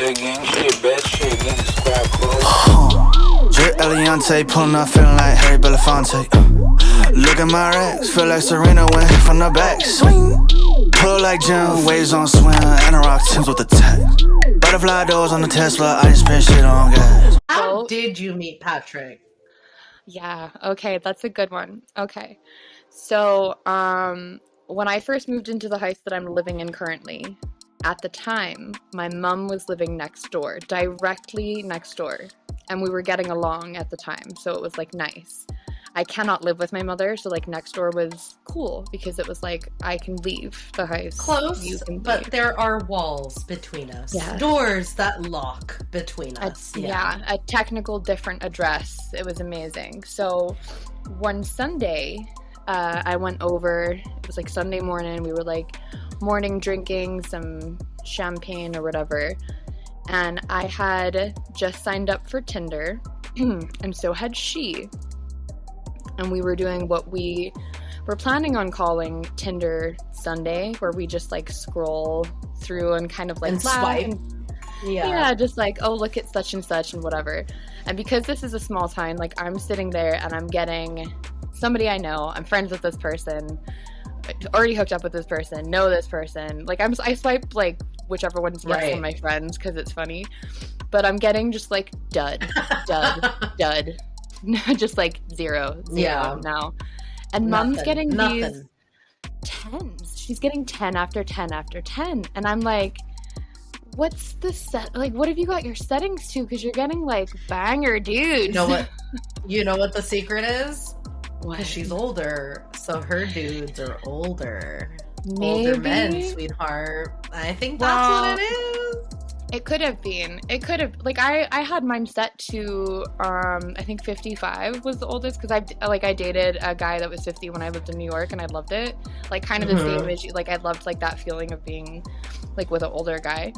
Shit, gang shit, bad shit, gang squad clothes. Drip Eliante, pulling up, feeling like Harry Belafonte. Look at my racks, feel like Serena went hit from the back. Swing, pull like Jim, waves on swim, and a rock Timbs with the tech. Butterfly doors on the Tesla, I just spent shit on gas. How did you meet Patrick? Yeah, okay, that's a good one. Okay, so when I first moved into the house that I'm living in currently, at the time, my mum was living next door, directly next door, and we were getting along at the time, so it was like nice. I cannot live with my mother, so like next door was cool because it was like I can leave the house. Close, but there are walls between us. Yeah. Doors that lock between us. Yeah, a technical different address. It was amazing. So one Sunday, I went over. It was like Sunday morning. We were like morning drinking some champagne or whatever. And I had just signed up for Tinder, and so had she. And we were doing what we were planning on calling Tinder Sunday, where we just like scroll through and kind of like and swipe. Yeah, just like, oh, look at such and such and whatever. And because this is a small town, like I'm sitting there and I'm getting somebody I know. I'm friends with this person, already hooked up with this person, know this person. Like I swipe like whichever one's yes from my friends because it's funny. But I'm getting just like dud. Just like zero now. And Mom's getting these 10s. She's getting 10 after 10 after 10. And I'm like, what's the set? Like, what have you got your settings to? Because you're getting like banger dudes. You know what the secret is? What? Because she's older. So her dudes are older. Maybe. Older men, sweetheart. I think that's what it is. It could have been. It could have. Like, I had mine set to, I think 55 was the oldest, because I dated a guy that was 50 when I lived in New York, and I loved it. Like, kind of the same as you. Like, I loved, like, that feeling of being, like, with an older guy.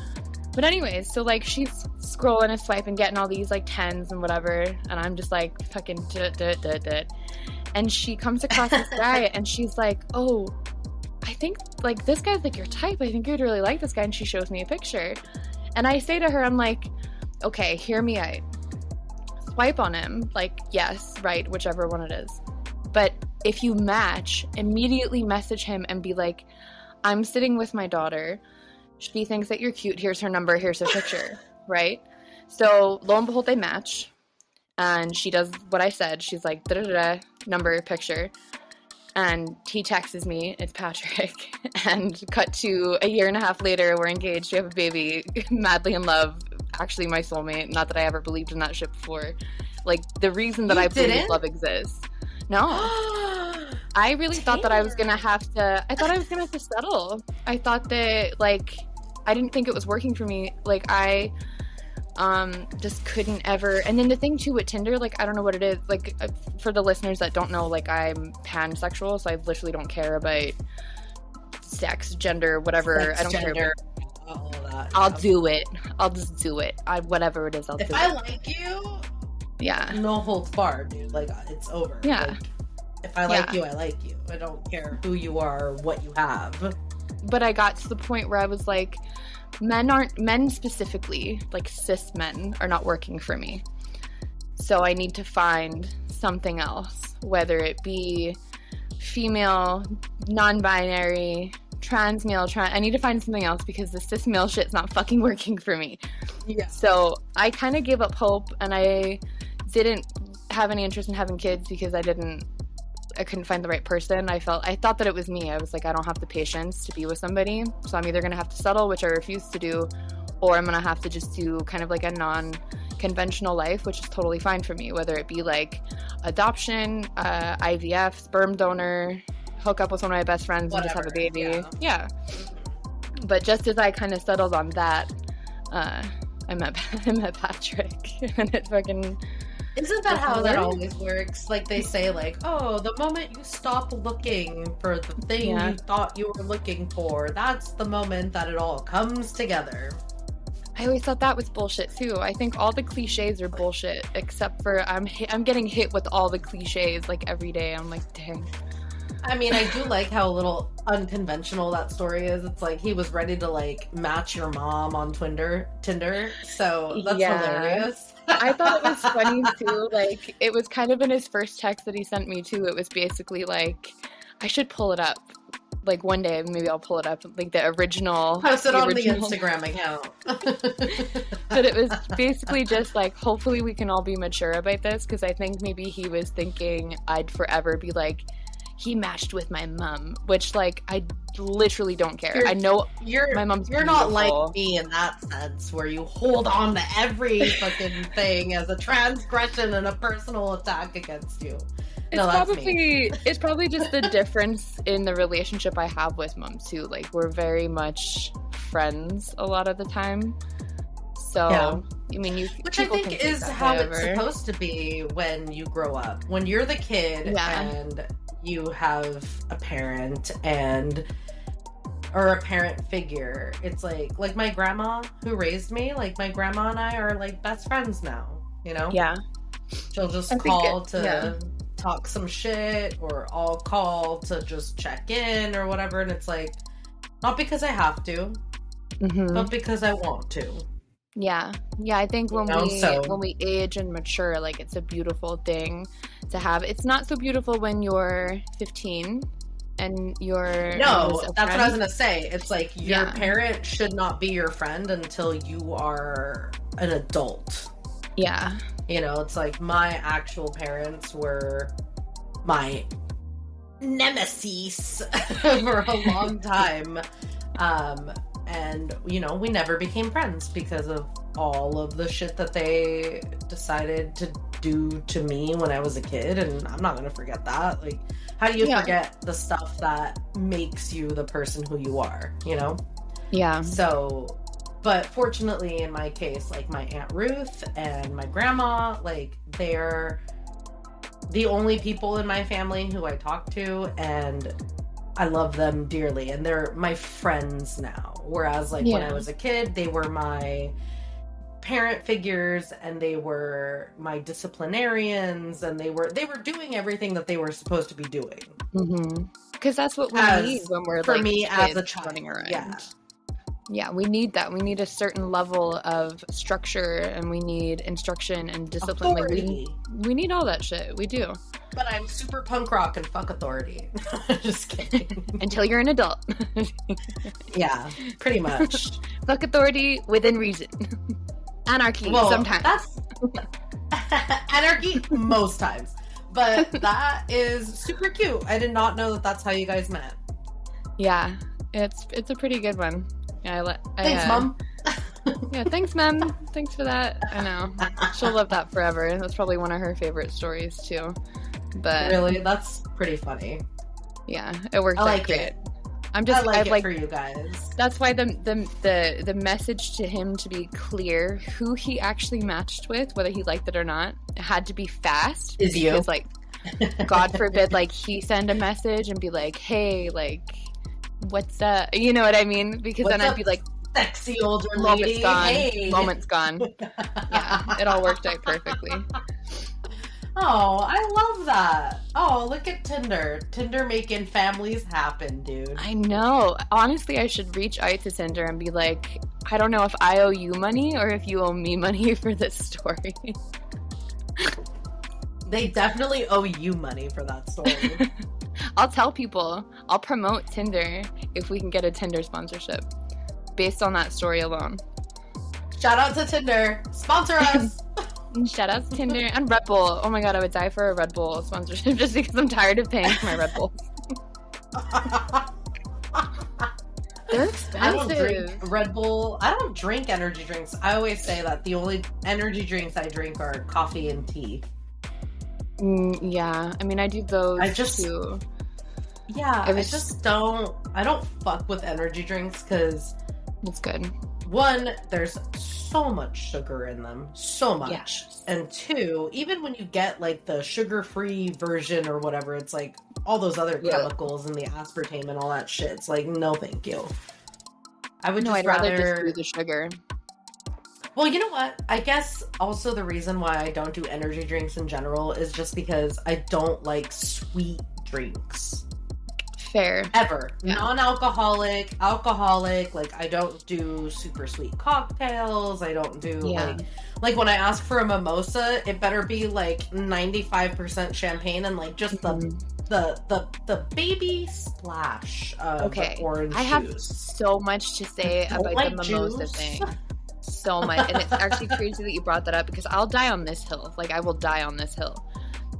But anyways, so, like, she's scrolling and swiping, getting all these, like, 10s and whatever, and I'm just, like, fucking And she comes across this guy, and she's like, oh, I think, like, this guy's, like, your type. I think you'd really like this guy. And she shows me a picture. And I say to her, I'm like, okay, hear me out. Swipe on him, like, yes, right, whichever one it is. But if you match, immediately message him and be like, I'm sitting with my daughter. She thinks that you're cute. Here's her number. Here's her picture, right? So lo and behold, they match. And she does what I said. She's like, da-da-da-da, number, picture. And he texts me, it's Patrick, and cut to a year and a half later, we're engaged, we have a baby, madly in love, actually my soulmate, not that I ever believed in that shit before. Like, the reason that I believe love exists. No. I really thought that I was gonna have to settle. I thought that, like, I didn't think it was working for me. Like, I just couldn't ever. And then the thing too with Tinder, like, I don't know what it is, like, for the listeners that don't know, like, I'm pansexual, so I literally don't care about sex, gender, whatever. I don't care about all that. I'll do it. I'll just do it. Whatever it is, I'll do it. If I like you, no holds barred, dude. Like, it's over. Yeah. Like, if I like you, I like you. I don't care who you are or what you have. But I got to the point where I was like, men specifically, like cis men, are not working for me. So I need to find something else, whether it be female, non-binary, trans male, I need to find something else because the cis male shit's not fucking working for me. Yeah. So I kind of gave up hope, and I didn't have any interest in having kids because I couldn't find the right person. I thought that it was me. I was like, I don't have the patience to be with somebody, so I'm either going to have to settle, which I refuse to do, or I'm going to have to just do kind of like a non-conventional life, which is totally fine for me, whether it be like adoption, IVF, sperm donor, hook up with one of my best friends and just have a baby. Yeah. But just as I kind of settled on that, I met Patrick, and it fucking... Isn't that how that always works? Like, they say, like, oh, the moment you stop looking for the thing you thought you were looking for, that's the moment that it all comes together. I always thought that was bullshit, too. I think all the cliches are bullshit, except for I'm getting hit with all the cliches, like, every day. I'm like, dang. I mean, I do like how a little unconventional that story is. It's like he was ready to like match your mom on Tinder. So that's hilarious. I thought it was funny too. Like, it was kind of in his first text that he sent me too. It was basically like, I should pull it up. Like one day, maybe I'll pull it up. Like the original. Post it on the Instagram account. But it was basically just like, hopefully we can all be mature about this, because I think maybe he was thinking I'd forever be like, he matched with my mom, which like I literally don't care. I know my mom's You're not like me in that sense, where you hold on to every fucking thing as a transgression and a personal attack against you. It's probably just the difference in the relationship I have with mom too. Like, we're very much friends a lot of the time. So I mean, which I think is how it's supposed to be when you grow up. When you're the kid and you have a parent or a parent figure, it's like my grandma who raised me. Like, my grandma and I are like best friends now. You know? Yeah. She'll just call to talk some shit, or I'll call to just check in or whatever, and it's like, not because I have to, but because I want to. Yeah, I think when we age and mature, like, it's a beautiful thing to have. It's not so beautiful when you're 15 and you're that's what I was gonna say. It's like your parent should not be your friend until you are an adult. Yeah. You know, it's like my actual parents were my nemesis for a long time. And, you know, we never became friends because of all of the shit that they decided to do to me when I was a kid. And I'm not going to forget that. Like, how do you forget the stuff that makes you the person who you are, you know? Yeah. So... But fortunately, in my case, like my Aunt Ruth and my grandma, like, they're the only people in my family who I talk to, and I love them dearly, and they're my friends now. Whereas, like, when I was a kid, they were my parent figures, and they were my disciplinarians, and they were doing everything that they were supposed to be doing. Because that's what we need when we're, for like, me kids as a child. running around. Yeah, we need that. We need a certain level of structure, and we need instruction and discipline. Authority. Like, we need all that shit. We do. But I'm super punk rock and fuck authority. Just kidding. Until you're an adult. Yeah, pretty much. Fuck authority within reason. Anarchy sometimes. That's anarchy most times. But that is super cute. I did not know that that's how you guys met. Yeah, it's a pretty good one. Yeah, thanks, Mom. Yeah, thanks, Mom. Thanks for that. I know. She'll love that forever. That's probably one of her favorite stories, too. But really? That's pretty funny. Yeah, it worked out great. It. I like it for you guys. That's why the message to him, to be clear who he actually matched with, whether he liked it or not, had to be fast. Is you? Because, like, God forbid, like, he send a message and be like, hey, like, what's up? You know what I mean? Because then I'd be like, sexy older lady. Moment's gone. Yeah, it all worked out perfectly. Oh, I love that. Oh, look at Tinder. Tinder making families happen, dude. I know. Honestly, I should reach out to Tinder and be like, I don't know if I owe you money or if you owe me money for this story. They definitely owe you money for that story. I'll tell people. I'll promote Tinder if we can get a Tinder sponsorship based on that story alone. Shout out to Tinder. Sponsor us. Shout out to Tinder and Red Bull. Oh my god, I would die for a Red Bull sponsorship just because I'm tired of paying for my Red Bulls. They're expensive. I don't drink Red Bull. I don't drink energy drinks. I always say that the only energy drinks I drink are coffee and tea. Yeah, I mean, I do those too. Yeah, I don't fuck with energy drinks because it's good. One, there's so much sugar in them. So much. Yes. And two, even when you get like the sugar-free version or whatever, it's like all those other chemicals and the aspartame and all that shit. It's like, no thank you. I'd rather just do the sugar. Well, you know what? I guess also the reason why I don't do energy drinks in general is just because I don't like sweet drinks. Fair. Ever. Yeah. Non-alcoholic, alcoholic. Like, I don't do super sweet cocktails. I don't do, like when I ask for a mimosa, it better be like 95% champagne and like just the baby splash of orange juice. I have so much to say about the mimosa thing. So much. And it's actually crazy that you brought that up because I'll die on this hill. Like, I will die on this hill.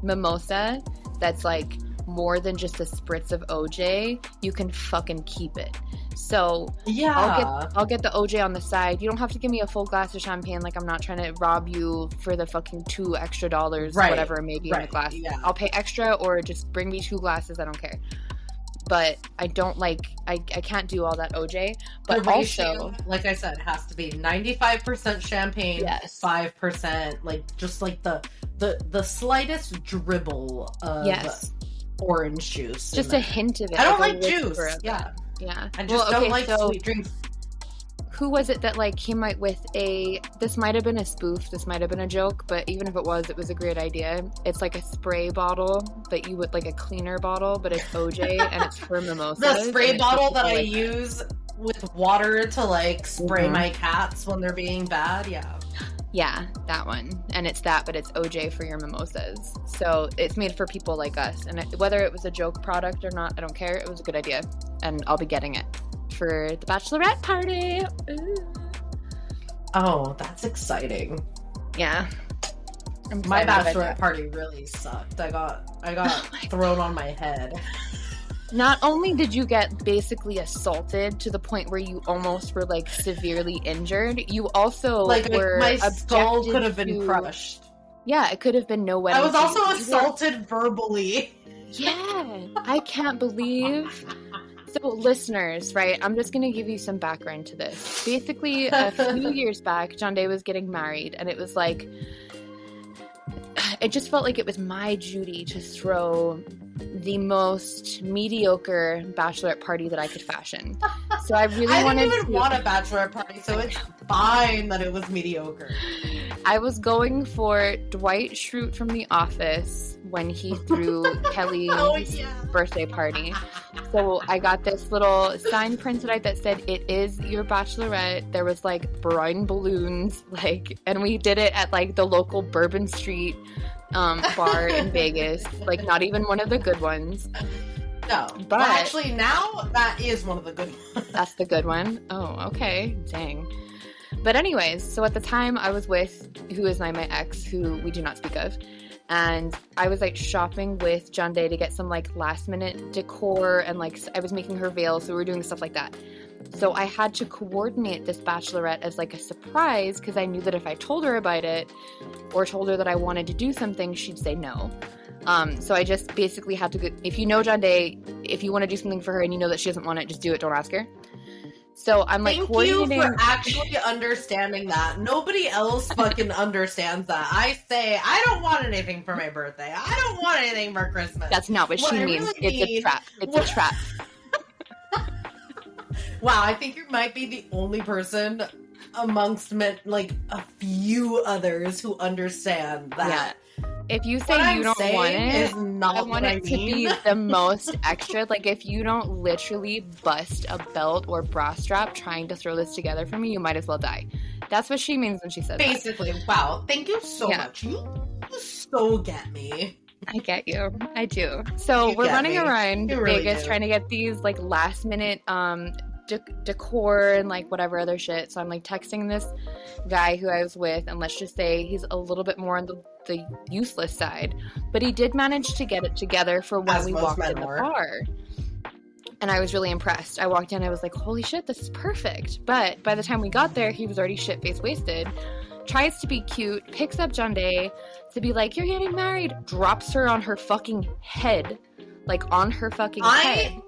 Mimosa that's like more than just a spritz of OJ, you can fucking keep it. So I'll get the OJ on the side. You don't have to give me a full glass of champagne. Like, I'm not trying to rob you for the fucking $2 extra, whatever it may be in the glass. Yeah. I'll pay extra or just bring me 2 glasses. I don't care. But I don't like, I can't do all that OJ. But the also, ratio, like I said, has to be 95% champagne, 5%, like just like the slightest dribble of orange juice. Just a hint of it. I don't like juice. Yeah. I just don't like sweet drinks. Who was it that like came out with this might have been a spoof, this might have been a joke, but even if it was a great idea. It's like a spray bottle, but you would like a cleaner bottle, but it's OJ and it's for mimosas. The spray bottle that I use with water to like spray my cats when they're being bad. Yeah, that one. And it's that, but it's OJ for your mimosas. So it's made for people like us. And whether it was a joke product or not, I don't care. It was a good idea. And I'll be getting it for the bachelorette party. Ooh. Oh, that's exciting. Yeah. My bachelorette party really sucked. I got thrown on my head. Not only did you get basically assaulted to the point where you almost were like severely injured, you also were my skull could have been crushed. Yeah, it could have been no wedding. I was also assaulted verbally. Yeah, I can't believe. So listeners, right, I'm just going to give you some background to this. Basically, a few years back, John Day was getting married, and it was like, it just felt like it was my duty to throw the most mediocre bachelorette party that I could fashion. So I really wanted to... I didn't even want a bachelorette party, so it's fine that it was mediocre. I was going for Dwight Schrute from The Office when he threw Kelly's birthday party. So I got this little sign printed out that said, "It is your bachelorette." There was like brown balloons, and we did it at like the local Bourbon Street bar in Vegas. Like, not even one of the good ones. No, but actually now that is one of the good ones. That's the good one. Oh, okay. Dang. But anyways, so at the time I was with, who is now my ex, who we do not speak of, and I was like shopping with John Day to get some like last minute decor, and like I was making her veil, so we were doing stuff like that. So I had to coordinate this bachelorette as like a surprise, because I knew that if I told her about it or told her that I wanted to do something, she'd say no. So I just basically had to go, if you know John Day, if you want to do something for her and you know that she doesn't want it, just do it, don't ask her. So I'm like, thank you for actually understanding that. Nobody else fucking understands that. I say, I don't want anything for my birthday. I don't want anything for Christmas. That's not what she means. It's a trap. It's a trap. Wow, I think you might be the only person amongst like a few others who understand that. Yeah. If you say you don't want it, I want it to be the most extra. Like, if you don't literally bust a belt or bra strap trying to throw this together for me, you might as well die. That's what she means when she says basically, that. Wow, thank you so much. You so get me. I get you. I do. So we're running around Vegas trying to get these, like, last minute decor and like whatever other shit. So I'm like texting this guy who I was with, and let's just say he's a little bit more on the useless side, but he did manage to get it together for when we walked in the bar, and I was really impressed. I walked in, I was like, holy shit, this is perfect. But by the time we got there, he was already shit-faced wasted, tries to be cute, picks up John Day to be like, you're getting married, drops her on her fucking head, like on her fucking head.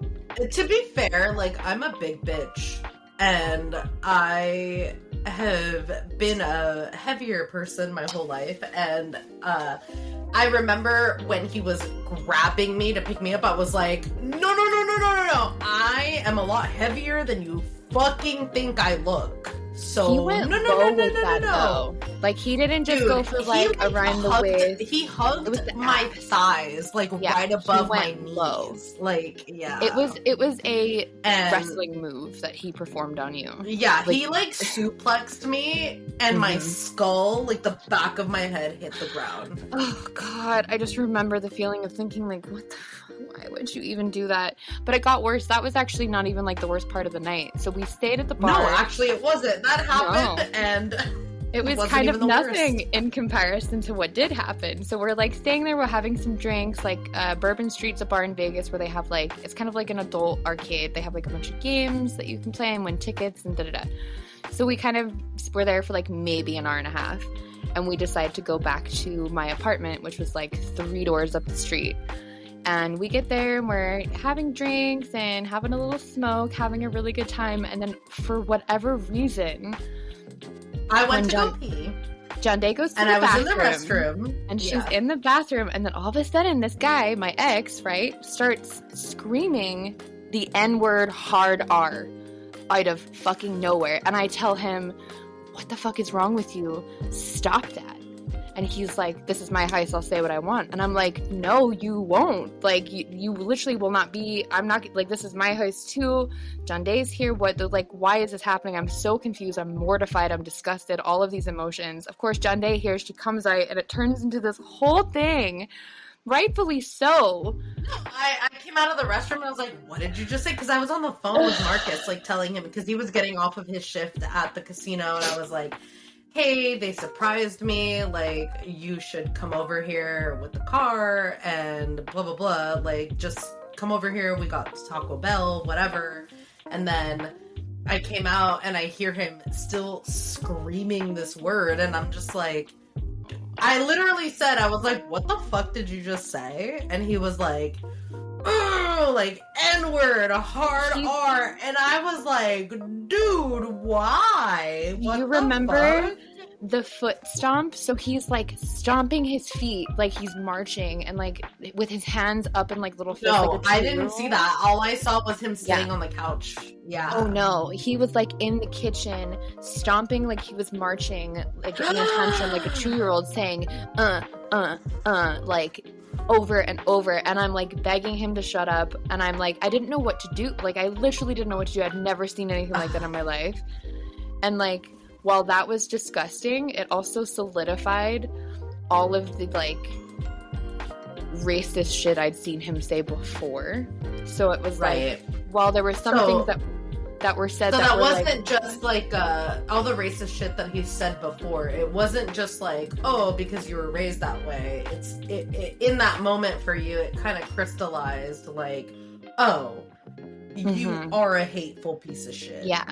To be fair, like, I'm a big bitch, and I have been a heavier person my whole life, and I remember when he was grabbing me to pick me up, I was like, no, I am a lot heavier than you fucking think I look. So he went low with that, though. Like, he didn't just Dude, go for, he, like, around the waist. He hugged It was the my ass. thighs, like, Yeah, right he above my went knees. low. Like, yeah. It was a And wrestling move that he performed on you. yeah, Like, he, like, suplexed me, and my skull, like, the back of my head hit the ground. oh God, I just remember the feeling of thinking, like, what the fuck? Why would you even do that? But it got worse. That was actually not even, like, the worst part of the night. So we stayed at the bar. No, actually, it wasn't. That happened, and it was kind of nothing in comparison to what did happen. So we're, like, staying there, we're having some drinks, like, Bourbon Street's a bar in Vegas where they have, like, it's kind of like an adult arcade. They have, like, a bunch of games that you can play and win tickets and da-da-da. So we kind of were there for, like, maybe an hour and a half. And we decided to go back to my apartment, which was, like, 3 doors up the street. And we get there and we're having drinks and having a little smoke, having a really good time. And then for whatever reason, I went to go pee. Janday goes to and the I was bathroom. in the restroom. And she's in the bathroom. And then all of a sudden, this guy, my ex, right, starts screaming the N-word hard R out of fucking nowhere. And I tell him, what the fuck is wrong with you? Stop that. And he's like, this is my house, I'll say what I want. And I'm like, no, you won't. Like, you literally will not be, I'm not, like, this is my house too. Janday's here, why is this happening? I'm so confused, I'm mortified, I'm disgusted, all of these emotions. Of course, Janday here, she comes out, and it turns into this whole thing. Rightfully so. I came out of the restroom and I was like, what did you just say? Because I was on the phone with Marcus, like, telling him, because he was getting off of his shift at the casino, and I was like, hey, they surprised me, like, you should come over here with the car, and blah, blah, blah, like, just come over here, we got Taco Bell, whatever. And then I came out, and I hear him still screaming this word, and I'm just like, I literally said, I was like, what the fuck did you just say? And he was like, like, N-word, a hard R. And I was like, dude, why? What you remember the foot stomp? So he's, like, stomping his feet like he's marching, and, like, with his hands up in, like, little fists. No, like I didn't see that. All I saw was him sitting on the couch. Yeah. Oh, no. He was, like, in the kitchen, stomping like he was marching, like, in a tantrum, like a 2-year-old, saying, like, over and over. And I'm, like, begging him to shut up. And I'm like, I didn't know what to do. Like, I literally didn't know what to do. I'd never seen anything like that in my life. And, like, while that was disgusting, it also solidified all of the, like, racist shit I'd seen him say before. So it was like, while there were some things that were said, so that wasn't like, just like all the racist shit that he said before. It wasn't just like, oh, because you were raised that way. It's in that moment for you, it kind of crystallized like, oh, you are a hateful piece of shit. Yeah,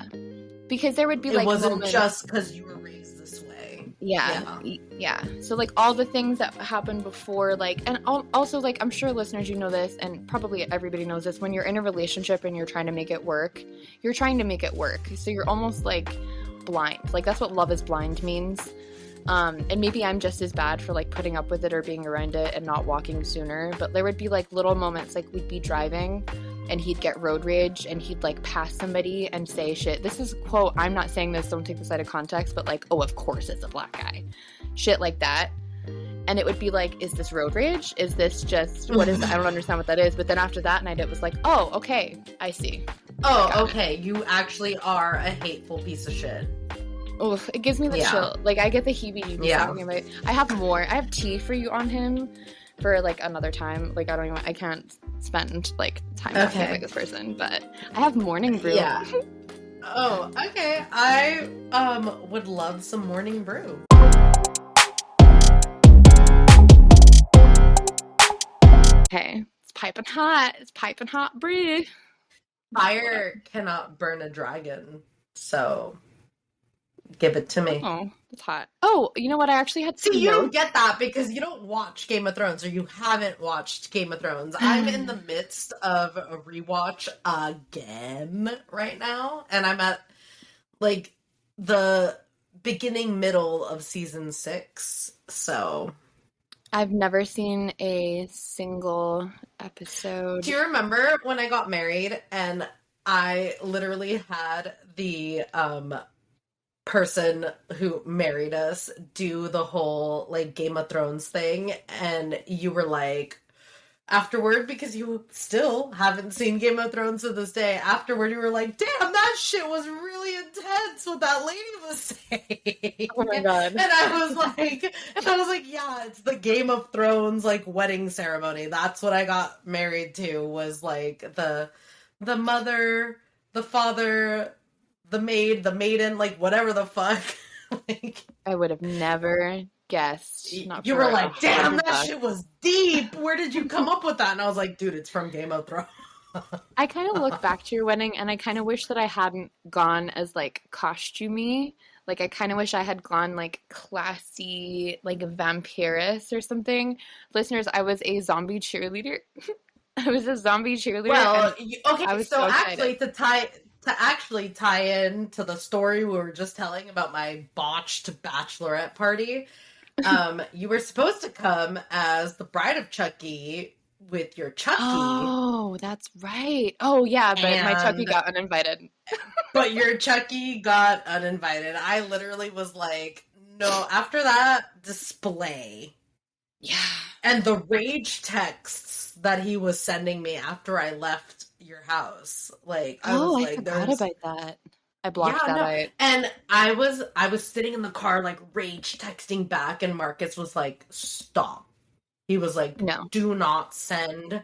because there would be, like, it wasn't moments, just because you were raised this way. Yeah. So, like, all the things that happened before, like, and also, like, I'm sure listeners, you know this, and probably everybody knows this, when you're in a relationship and you're trying to make it work, you're trying to make it work. So you're almost, like, blind. Like, that's what love is blind means. And maybe I'm just as bad for, like, putting up with it or being around it and not walking sooner. But there would be, like, little moments, like, we'd be driving and he'd get road rage and he'd, like, pass somebody and say shit. This is, quote, I'm not saying this, don't take this out of context, but, like, oh, of course it's a black guy. Shit like that. And it would be like, is this road rage? Is this just, what is that? I don't understand what that is. But then after that night, it was like, oh, okay, I see. Oh, okay, you actually are a hateful piece of shit. Oh, it gives me the chill. Like, I get the heebie-jeebies talking about it. I have tea for you on him for, like, another time. Like, I can't spend, like, time talking about this person, but I have Mourning Brew. Yeah. Oh, okay. I would love some Mourning Brew. Hey, it's piping hot. It's piping hot brew. Fire cannot burn a dragon, so give it to me. Oh, it's hot. Oh, you know what? I actually had See, you don't get that because you don't watch Game of Thrones, or you haven't watched Game of Thrones. I'm in the midst of a rewatch again right now, and I'm at, like, the middle of season 6, so... I've never seen a single episode. Do you remember when I got married and I literally had the person who married us do the whole like Game of Thrones thing, and you were like, afterward, because you still haven't seen Game of Thrones to this day, afterward you were like, damn, that shit was really intense what that lady was saying. Oh my god. And I was like, yeah, it's the Game of Thrones like wedding ceremony. That's what I got married to, was like the mother, the father, the maid, the maiden, like whatever the fuck. Like, I would have never guessed. you were like, damn, that shit was deep. Where did you come up with that? And I was like, dude, it's from Game of Thrones. I kind of look back to your wedding and I kind of wish that I hadn't gone as like costumey. Like I kind of wish I had gone like classy, like vampiress or something. Listeners, I was a zombie cheerleader. I was a zombie cheerleader. Well, okay, I was so excited. actually tie in to the story we were just telling about my botched bachelorette party. You were supposed to come as the bride of Chucky with your Chucky. Oh, that's right. Oh, yeah, but my Chucky got uninvited. But your Chucky got uninvited. I literally was like, no, after that display. Yeah. And the rage texts that he was sending me after I left your house. Like, I forgot about that. I blocked that out. And I was sitting in the car, like, rage texting back, and Marcus was like, stop. He was like, no, do not send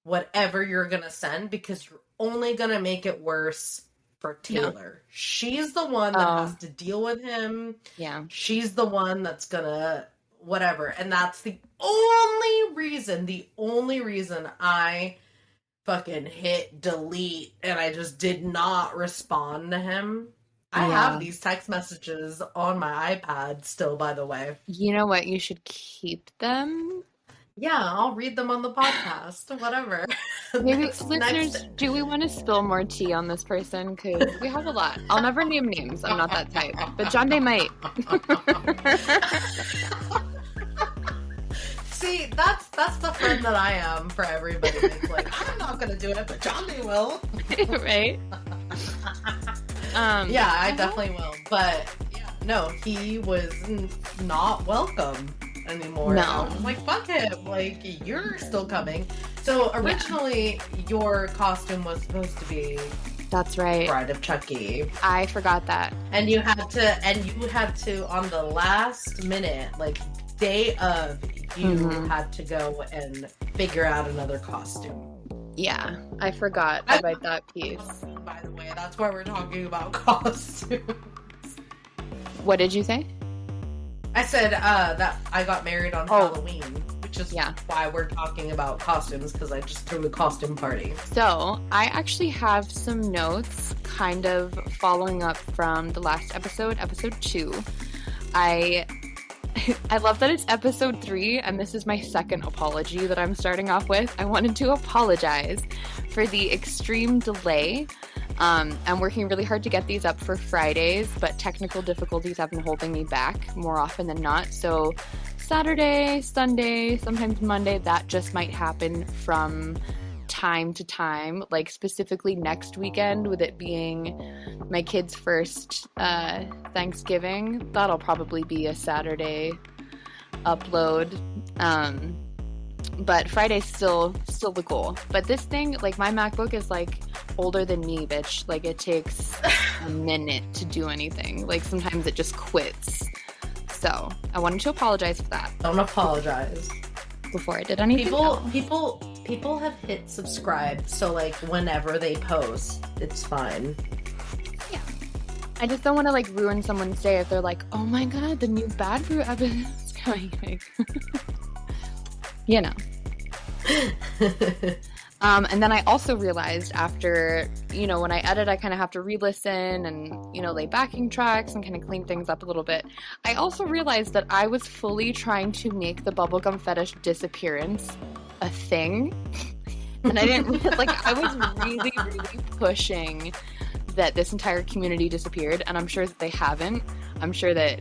whatever you're gonna send, because you're only gonna make it worse for Taylor. No. She's the one that has to deal with him. Yeah. She's the one that's gonna whatever. And that's the only reason I fucking hit delete and I just did not respond to him. I have these text messages on my iPad still, by the way. You know what? You should keep them. Yeah, I'll read them on the podcast. Whatever. Maybe, listeners, do we want to spill more tea on this person? Because we have a lot. I'll never name names. I'm not that type. But John Day might. See, that's the friend that I am for everybody. It's like, I'm not going to do it, but John Day will. Right? Yeah, I definitely will. But, yeah, no, he was not welcome anymore. No. I was like, fuck him. Like, you're still coming. So originally your costume was supposed to be that's right, Bride of Chucky. I forgot that. And you had to on the last minute, like day of, you had to go and figure out another costume. Yeah, I forgot about that piece. By the way, that's why we're talking about costumes. What did you say? I said that I got married on Halloween, which is why we're talking about costumes, because I just threw a costume party. So I actually have some notes kind of following up from the last episode 2. I love that it's episode 3, and this is my second apology that I'm starting off with. I wanted to apologize for the extreme delay. I'm working really hard to get these up for Fridays, but technical difficulties have been holding me back more often than not. So Saturday, Sunday, sometimes Monday, that just might happen from time to time, like specifically next weekend with it being my kid's first Thanksgiving. That'll probably be a Saturday upload. But Friday's still the goal. But this thing, like my MacBook is like older than me, bitch. Like it takes a minute to do anything. Like sometimes it just quits. So I wanted to apologize for that. Don't apologize. Before I did anything. People have hit subscribe, so like whenever they post, it's fine. Yeah. I just don't want to like ruin someone's day if they're like, oh my god, the new Bad Brew episode is coming. You know. And then I also realized after, when I edit, I kind of have to re-listen and, lay backing tracks and kind of clean things up a little bit. I also realized that I was fully trying to make the bubblegum fetish disappearance a thing. And I didn't, I was really, really pushing that this entire community disappeared. And I'm sure that they haven't. I'm sure that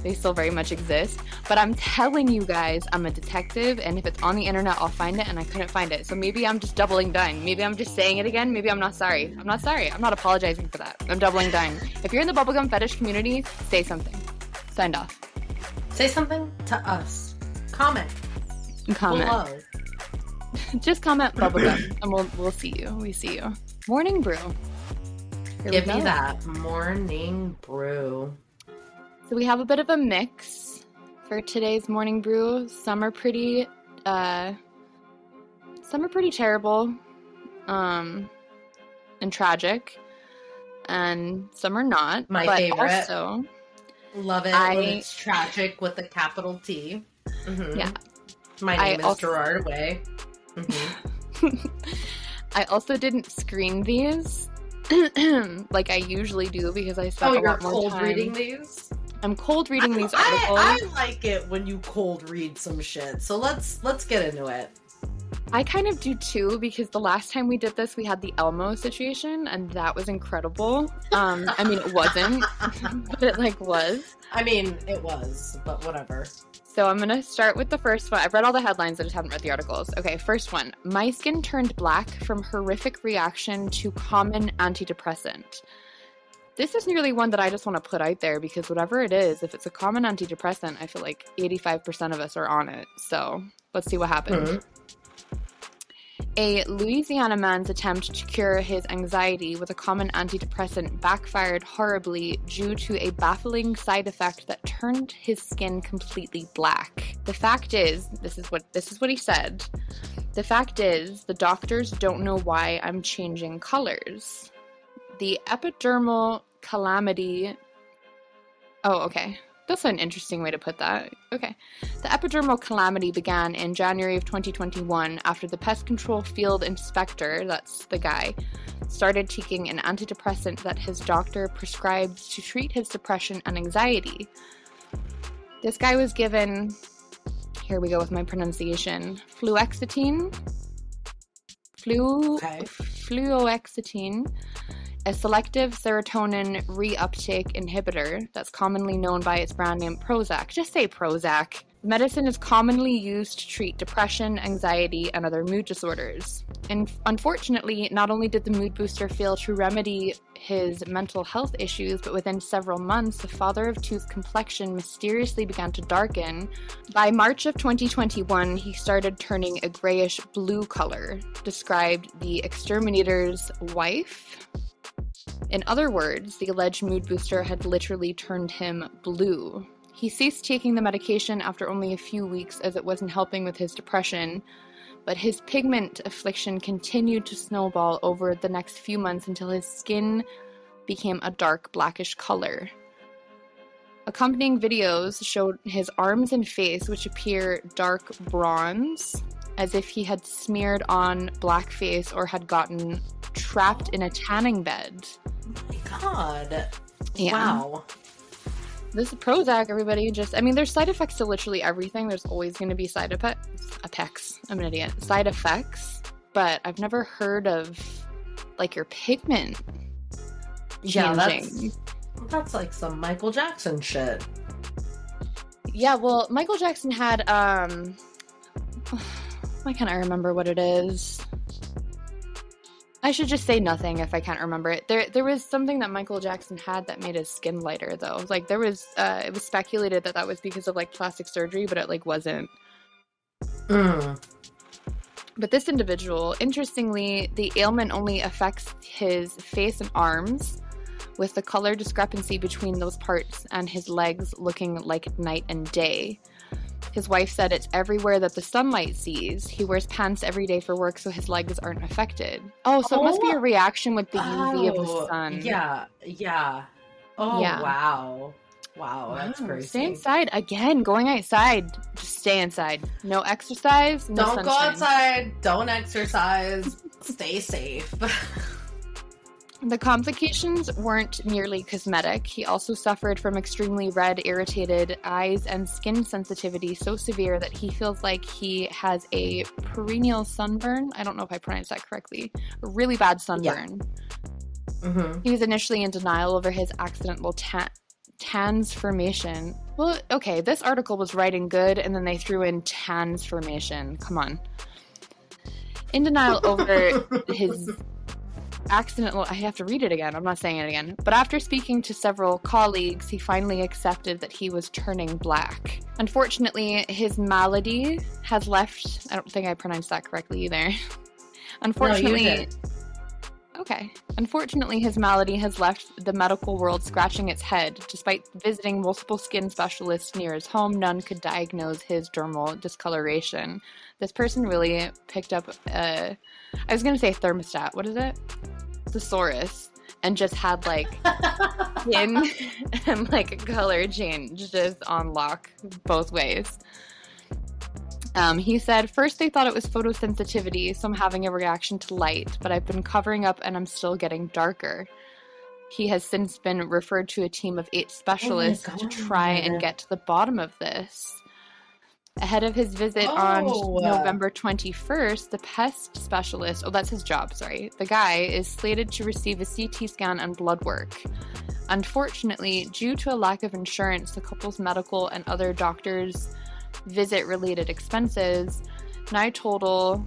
They still very much exist. But I'm telling you guys, I'm a detective, and if it's on the internet, I'll find it, and I couldn't find it. So maybe I'm just doubling down. Maybe I'm just saying it again. Maybe I'm not sorry. I'm not sorry. I'm not apologizing for that. I'm doubling down. If you're in the bubblegum fetish community, say something. Signed off. Say something to us. Comment. Comment. Below. Just comment bubblegum, and we'll see you. We see you. Mourning Brew. Here Give we me go. that Mourning Brew. So we have a bit of a mix for today's Mourning Brew. Some are pretty terrible, and tragic, and some are not. My but favorite. Also, Love it when it's tragic with a capital T. Mm-hmm. Yeah. My name is Gerard Way. Mm-hmm. I also didn't screen these like I usually do because I spent a lot more cold time reading these? I'm cold reading these articles. I like it when you cold read some shit. So let's get into it. I kind of do too, because the last time we did this, we had the Elmo situation, and that was incredible. I mean, it wasn't, but it was. I mean, it was, but whatever. So I'm going to start with the first one. I've read all the headlines, I just haven't read the articles. Okay, first one. My skin turned black from horrific reaction to common antidepressant. This is nearly one that I just want to put out there, because whatever it is, if it's a common antidepressant, I feel like 85% of us are on it. So let's see what happens. Mm-hmm. A Louisiana man's attempt to cure his anxiety with a common antidepressant backfired horribly due to a baffling side effect that turned his skin completely black. The fact is, this is what he said. The fact is, the doctors don't know why I'm changing colors. The epidermal calamity. Oh, okay. That's an interesting way to put that. Okay. The epidermal calamity began in January of 2021 after the pest control field inspector, that's the guy, started taking an antidepressant that his doctor prescribed to treat his depression and anxiety. This guy was given, here we go with my pronunciation, fluoxetine, a selective serotonin reuptake inhibitor that's commonly known by its brand name Prozac. Just say Prozac. Medicine is commonly used to treat depression, anxiety, and other mood disorders. And unfortunately, not only did the mood booster fail to remedy his mental health issues, but within several months, the father of two's complexion mysteriously began to darken. By March of 2021, he started turning a grayish blue color, described the exterminator's wife. In other words, the alleged mood booster had literally turned him blue. He ceased taking the medication after only a few weeks as it wasn't helping with his depression, but his pigment affliction continued to snowball over the next few months until his skin became a dark blackish color. Accompanying videos showed his arms and face, which appear dark bronze, as if he had smeared on blackface or had gotten trapped in a tanning bed. Oh my God. Yeah. Wow. This is Prozac, everybody. There's side effects to literally everything. There's always going to be side effects. I'm an idiot. Side effects. But I've never heard of, your pigment changing. Yeah, that's like some Michael Jackson shit. Yeah, well, Michael Jackson had, why can't I remember what it is? I should just say nothing if I can't remember it. There was something that Michael Jackson had that made his skin lighter, though. It was speculated that was because of, plastic surgery, but it, wasn't. But this individual, interestingly, the ailment only affects his face and arms, with the color discrepancy between those parts and his legs looking like night and day. His wife said it's everywhere that the sunlight sees. He wears pants every day for work so his legs aren't affected. Oh, so it must be a reaction with the UV of the sun. Yeah. Oh, yeah. Wow, that's crazy. Stay inside. Again, going outside. Just stay inside. No exercise, no Don't sunshine. go outside. Don't exercise. Stay safe. The complications weren't merely cosmetic. He also suffered from extremely red, irritated eyes and skin sensitivity so severe that he feels like he has a perennial sunburn. I don't know if I pronounced that correctly. A really bad sunburn. Yeah. Mm-hmm. He was initially in denial over his accidental transformation. Well, okay, this article was writing good, and then they threw in transformation. Come on. In denial over his accidental... I have to read it again. I'm not saying it again. But after speaking to several colleagues, he finally accepted that he was turning black. Unfortunately, his malady has left... I don't think I pronounced that correctly either. Unfortunately... No, you did. Okay. Unfortunately, his malady has left the medical world scratching its head. Despite visiting multiple skin specialists near his home, none could diagnose his dermal discoloration. This person really picked up I was going to say thermostat. What is it? Thesaurus. And just had, like, skin and, like, a color change just on lock both ways. He said, first they thought it was photosensitivity, so I'm having a reaction to light, but I've been covering up and I'm still getting darker. He has since been referred to a team of 8 specialists to try and get to the bottom of this. Ahead of his visit on November 21st, the pest specialist, that's his job, sorry, the guy is slated to receive a CT scan and blood work. Unfortunately, due to a lack of insurance, the couple's medical and other doctors' visit-related expenses now total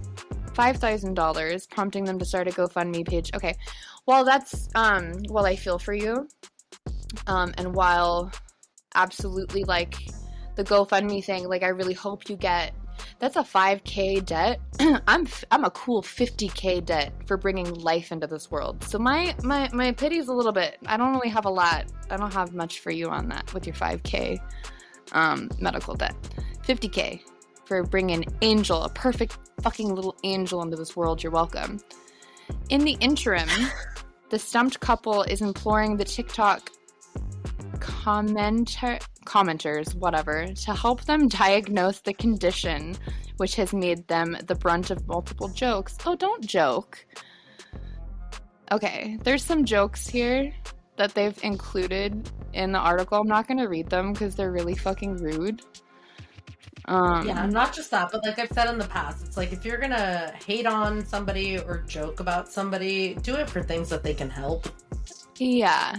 $5,000, prompting them to start a GoFundMe page. Okay, well, that's, well, I feel for you, and while absolutely, like, the GoFundMe thing, like, I really hope you get, that's a $5,000 debt. I'm a cool $50,000 debt for bringing life into this world. So my pity's a little bit, I don't really have a lot, I don't have much for you on that with your $5,000 medical debt. $50,000 for bringing Angel, a perfect fucking little angel into this world. You're welcome. In the interim, the stumped couple is imploring the TikTok commenters, whatever, to help them diagnose the condition, which has made them the brunt of multiple jokes. Oh, don't joke. Okay, there's some jokes here that they've included in the article. I'm not going to read them because they're really fucking rude. Yeah, not just that, but like I've said in the past, it's like if you're gonna hate on somebody or joke about somebody, do it for things that they can help. Yeah.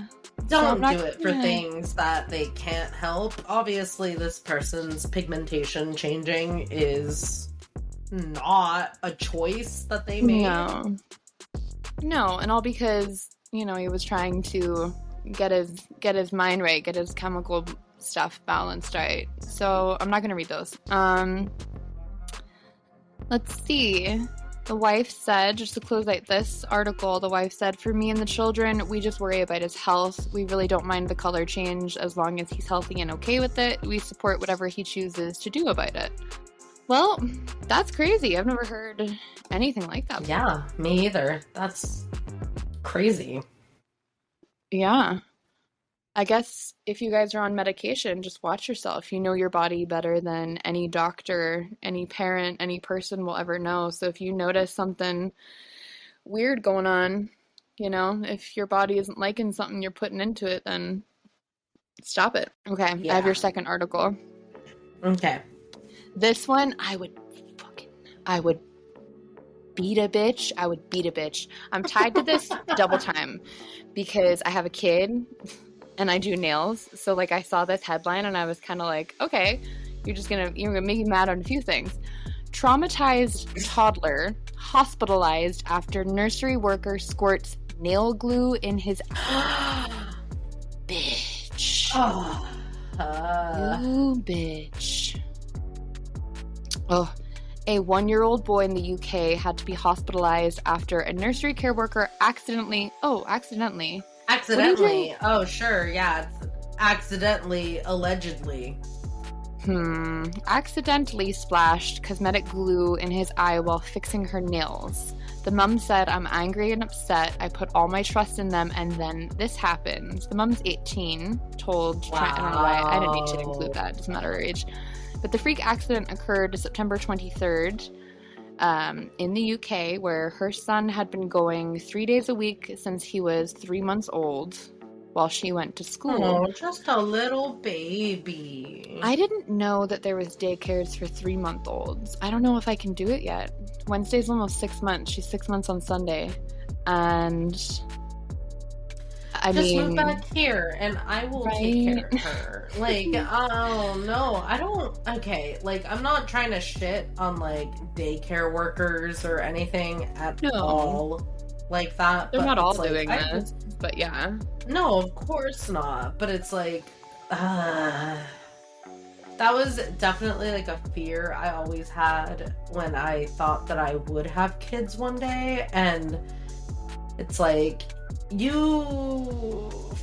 Don't do it for things that they can't help. Obviously, this person's pigmentation changing is not a choice that they made. No, and all because, you know, he was trying to get his mind right, get his chemical stuff balanced right. So I'm not gonna read those. Let's see. The wife said, just to close out this article, the wife said, for me and the children, we just worry about his health. We really don't mind the color change as long as he's healthy and okay with it. We support whatever he chooses to do about it. Well, that's crazy. I've never heard anything like that before. Yeah, me either. That's crazy. Yeah. I guess if you guys are on medication, just watch yourself. You know your body better than any doctor, any parent, any person will ever know. So if you notice something weird going on, you know, if your body isn't liking something you're putting into it, then stop it. Okay, yeah. I have your second article. Okay. This one, I would beat a bitch. I'm tied to this double time because I have a kid and I do nails. So like I saw this headline and I was kind of like, okay, you're gonna make me mad on a few things. Traumatized toddler hospitalized after nursery worker squirts nail glue in his bitch. You bitch. Oh, a 1-year-old boy in the UK had to be hospitalized after a nursery care worker accidentally. Oh, sure, yeah, it's accidentally, allegedly. Accidentally splashed cosmetic glue in his eye while fixing her nails. The mum said, I'm angry and upset. I put all my trust in them and then this happens. The mum's 18, told... Wow. I don't know why. I didn't need to include that. It doesn't matter her age. But the freak accident occurred September 23rd in the UK, where her son had been going 3 days a week since he was 3 months old while she went to school. Oh, just a little baby. I didn't know that there was daycares for 3-month-olds. I don't know if I can do it yet. Wednesday's almost 6 months. She's 6 months on Sunday. And I Just mean, move back here and I will take care of her. Like, oh no, I don't. Okay, like, I'm not trying to shit on like daycare workers or anything at all like that. They're but not all like, doing this, but yeah. No, of course not. But it's like, that was definitely like a fear I always had when I thought that I would have kids one day. And it's like,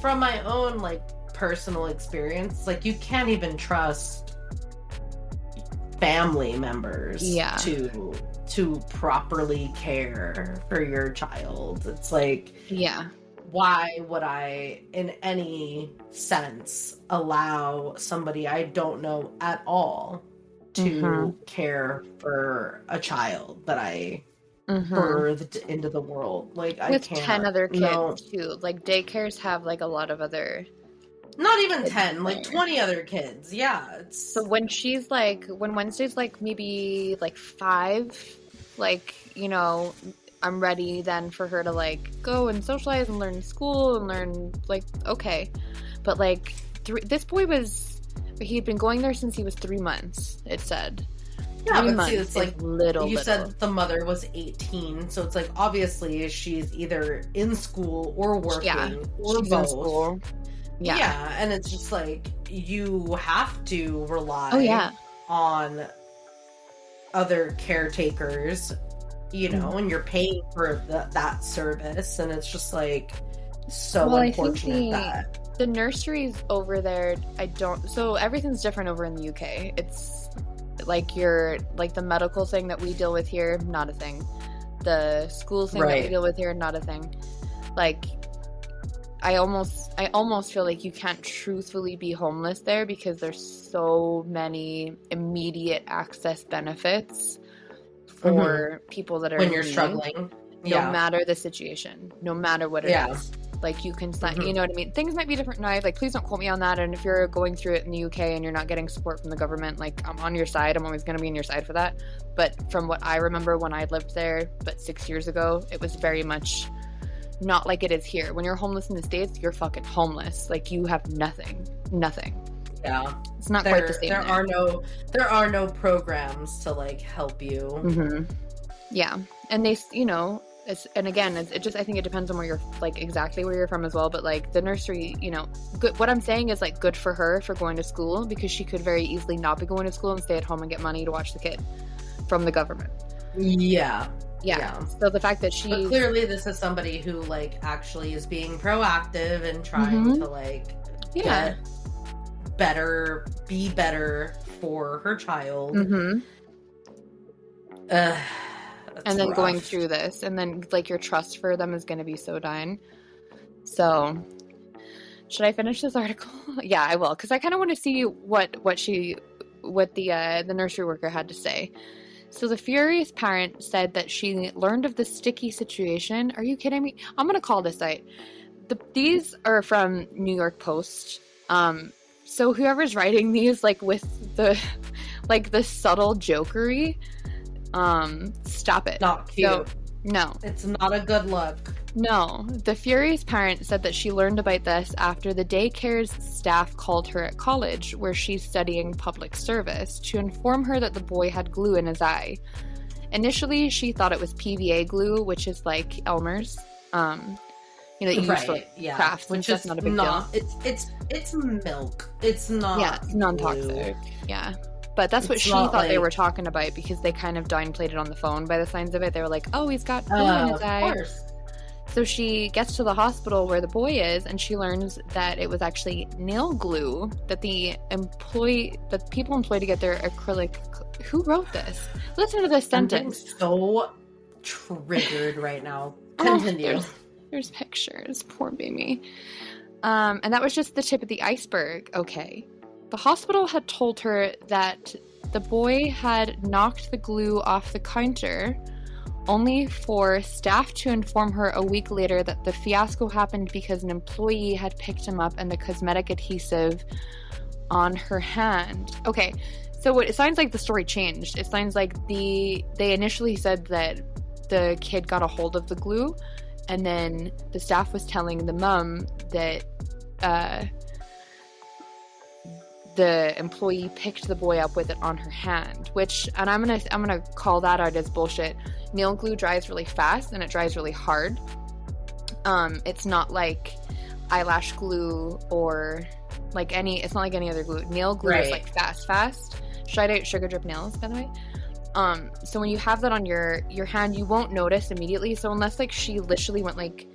from my own like personal experience, like, you can't even trust family members to properly care for your child. It's like, why would I in any sense allow somebody I don't know at all to care for a child that I birthed into the world? Like, I can't. 10 other kids too. Like, daycares have like a lot of other, not even 10, like 20 other kids. Yeah. So when Wednesday's like maybe like 5, like, you know, I'm ready then for her to like go and socialize and learn school and learn, like, okay. But like this boy he'd been going there since he was 3 months, it said. Yeah, but see, it's like little. You said the mother was 18, so it's like, obviously she's either in school or working or she's both. In school. Yeah, and it's just like, you have to rely on other caretakers, you know, and you're paying for that service, and it's just like so unfortunate that the nurseries over there, so everything's different over in the UK. It's like the medical thing that we deal with here, not a thing. The school thing that we deal with here, not a thing. Like, I almost feel like you can't truthfully be homeless there because there's so many immediate access benefits for people that are when you're struggling, no matter the situation, no matter what it is. Like, you can you know what I mean? Things might be different now. Like, please don't quote me on that. And if you're going through it in the UK and you're not getting support from the government, like, I'm on your side. I'm always going to be on your side for that. But from what I remember when I lived there, but 6 years ago, it was very much not like it is here. When you're homeless in the States, you're fucking homeless. Like, you have nothing. Yeah. It's not quite the same. There are no programs to like help you. Yeah. And they, you know, and again, it just, I think it depends on where you're, like, exactly where you're from as well. But like the nursery, you know, good. What I'm saying is, like, good for her for going to school, because she could very easily not be going to school and stay at home and get money to watch the kid from the government. Yeah. So the fact that but clearly this is somebody who like actually is being proactive and trying to like get better, be better for her child. And then going through this, and then like your trust for them is going to be so dying. So should I finish this article? Yeah, I will, because I kind of want to see what the nursery worker had to say. So the furious parent said that she learned of the sticky situation. Are you kidding me? I'm going to call this site. These are from New York Post. So whoever's writing these, like, with the subtle jokery, stop it. Not cute. So, no. It's not a good look. No. The furious parent said that she learned about this after the daycare's staff called her at college, where she's studying public service, to inform her that the boy had glue in his eye. Initially, she thought it was PVA glue, which is like Elmer's. You know, that you use for crafts, which is not a big deal. It's milk. It's not. Yeah, it's non-toxic. Yeah. But that's what she thought they were talking about, because they kind of downplayed it on the phone by the signs of it. They were like, oh, he's got glue in his eye. Of course. So she gets to the hospital where the boy is, and she learns that it was actually nail glue that people employ to get their acrylic. Who wrote this? Listen to this sentence. I'm so triggered right now. Continue. There's pictures. Poor baby. And that was just the tip of the iceberg. Okay. The hospital had told her that the boy had knocked the glue off the counter, only for staff to inform her a week later that the fiasco happened because an employee had picked him up and the cosmetic adhesive on her hand. Okay, so it sounds like the story changed. It sounds like they initially said that the kid got a hold of the glue, and then the staff was telling the mom that the employee picked the boy up with it on her hand, which, and I'm gonna call that out as bullshit. Nail glue dries really fast and it dries really hard. It's not like eyelash glue or like it's not like any other glue. Nail glue is like fast. Shout out Sugar Drip Nails, by the way. So when you have that on your hand, you won't notice immediately. So unless like she literally went like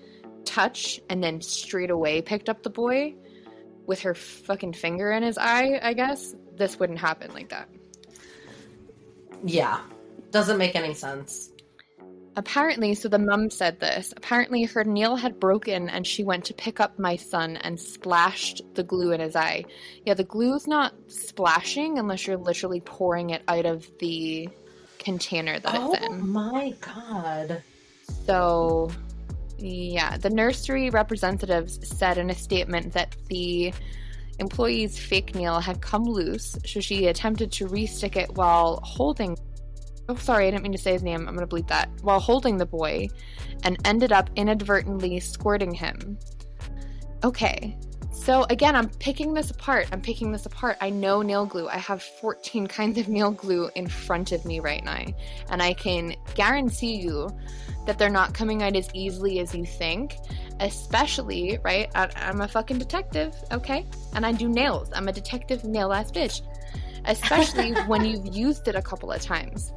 touch and then straight away picked up the boy with her fucking finger in his eye, I guess, this wouldn't happen like that. Yeah. Doesn't make any sense. Apparently, so the mum said this, apparently her nail had broken and she went to pick up my son and splashed the glue in his eye. Yeah, the glue's not splashing unless you're literally pouring it out of the container that it's in. Oh my God. So, yeah, the nursery representatives said in a statement that the employee's fake nail had come loose, so she attempted to re-stick it while holding... Oh, sorry, I didn't mean to say his name. I'm going to bleep that. While holding the boy, and ended up inadvertently squirting him. Okay. So, again, I'm picking this apart. I know nail glue. I have 14 kinds of nail glue in front of me right now. And I can guarantee you that they're not coming out as easily as you think. Especially, right? I'm a fucking detective, okay? And I do nails. I'm a detective nail-ass bitch. Especially when you've used it a couple of times.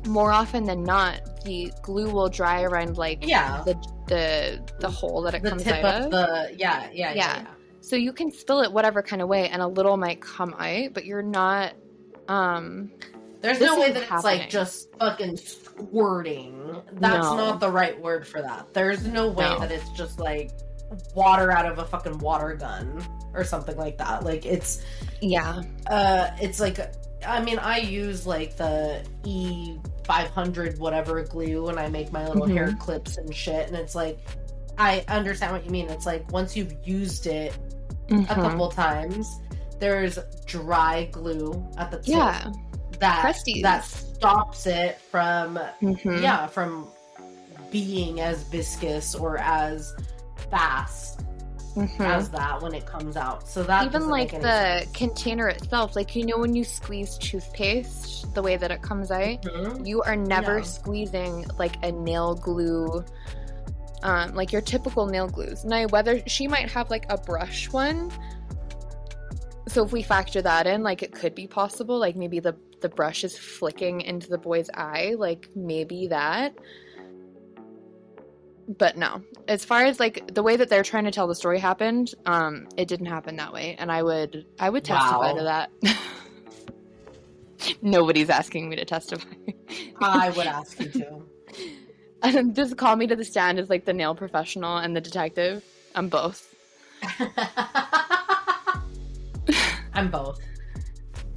More often than not, the glue will dry around like the hole that it comes out of. Yeah. So you can spill it whatever kind of way, and a little might come out, but you're not. There's no way that it's like just fucking squirting. That's not the right word for that. There's no way that it's just like water out of a fucking water gun or something like that. Like it's it's like, I mean, I use like the E500 whatever glue when I make my little hair clips and shit, and it's like, I understand what you mean. It's like once you've used it a couple times, there's dry glue at the tip that stops it from from being as viscous or as fast as that when it comes out. So that even like the container itself, like, you know, when you squeeze toothpaste, the way that it comes out, you are never squeezing like a nail glue, like your typical nail glues. Now, whether she might have like a brush one, so if we factor that in, like, it could be possible, like maybe the brush is flicking into the boy's eye, like maybe that. But no, as far as like the way that they're trying to tell the story happened, it didn't happen that way, and I would testify to that. Nobody's asking me to testify. I would ask you to. Just call me to the stand as like the nail professional and the detective. I'm both. I'm both.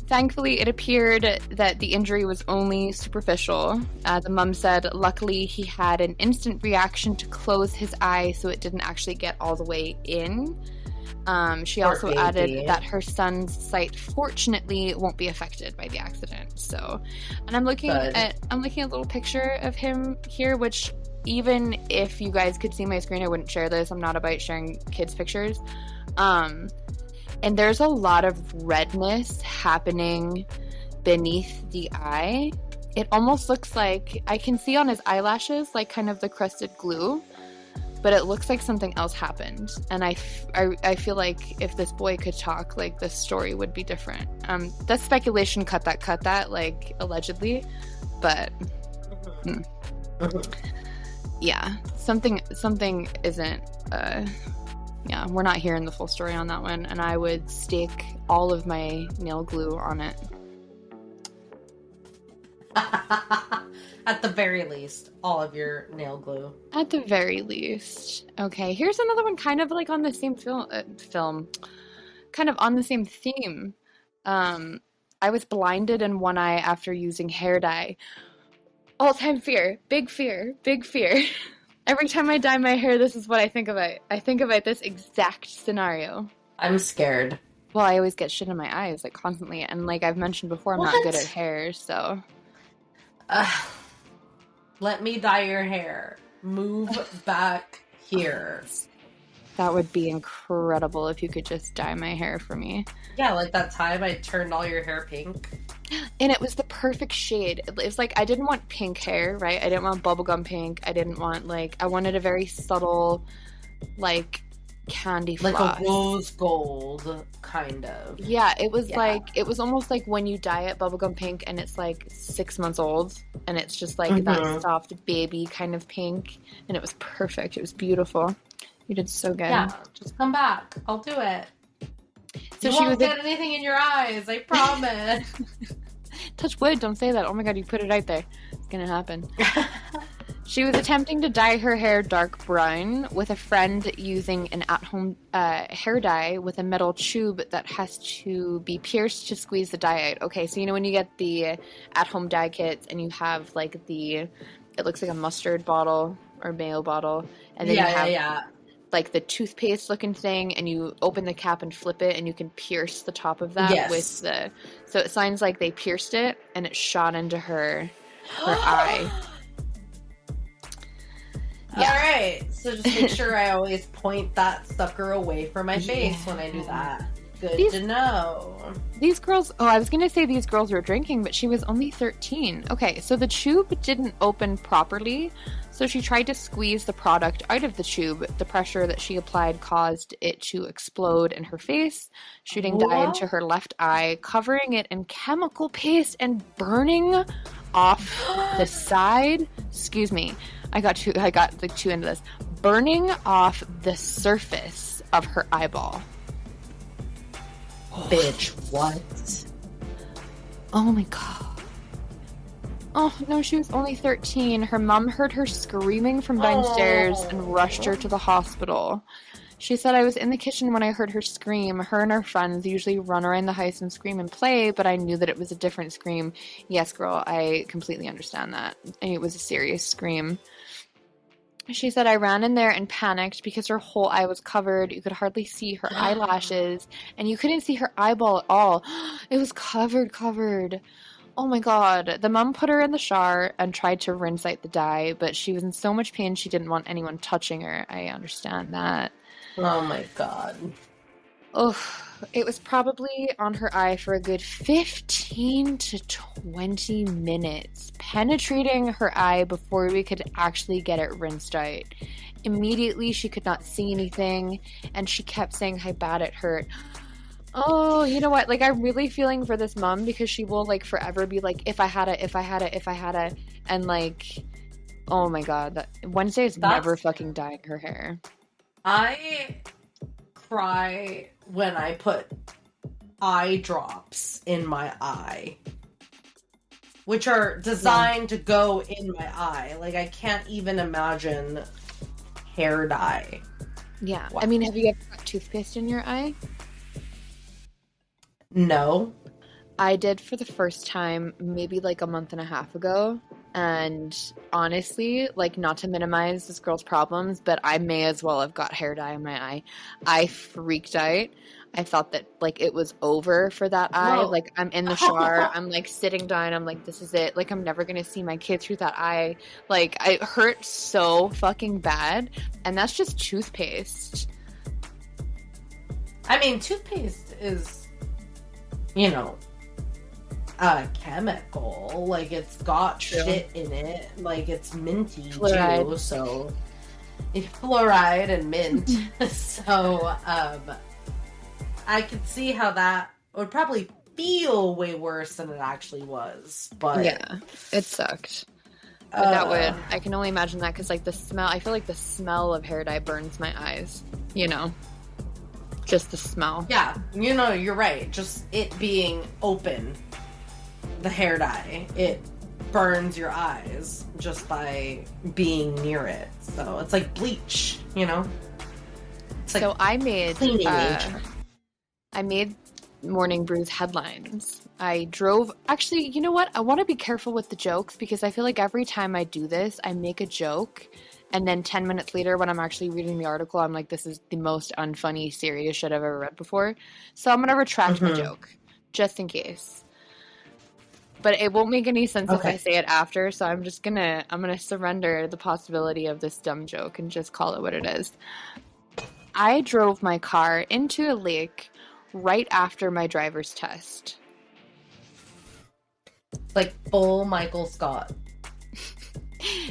Thankfully, it appeared that the injury was only superficial. The mum said, luckily, he had an instant reaction to close his eye, so it didn't actually get all the way in. She also added that her son's sight, fortunately, won't be affected by the accident. So, and I'm looking at a little picture of him here, which even if you guys could see my screen, I wouldn't share this. I'm not about sharing kids' pictures. And there's a lot of redness happening beneath the eye. It almost looks like, I can see on his eyelashes, like kind of the crusted glue, but it looks like something else happened. And I feel like if this boy could talk, like, this story would be different. That's speculation, cut that, like, allegedly. But, yeah, something isn't, yeah, we're not hearing the full story on that one, and I would stake all of my nail glue on it. At the very least, all of your nail glue. At the very least. Okay, here's another one kind of like on the same film, kind of on the same theme. I was blinded in one eye after using hair dye. All-time fear. Big fear. Big fear. Every time I dye my hair, this is what I think about. I think about this exact scenario. I'm scared. Well, I always get shit in my eyes, like, constantly. And like I've mentioned before, I'm not good at hair, so... Let me dye your hair. Move back here. That would be incredible if you could just dye my hair for me. Yeah, like that time I turned all your hair pink. And it was the perfect shade. It was like, I didn't want pink hair, right? I didn't want bubblegum pink. I didn't want, like, I wanted a very subtle, like, candy floss. Like a rose gold, kind of. Yeah, it was like, it was almost like when you dye it bubblegum pink and it's like 6 months old and it's just like that soft baby kind of pink. And it was perfect. It was beautiful. You did so good. Yeah, just come back. I'll do it. So you won't get anything in your eyes, I promise. Touch wood, don't say that. Oh my god, you put it out there. It's gonna happen. She was attempting to dye her hair dark brown with a friend using an at-home hair dye with a metal tube that has to be pierced to squeeze the dye out. Okay, so you know when you get the at-home dye kits and you have like it looks like a mustard bottle or mayo bottle, and then you have like the toothpaste looking thing, and you open the cap and flip it and you can pierce the top of that with so it sounds like they pierced it and it shot into her eye. Yeah. All right, so just make sure I always point that sucker away from my face when I do that. Good to know. These girls, I was going to say these girls were drinking, but she was only 13. Okay, so the tube didn't open properly, so she tried to squeeze the product out of the tube. The pressure that she applied caused it to explode in her face, shooting dye into her left eye, covering it in chemical paste and burning off the side. Excuse me. I got like too into this. Burning off the surface of her eyeball. Bitch, what? Oh my god. Oh no, she was only 13. Her mom heard her screaming from downstairs and rushed her to the hospital. She said, I was in the kitchen when I heard her scream. Her and her friends usually run around the house and scream and play, but I knew that it was a different scream. Yes, girl, I completely understand that. And it was a serious scream. She said, I ran in there and panicked because her whole eye was covered. You could hardly see her eyelashes, and you couldn't see her eyeball at all. It was covered. Oh my god. The mom put her in the shower and tried to rinse out the dye, but she was in so much pain she didn't want anyone touching her. I understand that. Oh my god. Oh, it was probably on her eye for a good 15 to 20 minutes, penetrating her eye before we could actually get it rinsed out. Immediately, she could not see anything, and she kept saying how bad it hurt. Oh, you know what? Like, I'm really feeling for this mom because she will, like, forever be like, if I had it, and, like, oh my god, Wednesday is never fucking dyeing her hair. I cry when I put eye drops in my eye, which are designed to go in my eye. Like, I can't even imagine hair dye. Yeah. Wow. I mean, have you ever got toothpaste in your eye? No. I did for the first time maybe like a month and a half ago. And honestly, like, not to minimize this girl's problems, but I may as well have got hair dye in my eye. I freaked out. I thought that, like, it was over for that eye. Like, I'm in the shower. I'm, like, sitting down. I'm like, this is it. Like, I'm never going to see my kid through that eye. Like, it hurt so fucking bad. And that's just toothpaste. I mean, toothpaste is, you know, a chemical. Like, it's got shit in it. Like, it's minty fluoride too, so it's fluoride and mint. So I could see how that would probably feel way worse than it actually was. But yeah, it sucked. But that would, I can only imagine that, because, like, the smell, I feel like the smell of hair dye burns my eyes, you know? Just the smell. Yeah, you know, you're right. Just it being open, the hair dye, it burns your eyes just by being near it. So it's like bleach, you know? It's like so I made cleaning Mourning Brew's headlines. I drove, actually, you know what? I want to be careful with the jokes, because I feel like every time I do this, I make a joke, and then 10 minutes later when I'm actually reading the article, I'm like, this is the most unfunny, serious shit I've ever read before. So I'm going to retract my joke, just in case. But it won't make any sense if I say it after, so I'm gonna surrender the possibility of this dumb joke and just call it what it is. I drove my car into a lake right after my driver's test. Like full Michael Scott.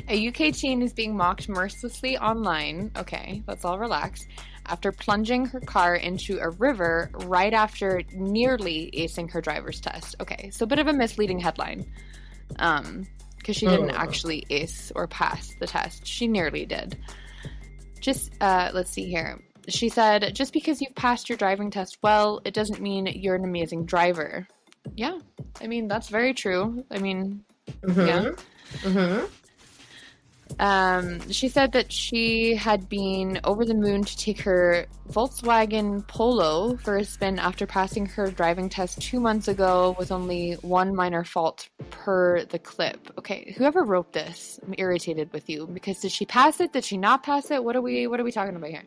A UK teen is being mocked mercilessly online. Okay, let's all relax. After plunging her car into a river right after nearly acing her driver's test. Okay, so a bit of a misleading headline. Because she didn't actually ace or pass the test. She nearly did. Just, let's see here. She said, just because you've passed your driving test well, it doesn't mean you're an amazing driver. Yeah, I mean, that's very true. I mean, yeah. She said that she had been over the moon to take her Volkswagen Polo for a spin after passing her driving test 2 months ago with only one minor fault per the clip. Okay, whoever wrote this, I'm irritated with you, because did she pass it? Did she not pass it? What are we talking about here?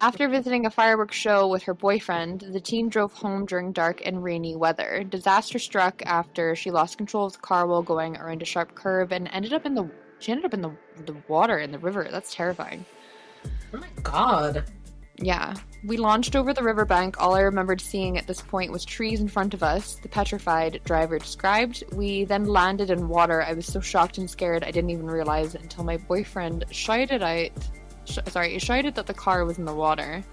After visiting a fireworks show with her boyfriend, the teen drove home during dark and rainy weather. Disaster struck after she lost control of the car while going around a sharp curve and ended up in the water, in the river. That's terrifying. Oh my god. Yeah. We launched over the riverbank. All I remembered seeing at this point was trees in front of us, the petrified driver described. We then landed in water. I was so shocked and scared I didn't even realize it until my boyfriend shouted that the car was in the water.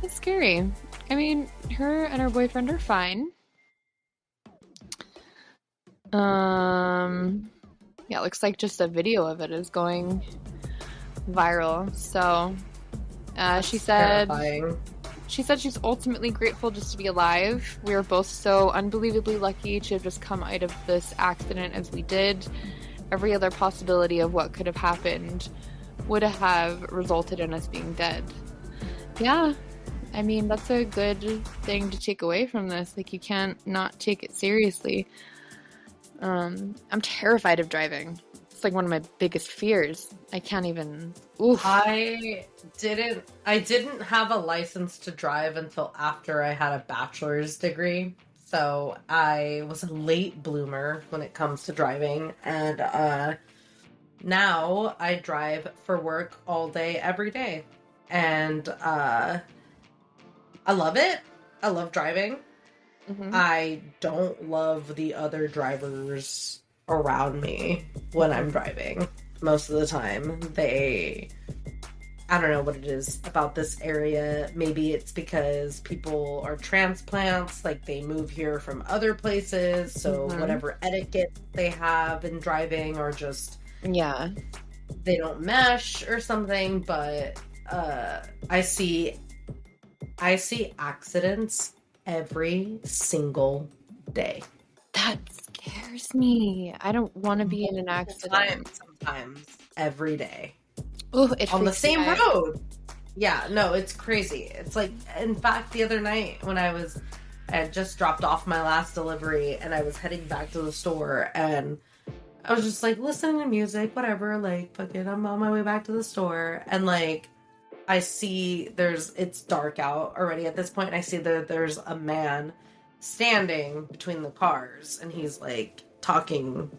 It's scary. I mean, her and her boyfriend are fine. Yeah, it looks like just a video of it is going viral. So, she said terrifying. She said she's ultimately grateful just to be alive. We were both so unbelievably lucky to have just come out of this accident as we did. Every other possibility of what could have happened would have resulted in us being dead. Yeah, I mean, that's a good thing to take away from this. Like, you can't not take it seriously. I'm terrified of driving. It's like one of my biggest fears. I can't even. Oof. I didn't have a license to drive until after I had a bachelor's degree. So I was a late bloomer when it comes to driving, and now I drive for work all day, every day. And I love it. I love driving. Mm-hmm. I don't love the other drivers around me when I'm driving. Most of the time, I don't know what it is about this area. Maybe it's because people are transplants, like they move here from other places, so whatever etiquette they have in driving, or just they don't mesh or something. But I see accidents every single day. That scares me. I don't want to be in an accident. Sometimes every day. Ooh, on the same road. Yeah, no, it's crazy. It's like, in fact, the other night when I had just dropped off my last delivery and I was heading back to the store, and I was just like listening to music, whatever, like, fuck it, I'm on my way back to the store, and like I see it's dark out already at this point, and I see that there's a man standing between the cars, and he's like talking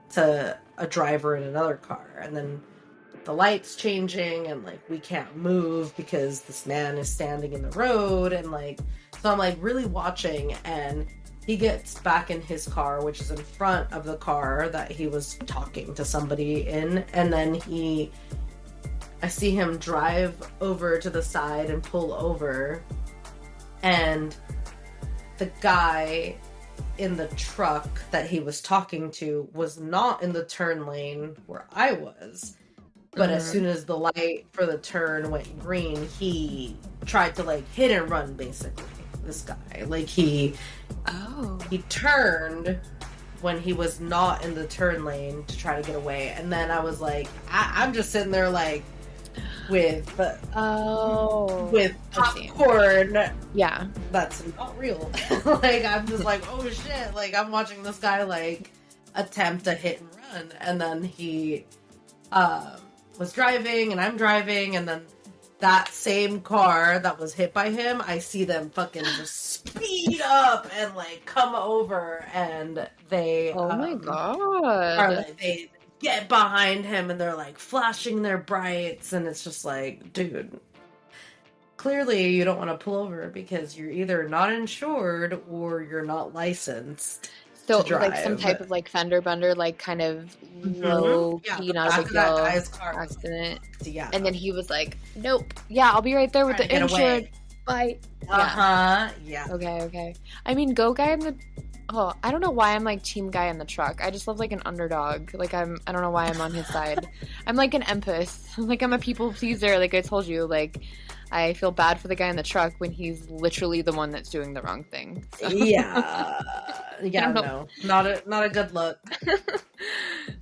to a driver in another car, and then the light's changing, and like we can't move because this man is standing in the road, and like, so I'm like really watching, and he gets back in his car, which is in front of the car that he was talking to somebody in, and then I see him drive over to the side and pull over, and the guy in the truck that he was talking to was not in the turn lane where I was. But as soon as the light for the turn went green, he tried to like hit and run, basically. This guy, like he turned when he was not in the turn lane to try to get away, and then I was like, I'm just sitting there like with popcorn. Yeah, that's not real. Like, I'm just like, oh shit! Like, I'm watching this guy like attempt a hit and run, and then he was driving, and I'm driving, and then that same car that was hit by him, I see them fucking just speed up and like come over, and they oh my god, are, like, they get behind him, and they're like flashing their brights, and it's just like, dude, clearly you don't want to pull over because you're either not insured or you're not licensed. So to like some drive. type of like fender bender, like kind of low key, the not back a of big that deal guy's car was- accident. Yeah. And then he was like, "Nope, yeah, I'll be right there with Trying the to get away. insured." Bye. Yeah. Okay. I mean, go guy in the. Oh, I don't know why I'm like team guy in the truck. I just love like an underdog. Like I don't know why I'm on his side. I'm like an empath. Like I'm a people pleaser. Like I told you, like I feel bad for the guy in the truck when he's literally the one that's doing the wrong thing. So. Yeah. No, not a good look.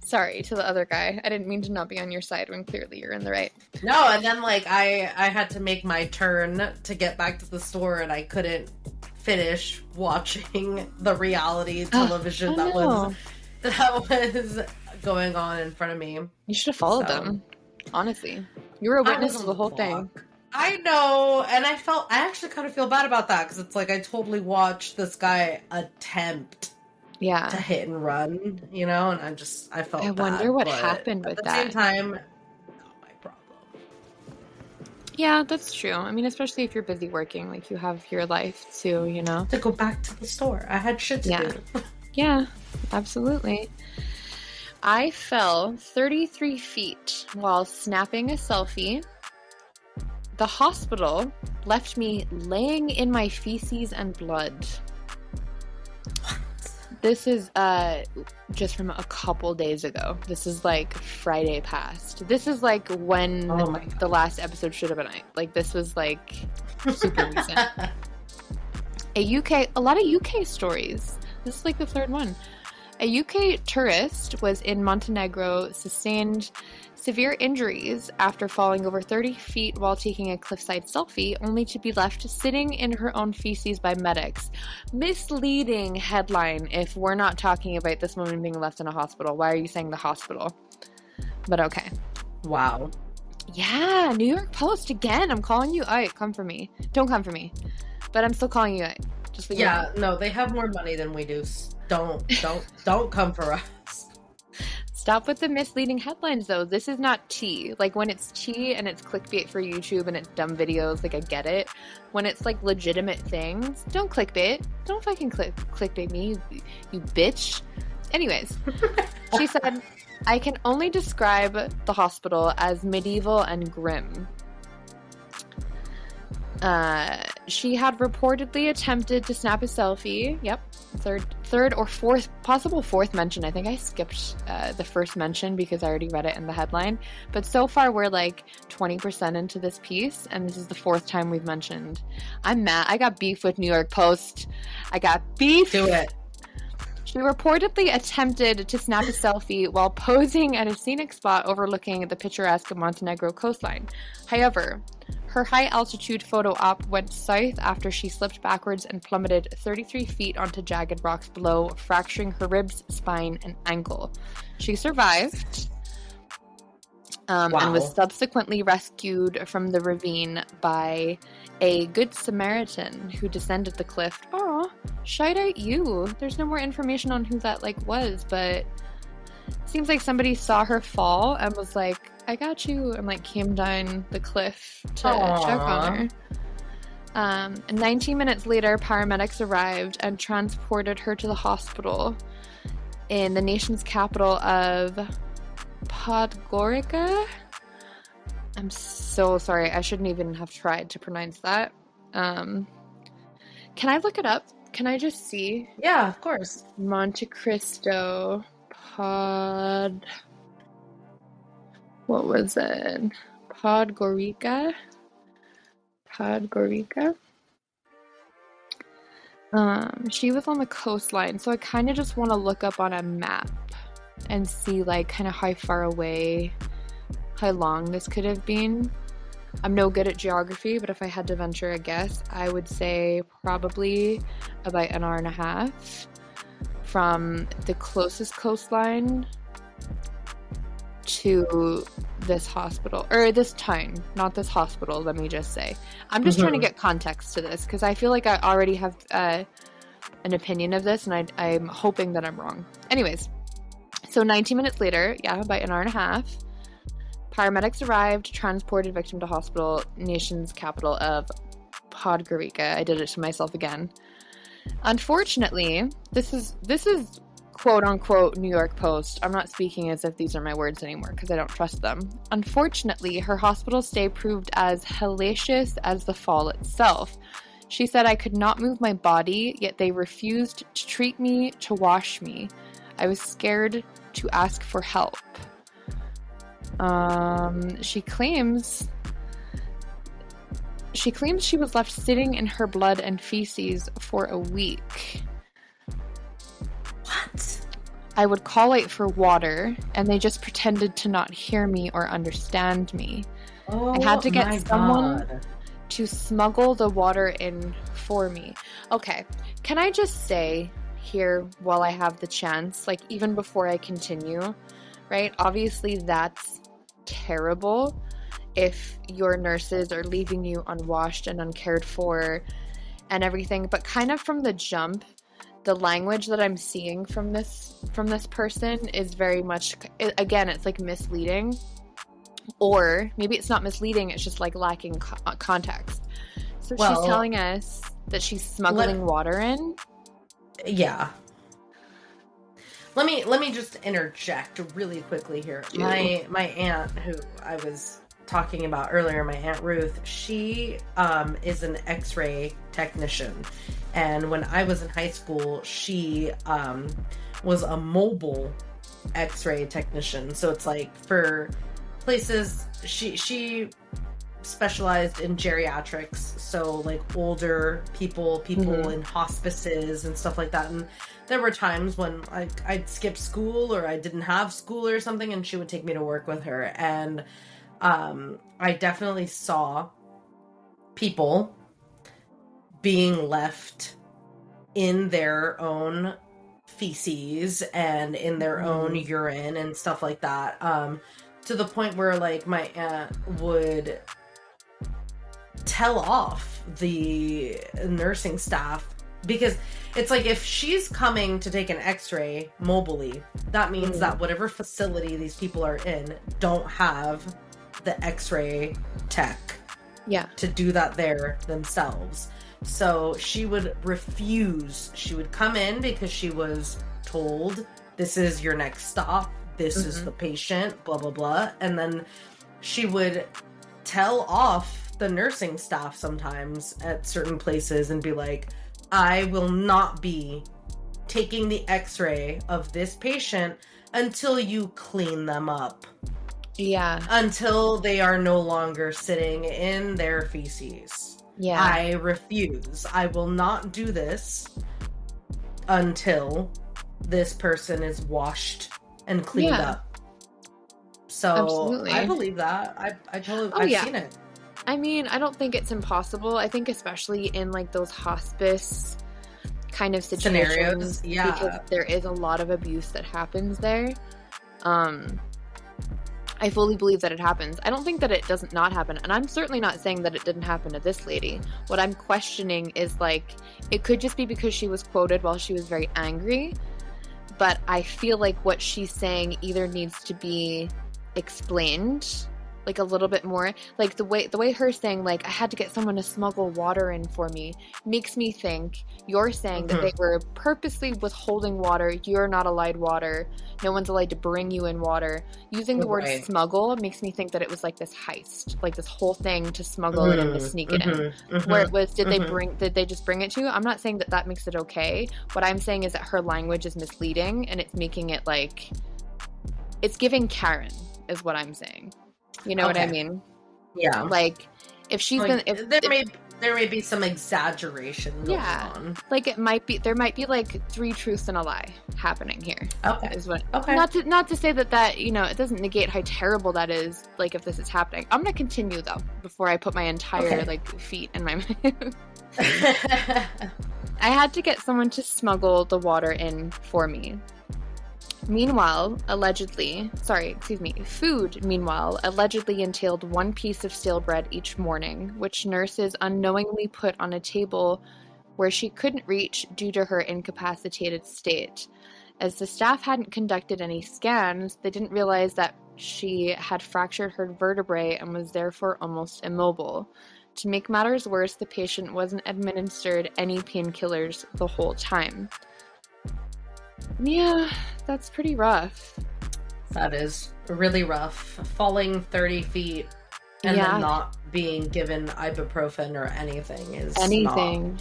Sorry to the other guy. I didn't mean to not be on your side when clearly you're in the right. No, and then like I had to make my turn to get back to the store, and I couldn't finish watching the reality television that was going on in front of me. You should have followed them. Honestly, you were a witness to the whole thing. I know, and I actually kind of feel bad about that because it's like I totally watched this guy attempt to hit and run, you know, and I felt bad. I wonder what happened with that. At the same time, not my problem. Yeah, that's true. I mean, especially if you're busy working, like you have your life too, you know. To go back to the store, I had shit to do. Yeah, absolutely. I fell 33 feet while snapping a selfie. The hospital left me laying in my feces and blood. This is just from a couple days ago. This is like Friday past. This is like when the last episode should have been. Like this was like super recent. A lot of UK stories. This is like the third one. A UK tourist was in Montenegro, sustained severe injuries after falling over 30 feet while taking a cliffside selfie, only to be left sitting in her own feces by medics. Misleading headline if we're not talking about this woman being left in a hospital. Why are you saying the hospital? But okay. Wow. Yeah, New York Post again. I'm calling you out. Come for me. Don't come for me. But I'm still calling you out. Just no, they have more money than we do. Don't come for us. Stop with the misleading headlines, though. This is not tea. Like, when it's tea and it's clickbait for YouTube and it's dumb videos, like, I get it. When it's, like, legitimate things, don't clickbait. Don't fucking clickbait me, you bitch. Anyways, she said, I can only describe the hospital as medieval and grim. She had reportedly attempted to snap a selfie. Yep. Third or fourth, possible fourth mention. I think I skipped the first mention because I already read it in the headline. But so far we're like 20% into this piece, and this is the fourth time we've mentioned. I'm mad. I got beef with New York Post. I got beef. Do it. She reportedly attempted to snap a selfie while posing at a scenic spot overlooking the picturesque Montenegro coastline. However, her high-altitude photo op went south after she slipped backwards and plummeted 33 feet onto jagged rocks below, fracturing her ribs, spine, and ankle. She survived and was subsequently rescued from the ravine by a good Samaritan who descended the cliff. Oh, shout out you. There's no more information on who that was, but it seems like somebody saw her fall and was like, I got you, and came down the cliff to check on her. 19 minutes later, paramedics arrived and transported her to the hospital in the nation's capital of Podgorica. I'm so sorry. I shouldn't even have tried to pronounce that. Can I look it up? Can I just see? Yeah, of course. Monte Cristo What was it? Podgorica? She was on the coastline, so I kind of just want to look up on a map and see kind of how far away, how long this could have been. I'm no good at geography, but if I had to venture a guess, I would say probably about an hour and a half from the closest coastline to this hospital, or this town, not this hospital, let me just say. I'm just trying to get context to this, because I feel like I already have an opinion of this, and I'm hoping that I'm wrong. Anyways, So 19 minutes later, about an hour and a half, paramedics arrived, transported victim to hospital, nation's capital of Podgorica. I did it to myself again. Unfortunately, this is quote-unquote New York Post. I'm not speaking as if these are my words anymore because I don't trust them. Unfortunately, her hospital stay proved as hellacious as the fall itself. She said, I could not move my body, yet they refused to treat me, to wash me. I was scared to ask for help. She claims she was left sitting in her blood and feces for a week. What? I would call out for water, and they just pretended to not hear me or understand me. Oh, I had to get someone God. to smuggle the water in for me. Okay, can I just say here while I have the chance, like even before I continue, right? Obviously that's terrible if your nurses are leaving you unwashed and uncared for and everything, but kind of from the jump, the language that I'm seeing from this person is very much, again, it's like misleading, or maybe it's not misleading, it's just like lacking context. So she's telling us that she's smuggling water in. Yeah. Let me just interject really quickly here. My aunt, who I was talking about earlier, my Aunt Ruth, she is an X-ray technician, and when I was in high school, she was a mobile X-ray technician. So it's like for places, she specialized in geriatrics, so like older people in hospices and stuff like that. And there were times when I'd skip school or I didn't have school or something, and she would take me to work with her. And I definitely saw people being left in their own feces and in their own urine and stuff like that, to the point where like my aunt would tell off the nursing staff, because it's like if she's coming to take an x-ray mobily, that means that whatever facility these people are in don't have the x-ray tech to do that there themselves. So she would refuse. She would come in because she was told, this is your next stop, this is the patient, blah blah blah, and then she would tell off the nursing staff sometimes at certain places and be like, I will not be taking the x-ray of this patient until you clean them up. Yeah. Until they are no longer sitting in their feces. Yeah. I refuse. I will not do this until this person is washed and cleaned up. So absolutely. I believe that. I totally I've seen it. I mean, I don't think it's impossible. I think especially in like those hospice kind of situations, because there is a lot of abuse that happens there. I fully believe that it happens. I don't think that it doesn't not happen, and I'm certainly not saying that it didn't happen to this lady. What I'm questioning is like, it could just be because she was quoted while she was very angry, but I feel like what she's saying either needs to be explained like a little bit more. Like the way her saying like, I had to get someone to smuggle water in for me, makes me think you're saying that they were purposely withholding water. You're not allowed water. No one's allowed to bring you in water. Using the word smuggle makes me think that it was like this heist, like this whole thing to smuggle it and to sneak it in. Where it was, did they just bring it to you? I'm not saying that makes it okay. What I'm saying is that her language is misleading, and it's making it like, it's giving Karen is what I'm saying. You know what I mean? Yeah. Like, if she's like, there may be some exaggeration going on. Like there might be like 3 truths and a lie happening here. Okay. Is what, not to say that, you know, it doesn't negate how terrible that is, like, if this is happening. I'm gonna continue though, before I put my entire like feet in my mouth. I had to get someone to smuggle the water in for me. Food, meanwhile, allegedly entailed 1 piece of stale bread each morning, which nurses unknowingly put on a table where she couldn't reach due to her incapacitated state. As the staff hadn't conducted any scans, they didn't realize that she had fractured her vertebrae and was therefore almost immobile. To make matters worse, the patient wasn't administered any painkillers the whole time. Yeah, that's pretty rough. That is really rough. Falling 30 feet and then not being given ibuprofen or anything is anything.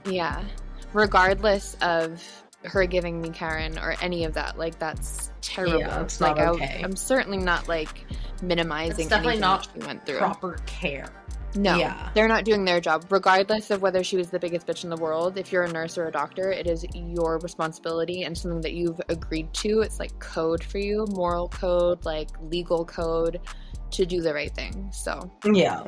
Yeah. Regardless of her giving me Karen or any of that, like, that's terrible. Yeah, it's like, not okay. I'm certainly not, like, minimizing it's definitely anything not that she went through. Proper care. No, they're not doing their job. Regardless of whether she was the biggest bitch in the world, if you're a nurse or a doctor, it is your responsibility and something that you've agreed to. It's like code for you, moral code, like legal code, to do the right thing. So yeah.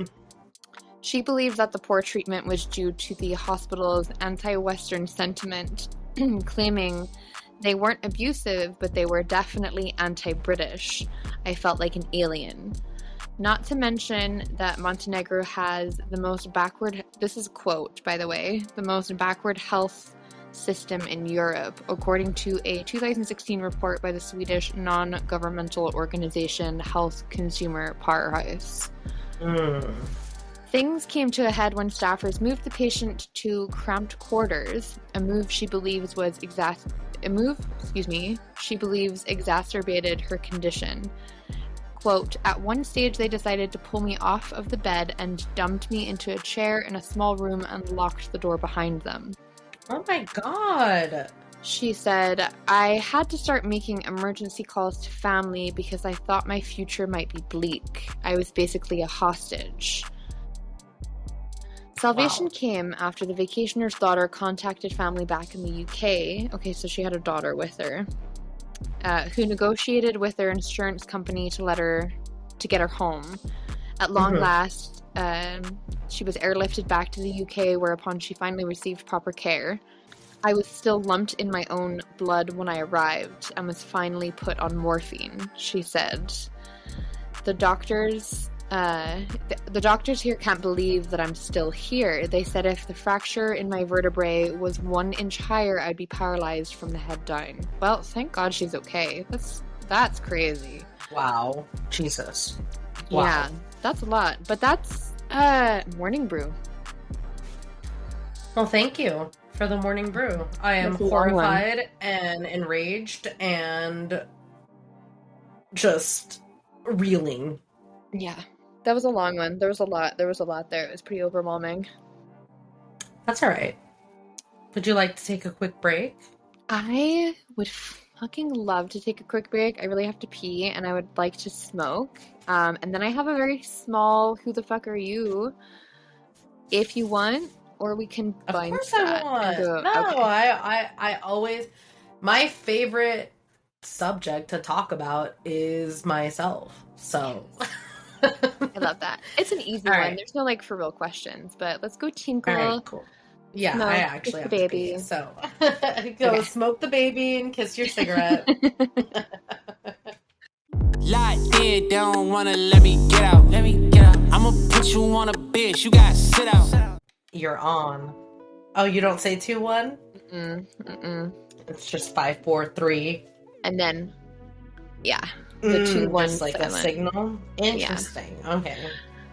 She believed that the poor treatment was due to the hospital's anti-Western sentiment, claiming they weren't abusive, but they were definitely anti-British. I felt like an alien. Not to mention that Montenegro has the most backward, this is a quote, by the way, the most backward health system in Europe, according to a 2016 report by the Swedish non-governmental organization Health Consumer Parhus. Things came to a head when staffers moved the patient to cramped quarters, a move she believes exacerbated her condition. Quote, at one stage they decided to pull me off of the bed and dumped me into a chair in a small room and locked the door behind them. Oh my God. She said, I had to start making emergency calls to family because I thought my future might be bleak. I was basically a hostage. Salvation came after the vacationer's daughter contacted family back in the UK. Okay, so she had a daughter with her, who negotiated with their insurance company to get her home. At long last, she was airlifted back to the UK, whereupon she finally received proper care. I was still lumped in my own blood when I arrived and was finally put on morphine, she said. The doctors here can't believe that I'm still here. They said if the fracture in my vertebrae was 1 inch higher, I'd be paralyzed from the head down. Well, thank God she's okay. That's crazy. Wow. Jesus. Wow. Yeah, that's a lot. But that's Mourning Brew. Well, thank you for the Mourning Brew. I am horrified and enraged and just reeling. Yeah. That was a long one. There was a lot there. It was pretty overwhelming. That's all right. Would you like to take a quick break? I would fucking love to take a quick break. I really have to pee, and I would like to smoke. And then I have a very small "Who the fuck are you?" if you want, or we can bind Of course that. I want. Go, no, okay. I always, my favorite subject to talk about is myself. So. I love that. It's an easy one. Right. There's no like for real questions, but let's go tinkle. All right, cool. Yeah, Smoke, I actually have the baby. to pee, so go smoke the baby and kiss your cigarette. Locked in, they don't wanna let me get out. I'ma put you on a bitch, you gotta sit out. You're on. Oh, you don't say 2-1? It's just 5, 4, 3. And then, yeah. The 2-1 just like silent. a signal. Interesting. Yeah. Okay.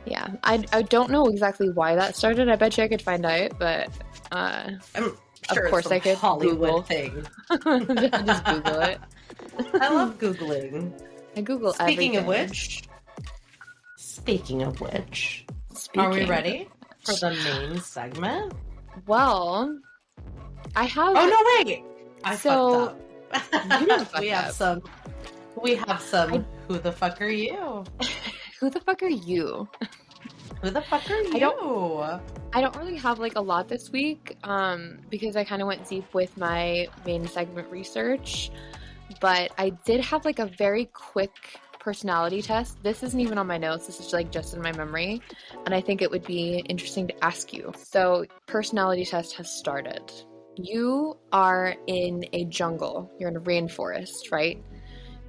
Yeah, I don't know exactly why that started. I bet you I could find out, but I'm sure of course it's I could Hollywood Google. thing. Just Google it. I love Googling. I Google Speaking everything. Are we ready for the main segment? Well, I have. Oh no! Wait, I So- fucked up. You didn't fuck We up. have some. Who the fuck are you? Who the fuck are you? Who the fuck are you? I don't really have like a lot this week, because I kind of went deep with my main segment research. But I did have like a very quick personality test. This isn't even on my notes. This is like just in my memory, and I think it would be interesting to ask you. So, personality test has started. You are in a jungle. You're in a rainforest, right?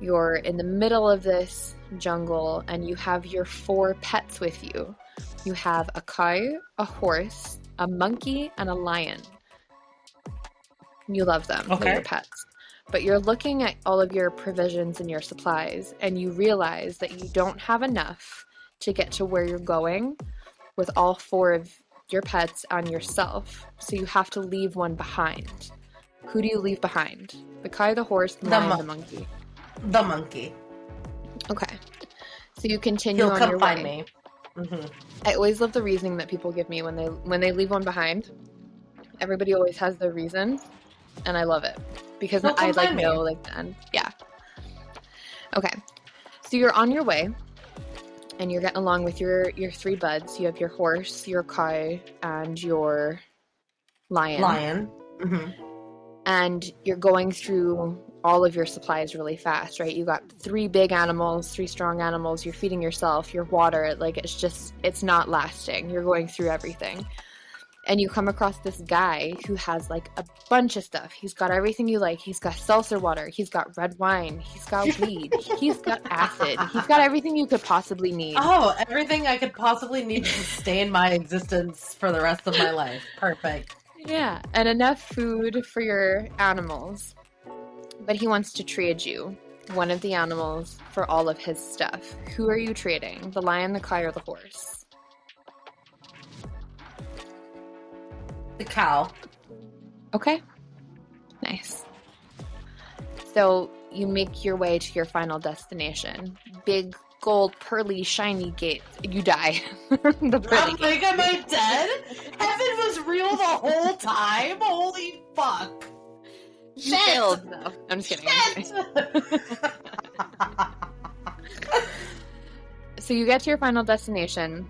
You're in the middle of this jungle, and you have your 4 pets with you. You have a cow, a horse, a monkey, and a lion. You love them. Okay. They're your pets. But you're looking at all of your provisions and your supplies, and you realize that you don't have enough to get to where you're going with all 4 of your pets and yourself. So you have to leave one behind. Who do you leave behind? The cow, the horse, the lion, the monkey? The monkey. Okay. So you continue He'll on come your find way. me. I always love the reasoning that people give me when they leave one behind. Everybody always has their reasons, and I love it because He'll come I like find me. know like then. Yeah. Okay. So you're on your way, and you're getting along with your 3 buds. You have your horse, your cow, and your lion. And you're going through all of your supplies really fast, right? You got 3 big animals, 3 strong animals. You're feeding yourself, your water. Like, it's not lasting. You're going through everything. And you come across this guy who has like a bunch of stuff. He's got everything you like. He's got seltzer water. He's got red wine. He's got weed. He's got acid. He's got everything you could possibly need. Oh, everything I could possibly need to sustain my existence for the rest of my life. Perfect. Yeah, and enough food for your animals. But he wants to trade you one of the animals for all of his stuff. Who are you trading? The lion, the cow, or the horse? The cow. Okay. Nice. So you make your way to your final destination. Big, gold, pearly, shiny gate. You die. The pearly I'm gate. like, am I dead? Heaven was real the whole time? Holy fuck. You failed, though. I'm just kidding. So you get to your final destination.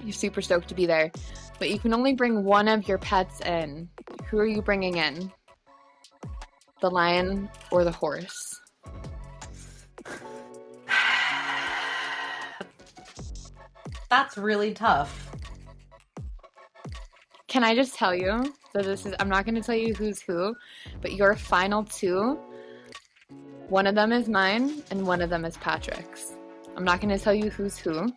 You're super stoked to be there. But you can only bring one of your pets in. Who are you bringing in? The lion or the horse? That's really tough. Can I just tell you? So I'm not going to tell you who's who, but your final 2, one of them is mine and one of them is Patrick's. I'm not going to tell you who's who.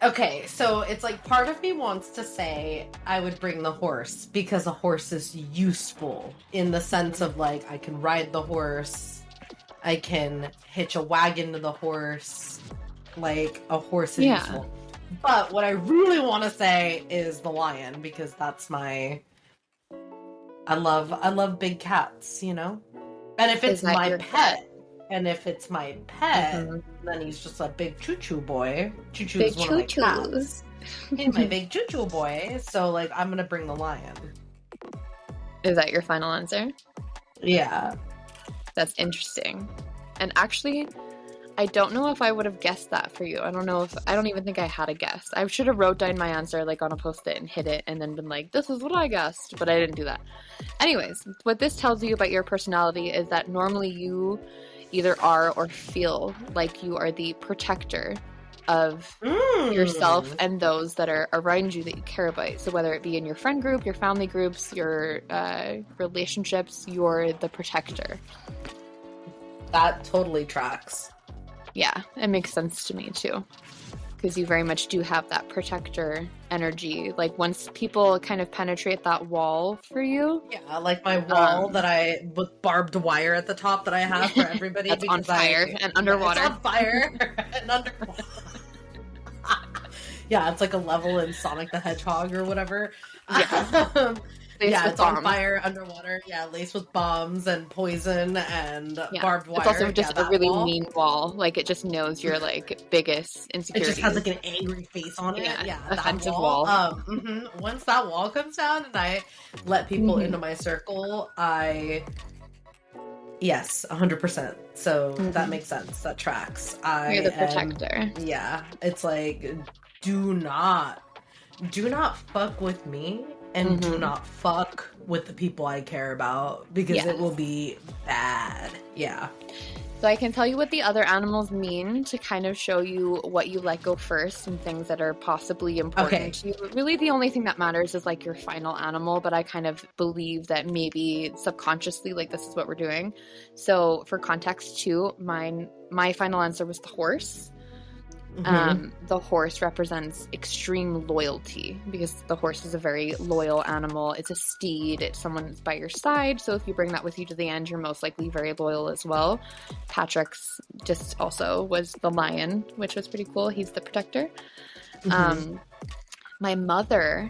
Okay, so it's like part of me wants to say I would bring the horse because a horse is useful in the sense of like I can ride the horse, I can hitch a wagon to the horse, like a horse is useful. But what I really want to say is the lion because that's I love big cats, you know? And if it's my pet, and if it's my pet, then he's just a big choo-choo boy. Choo-choo is one of my cats. He's my big choo-choo boy. So, like, I'm gonna bring the lion. Is that your final answer? Yeah. That's interesting. And actually, I don't know if I would have guessed that for you. I don't even think I had a guess. I should have wrote down my answer, like, on a Post-it and hit it and then been like, this is what I guessed. But I didn't do that. Anyways, what this tells you about your personality is that normally you either are or feel like you are the protector of yourself and those that are around you that you care about. So whether it be in your friend group, your family groups, your relationships, you're the protector. That totally tracks. Yeah, it makes sense to me too. Because you very much do have that protector energy. Like once people kind of penetrate that wall for you. Yeah, like my wall with barbed wire at the top that I have for everybody. That's on fire and underwater. It's on fire and underwater. Yeah, it's like a level in Sonic the Hedgehog or whatever. Yeah. It's on fire, underwater. Yeah, laced with bombs and poison and barbed wire. It's also just a really wall. mean wall. Like it just knows your like biggest insecurity. It just has like an angry face on it. Yeah, offensive wall. Once that wall comes down and I let people into my circle, yes, 100%. So that makes sense. That tracks. You're the protector. Yeah, it's like do not fuck with me. And do not fuck with the people I care about because it will be bad. Yeah. So I can tell you what the other animals mean to kind of show you what you let go first and things that are possibly important to you. Really, the only thing that matters is like your final animal, but I kind of believe that maybe subconsciously, like this is what we're doing. So for context too, my final answer was the horse. The horse represents extreme loyalty because the horse is a very loyal animal. It's a steed. It's someone that's by your side. So if you bring that with you to the end, you're most likely very loyal as well. Patrick's just also was the lion, which was pretty cool. He's the protector. My mother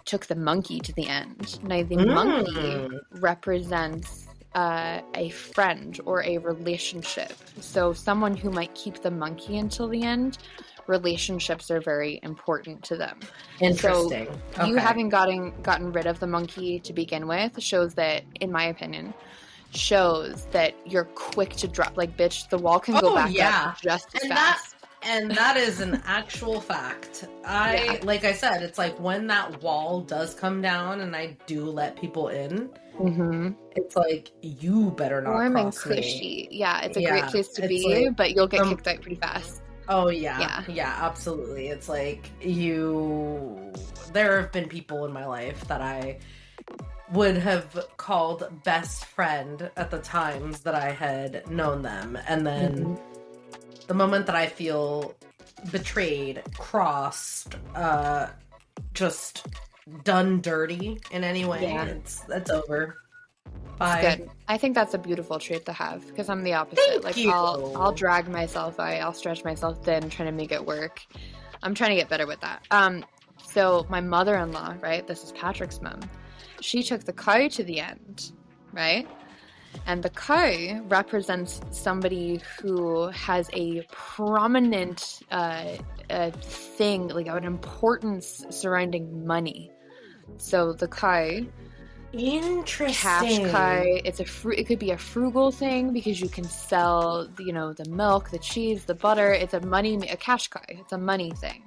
took the monkey to the end. Now, the monkey represents a friend or a relationship. So someone who might keep the monkey until the end, relationships are very important to them. Interesting. So you having gotten rid of the monkey to begin with shows that, in my opinion, shows that you're quick to drop. Like, bitch, the wall can go back up just as fast. And that is an actual fact. Like I said, it's like when that wall does come down and I do let people in, it's like, you better not warm and cross me. cushy. Yeah, it's a great place to be, like, but you'll get kicked out pretty fast. Oh, yeah, absolutely. It's like there have been people in my life that I would have called best friend at the times that I had known them. And then the moment that I feel betrayed, crossed, just done dirty in any way, that's over. Bye. It's good. I think that's a beautiful trait to have because I'm the opposite. Thank you. I'll drag myself out. I'll stretch myself thin trying to make it work. I'm trying to get better with that. So my mother-in-law, right? This is Patrick's mom. She took the cow to the end, right? And the cow represents somebody who has a prominent thing, like an importance surrounding money. So the cow, Interesting. cash cow, it could be a frugal thing because you can sell, the milk, the cheese, the butter. It's a cash cow. It's a money thing.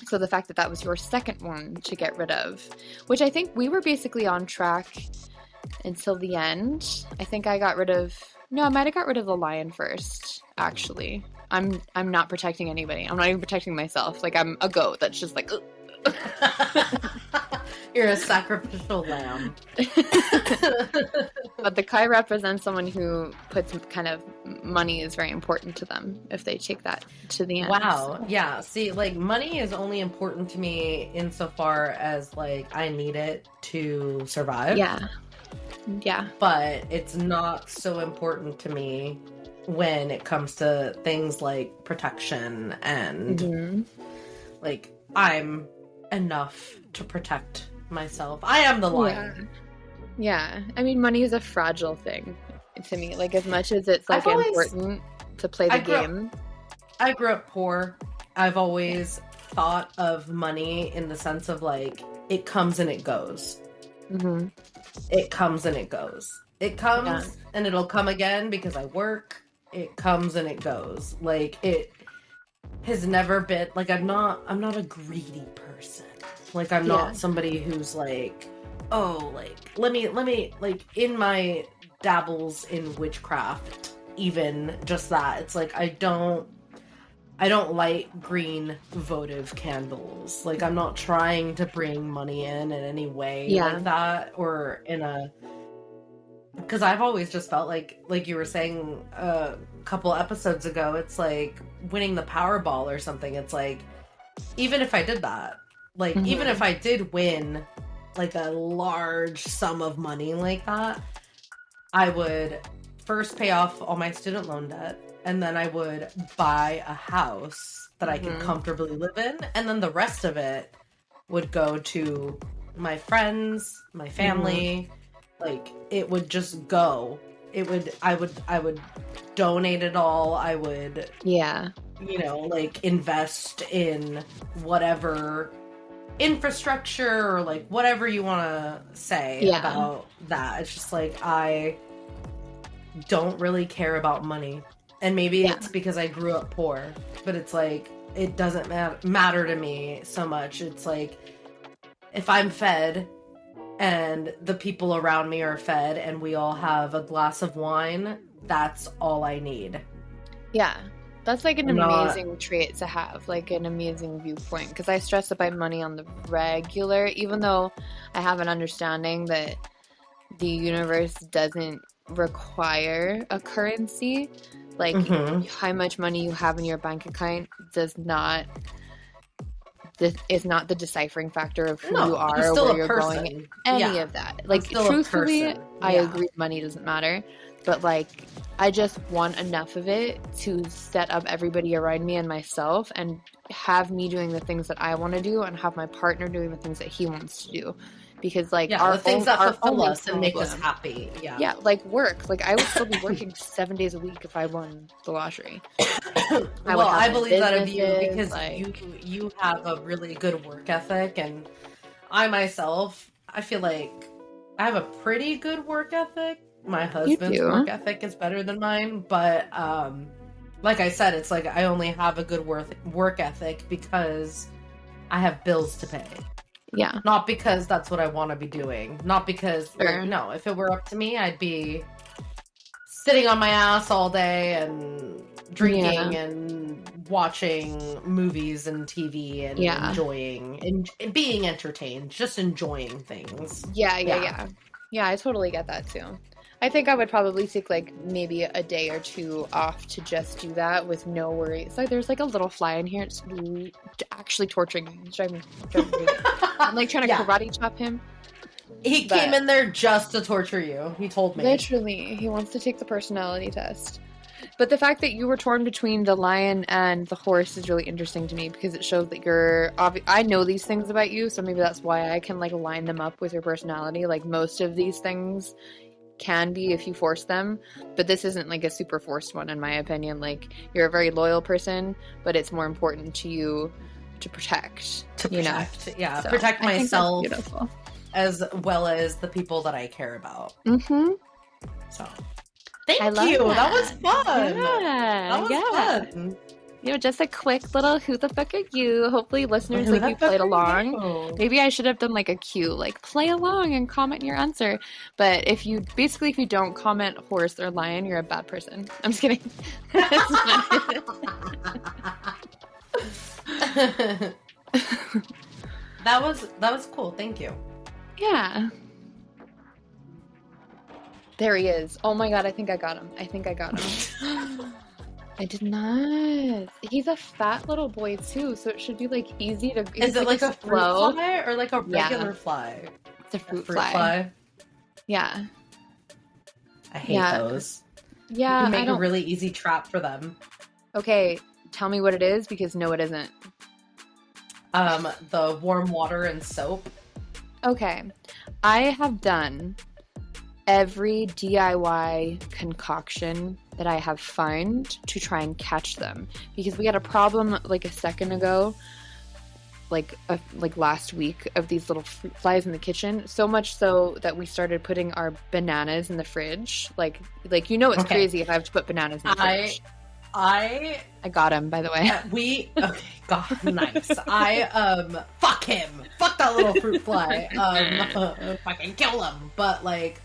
So the fact that was your second one to get rid of, which I think we were basically on track until the end. I think I might have got rid of the lion first, actually. I'm not protecting anybody. I'm not even protecting myself. Like, I'm a goat that's just like, You're a sacrificial lamb. But the cow represents someone who puts kind of money is very important to them if they take that to the end. Wow. Yeah. See, like, money is only important to me insofar as, like, I need it to survive. Yeah. But it's not so important to me when it comes to things like protection and like, I'm enough to protect myself. I am the lion. Yeah. I mean, money is a fragile thing to me. Like, as much as it's like important to play the game. I grew up poor. I've always thought of money in the sense of, like, it comes and it goes. It comes and it goes. It comes and it'll come again because I work. It comes and it goes. Like, it has never been, like, I'm not a greedy person. Like, I'm not somebody who's like, oh, like, let me, like, in my dabbles in witchcraft, even just that, it's like, I don't light green votive candles. Like, I'm not trying to bring money in any way like that, or because I've always just felt like you were saying a couple episodes ago, it's like winning the Powerball or something. It's like, even if I did that, like, even if I did win, like, a large sum of money like that, I would first pay off all my student loan debt, and then I would buy a house that I could comfortably live in, and then the rest of it would go to my friends, my family. Like, it would just go. I would donate it all. I would, like, invest in whatever infrastructure or, like, whatever you want to say about that. It's just like, I don't really care about money. And maybe it's because I grew up poor, but it's like, it doesn't matter to me so much. It's like, if I'm fed and the people around me are fed and we all have a glass of wine, that's all I need. Yeah. That's like an amazing trait to have, like an amazing viewpoint. Because I stress about money on the regular, even though I have an understanding that the universe doesn't require a currency Like, Mhm. how much money you have in your bank account is not the deciphering factor of who No, you are I'm or still where a you're person. going. Any Yeah. of that. Like, still a truthfully, person. I Yeah. agree money doesn't matter. But, like, I just want enough of it to set up everybody around me and myself and have me doing the things that I want to do and have my partner doing the things that he wants to do. Because, like, Yeah, the things that our fulfill only us and make us problem- happy. Yeah. Yeah, like work. Like, I would still be working 7 days a week if I won the lottery. Well, I my believe that of you businesses, because like- you have a really good work ethic, and I myself, I feel like I have a pretty good work ethic. My husband's do. work ethic is better than mine, but like I said, it's like I only have a good work ethic because I have bills to pay. Yeah. Not because that's what I want to be doing. Not because, Sure. like, no, if it were up to me, I'd be sitting on my ass all day and drinking and watching movies and TV and enjoying and being entertained, just enjoying things. Yeah, I totally get that too. I think I would probably take like maybe a day or two off to just do that with no worries. Like there's like a little fly in here. It's actually torturing me. It's driving me. I'm like trying to karate chop him. He came in there just to torture you. He told me. Literally, he wants to take the personality test. But the fact that you were torn between the lion and the horse is really interesting to me because it shows that you're I know these things about you, so maybe that's why I can like line them up with your personality. Like most of these things can be if you force them, but this isn't like a super forced one in my opinion. Like you're a very loyal person, but it's more important to you to protect. Yeah, so, protect myself beautiful. As well as the people that I care about. Mm-hmm. So thank love you. That. That was fun. Yeah, That was fun. You know, just a quick little who the fuck are you? Hopefully listeners like you played along. Maybe I should have done like a cue, like play along and comment your answer. But if you don't comment horse or lion, you're a bad person. I'm just kidding. That was cool. Thank you. Yeah. There he is. Oh my god, I think I got him. I did not. He's a fat little boy too, so it should be like easy to. Is it like a fruit fly or like a regular fly? It's a fruit fly. Yeah. I hate those. Yeah, you can make a really easy trap for them. Okay, tell me what it is because no, it isn't. The warm water and soap. Okay, I have done every DIY concoction that I have found to try and catch them because we had a problem like a second ago, like last week of these little fruit flies in the kitchen. So much so that we started putting our bananas in the fridge. Like it's crazy if I have to put bananas in the fridge. I got him, by the way. God, nice. Fuck him. Fuck that little fruit fly. Fucking kill him. But like,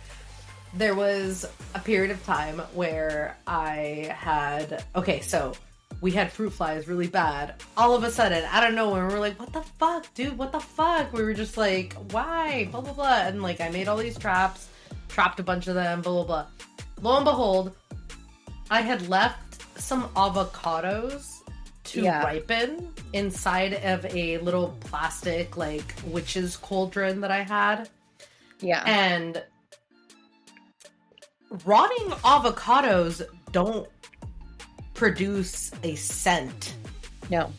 there was a period of time where I had, so we had fruit flies really bad. All of a sudden, out of nowhere, we were like, what the fuck, dude? What the fuck? We were just like, why? Blah, blah, blah. And like, I made all these traps, trapped a bunch of them, blah, blah, blah. Lo and behold, I had left some avocados to ripen inside of a little plastic, like, witch's cauldron that I had. Yeah. And rotting avocados don't produce a scent. No.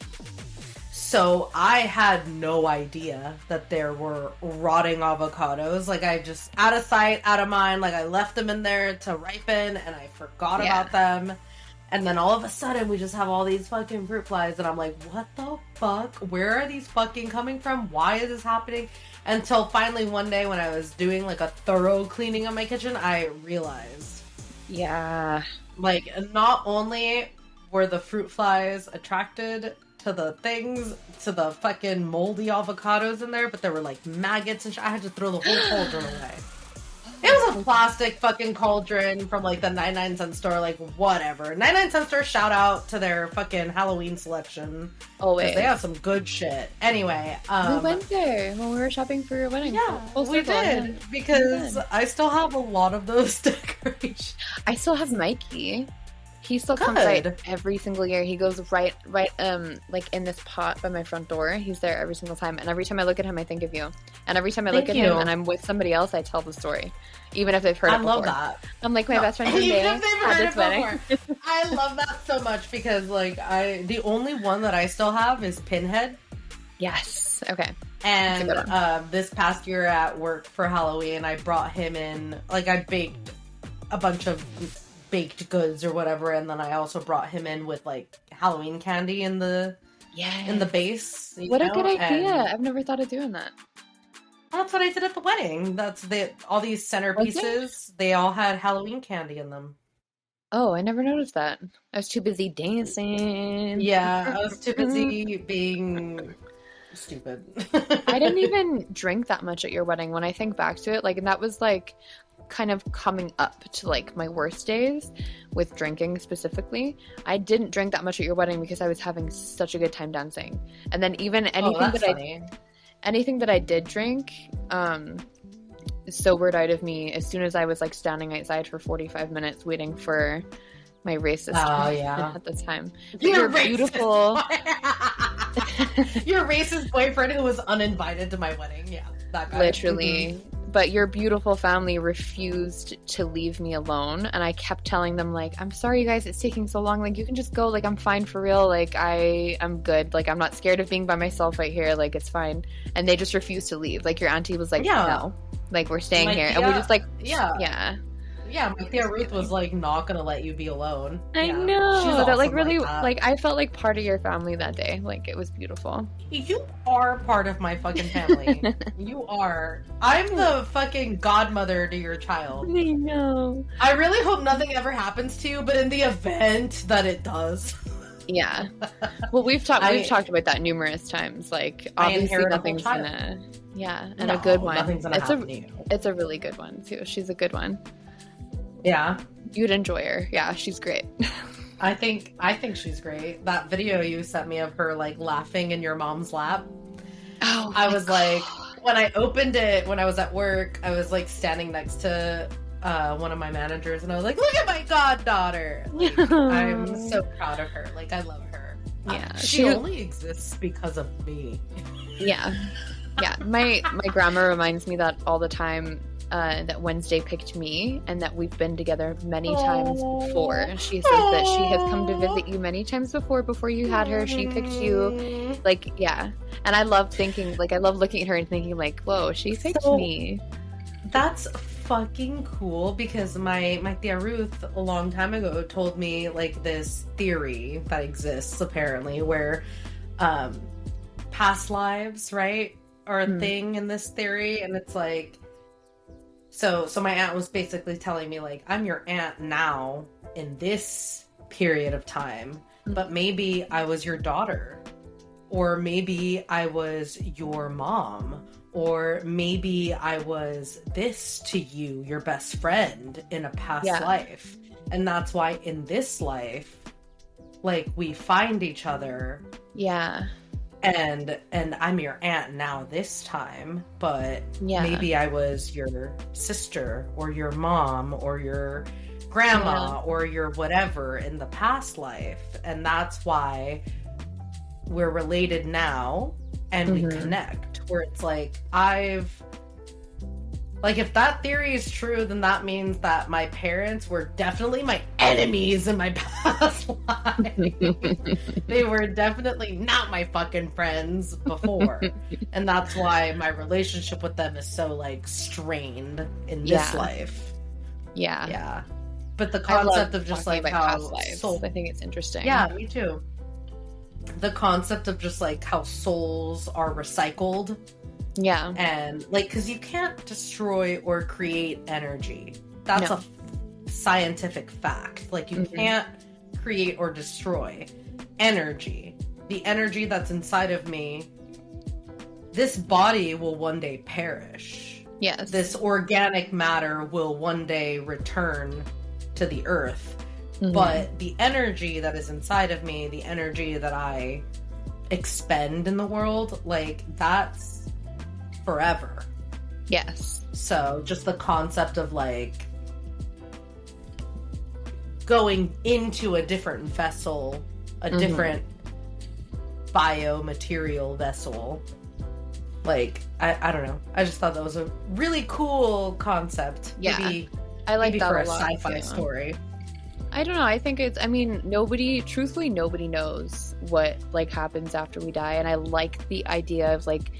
So I had no idea that there were rotting avocados. Like I just, out of sight, out of mind, like I left them in there to ripen and I forgot about them. And then all of a sudden we just have all these fucking fruit flies and I'm like, what the fuck? Where are these fucking coming from? Why is this happening? Until finally one day when I was doing like a thorough cleaning of my kitchen, I realized. Yeah. Like, not only were the fruit flies attracted to the things, to the fucking moldy avocados in there, but there were like maggots and shit. I had to throw the whole cauldron away. It was a plastic fucking cauldron from like the 99-cent store, like whatever. 99-cent store, shout out to their fucking Halloween selection. Always. They have some good shit. Anyway. We went there when we were shopping for your wedding. Yeah, we did. Because I still have a lot of those decorations. I still have Mikey. He still comes by Good. every single year. He goes right, like in this pot by my front door. He's there every single time. And every time I look at him, I think of you. And every time I look Thank at him you. and I'm with somebody else, I tell the story, even if they've heard it I before. love that. I'm like, my best friend Even Jay if they've had heard this it wedding. before. I love that so much because like the only one that I still have is Pinhead. Yes. Okay. And That's a good this past year at work for Halloween, I brought him in, like I baked a bunch of baked goods or whatever, and then I also brought him in with like Halloween candy in the base. What a good idea. And I've never thought of doing that. that's what I did at the wedding. That's all these centerpieces, they all had Halloween candy in them. Oh, I never noticed that. I was too busy dancing. Yeah, I was too busy being stupid. I didn't even drink that much at your wedding. When I think back to it, like, and that was like kind of coming up to like my worst days with drinking specifically. I didn't drink that much at your wedding because I was having such a good time dancing. And then even anything that I did drink, sobered out of me as soon as I was like standing outside for 45 minutes waiting for my racist yeah. at the time. But Your you're racist beautiful. Your racist boyfriend who was uninvited to my wedding. Yeah, that guy. Literally. But your beautiful family refused to leave me alone, and I kept telling them, like, I'm sorry you guys, it's taking so long, like, you can just go, like, I'm fine for real, like, I'm good, like, I'm not scared of being by myself right here, like, it's fine. And they just refused to leave. Like, your auntie was like, no, like, we're staying here. And we just like, yeah, my Tia Ruth was like not gonna let you be alone. I know. She's that like awesome really that. like I felt like part of your family that day. Like, it was beautiful. You are part of my fucking family. You are. I'm the fucking godmother to your child. I know. I really hope nothing ever happens to you, but in the event that it does. Yeah. Well, we've talked about that numerous times. Like, obviously nothing's gonna and a good one. Nothing's gonna happen to you. It's a really good one too. She's a good one. Yeah. You'd enjoy her. Yeah, she's great. I think she's great. That video you sent me of her like laughing in your mom's lap. Oh, I was like, when I opened it when I was at work, I was like standing next to one of my managers, and I was like, "Look at my goddaughter!" Like, I'm so proud of her. Like, I love her. Yeah, she only exists because of me. Yeah. My grandma reminds me that all the time. That Wednesday picked me, and that we've been together many times before. She says that she has come to visit you many times before you had her. She picked you, like, yeah. And I love thinking, like, I love looking at her and thinking, like, whoa, she picked me. That's fucking cool, because my Tia Ruth a long time ago told me like this theory that exists apparently where past lives, right, are a thing in this theory, and it's like. So my aunt was basically telling me, like, I'm your aunt now in this period of time, but maybe I was your daughter, or maybe I was your mom, or maybe I was this to you, your best friend, in a past life. And that's why in this life, like, we find each other. Yeah. And I'm your aunt now this time, but maybe I was your sister or your mom or your grandma or your whatever in the past life. And that's why we're related now and we connect, where it's like, if that theory is true, then that means that my parents were definitely my enemies in my past life. They were definitely not my fucking friends before. And that's why my relationship with them is so, like, strained in this life. Yeah. Yeah. But the concept of just, like, how I think it's interesting. Yeah, me too. The concept of just, like, how souls are recycled. Yeah. And, like, because you can't destroy or create energy. That's a scientific fact. Like, you can't create or destroy energy. The energy that's inside of me, this body will one day perish. Yes. This organic matter will one day return to the earth. But the energy that is inside of me, the energy that I expend in the world, like, that's forever. Yes. So just the concept of, like, going into a different vessel, a different biomaterial vessel. Like, I don't know. I just thought that was a really cool concept. Yeah, maybe, I like that for a a lot, sci-fi story. I don't know. I think it's, I mean, truthfully, nobody knows what, like, happens after we die. And I like the idea of, like,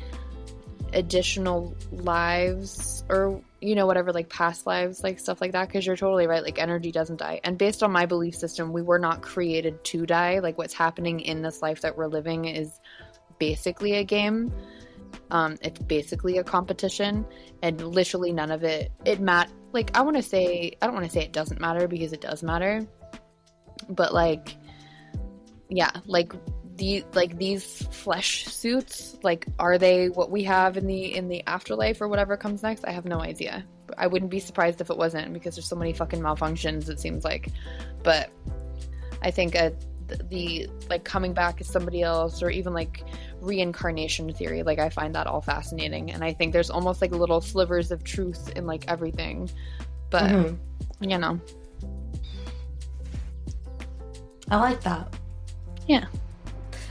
additional lives or, you know, whatever, like, past lives, like, stuff like that. Because you're totally right. Like, energy doesn't die. And based on my belief system, we were not created to die. Like, what's happening in this life that we're living is basically a game. It's basically a competition, and literally none of it like, I don't want to say it doesn't matter, because it does matter, but like, yeah, like these flesh suits, like, are they what we have in the afterlife or whatever comes next? I have no idea. I wouldn't be surprised if it wasn't, because there's so many fucking malfunctions, it seems like. But I think the like coming back as somebody else, or even like reincarnation theory, like, I find that all fascinating, and I think there's almost like little slivers of truth in like everything, but you know, I like that. Yeah,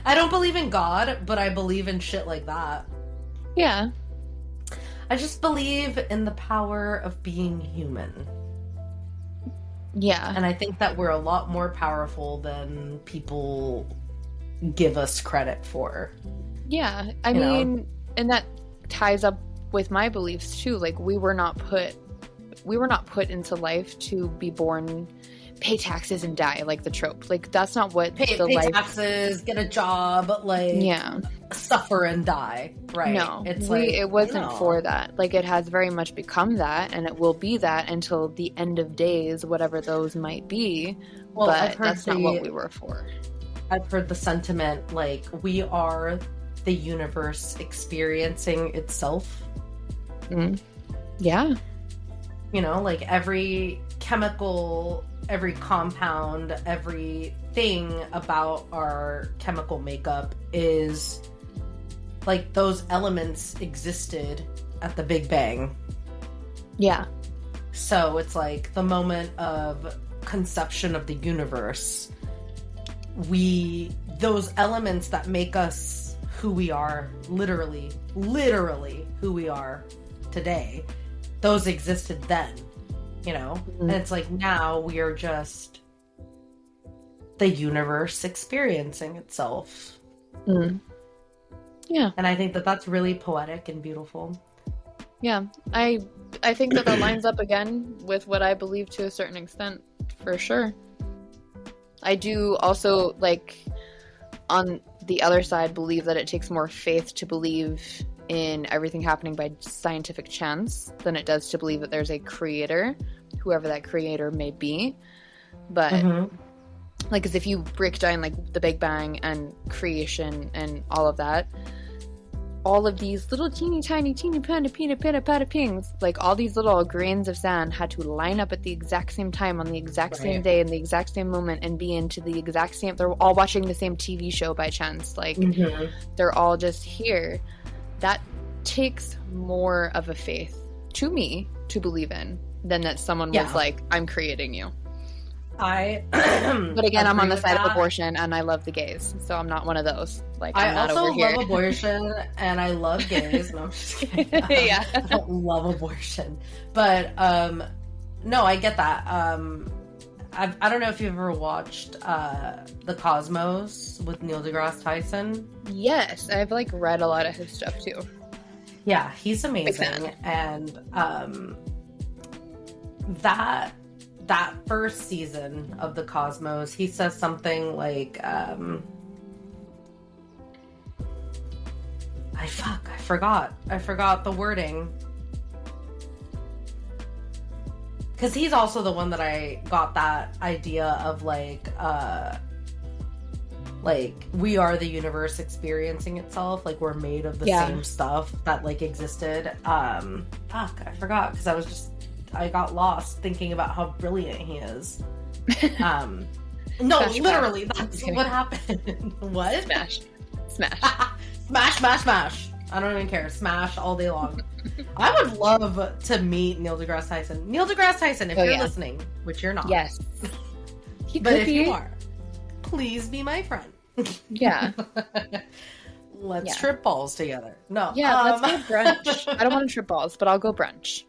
I don't believe in God, but I believe in shit like that. yeah, I just believe in the power of being human. yeah. And I think that we're a lot more powerful than people give us credit for. Yeah, I mean, and that ties up with my beliefs too. Like, we were not put into life to be born, pay taxes and die, like the trope. Like, that's not what pay taxes, get a job, like, suffer and die. Right? No, it's like, it wasn't for that. Like, it has very much become that, and it will be that until the end of days, whatever those might be. Well, but that's not what we were for. I've heard the sentiment, like, we are the universe experiencing itself. Yeah. You know, like, every chemical, every compound, everything about our chemical makeup is, like, those elements existed at the Big Bang. Yeah. So it's like the moment of conception of the universe, those elements that make us who we are, literally who we are today, those existed then, you know? And it's like, now we are just the universe experiencing itself. Yeah. And I think that that's really poetic and beautiful. Yeah. I think that lines up again with what I believe to a certain extent, for sure. I do also, like, on the other side, believe that it takes more faith to believe in everything happening by scientific chance than it does to believe that there's a creator, whoever that creator may be. But like, because if you break down, like, the Big Bang and creation and all of that, all of these little teeny tiny pings, like, all these little grains of sand had to line up at the exact same time on the exact same day in the exact same moment and be into the exact same, they're all watching the same TV show by chance, like, they're all just here. That takes more of a faith to me to believe in than that someone was like, I'm creating you. But again, I'm on the side of abortion, and I love the gays, so I'm not one of those. Like, I'm not over here. I also love abortion, and I love gays. No, I'm just kidding. Yeah. I don't love abortion, but no, I get that. I don't know if you've ever watched The Cosmos with Neil deGrasse Tyson. Yes, I've, like, read a lot of his stuff too. Yeah, he's amazing, and that first season of The Cosmos, he says something like, I forgot the wording. Because he's also the one that I got that idea of, like, we are the universe experiencing itself. Like, we're made of the same stuff that, like, existed. I forgot, because I got lost thinking about how brilliant he is. No, literally, that's what happened. What? Smash. Smash. I don't even care. Smash all day long. I would love to meet Neil deGrasse Tyson. Neil deGrasse Tyson, if you're listening, which you're not. Yes. He But could if be. you are, please be my friend. Yeah. Let's Yeah. trip balls together. No. Yeah, let's go brunch. I don't want to trip balls, but I'll go brunch.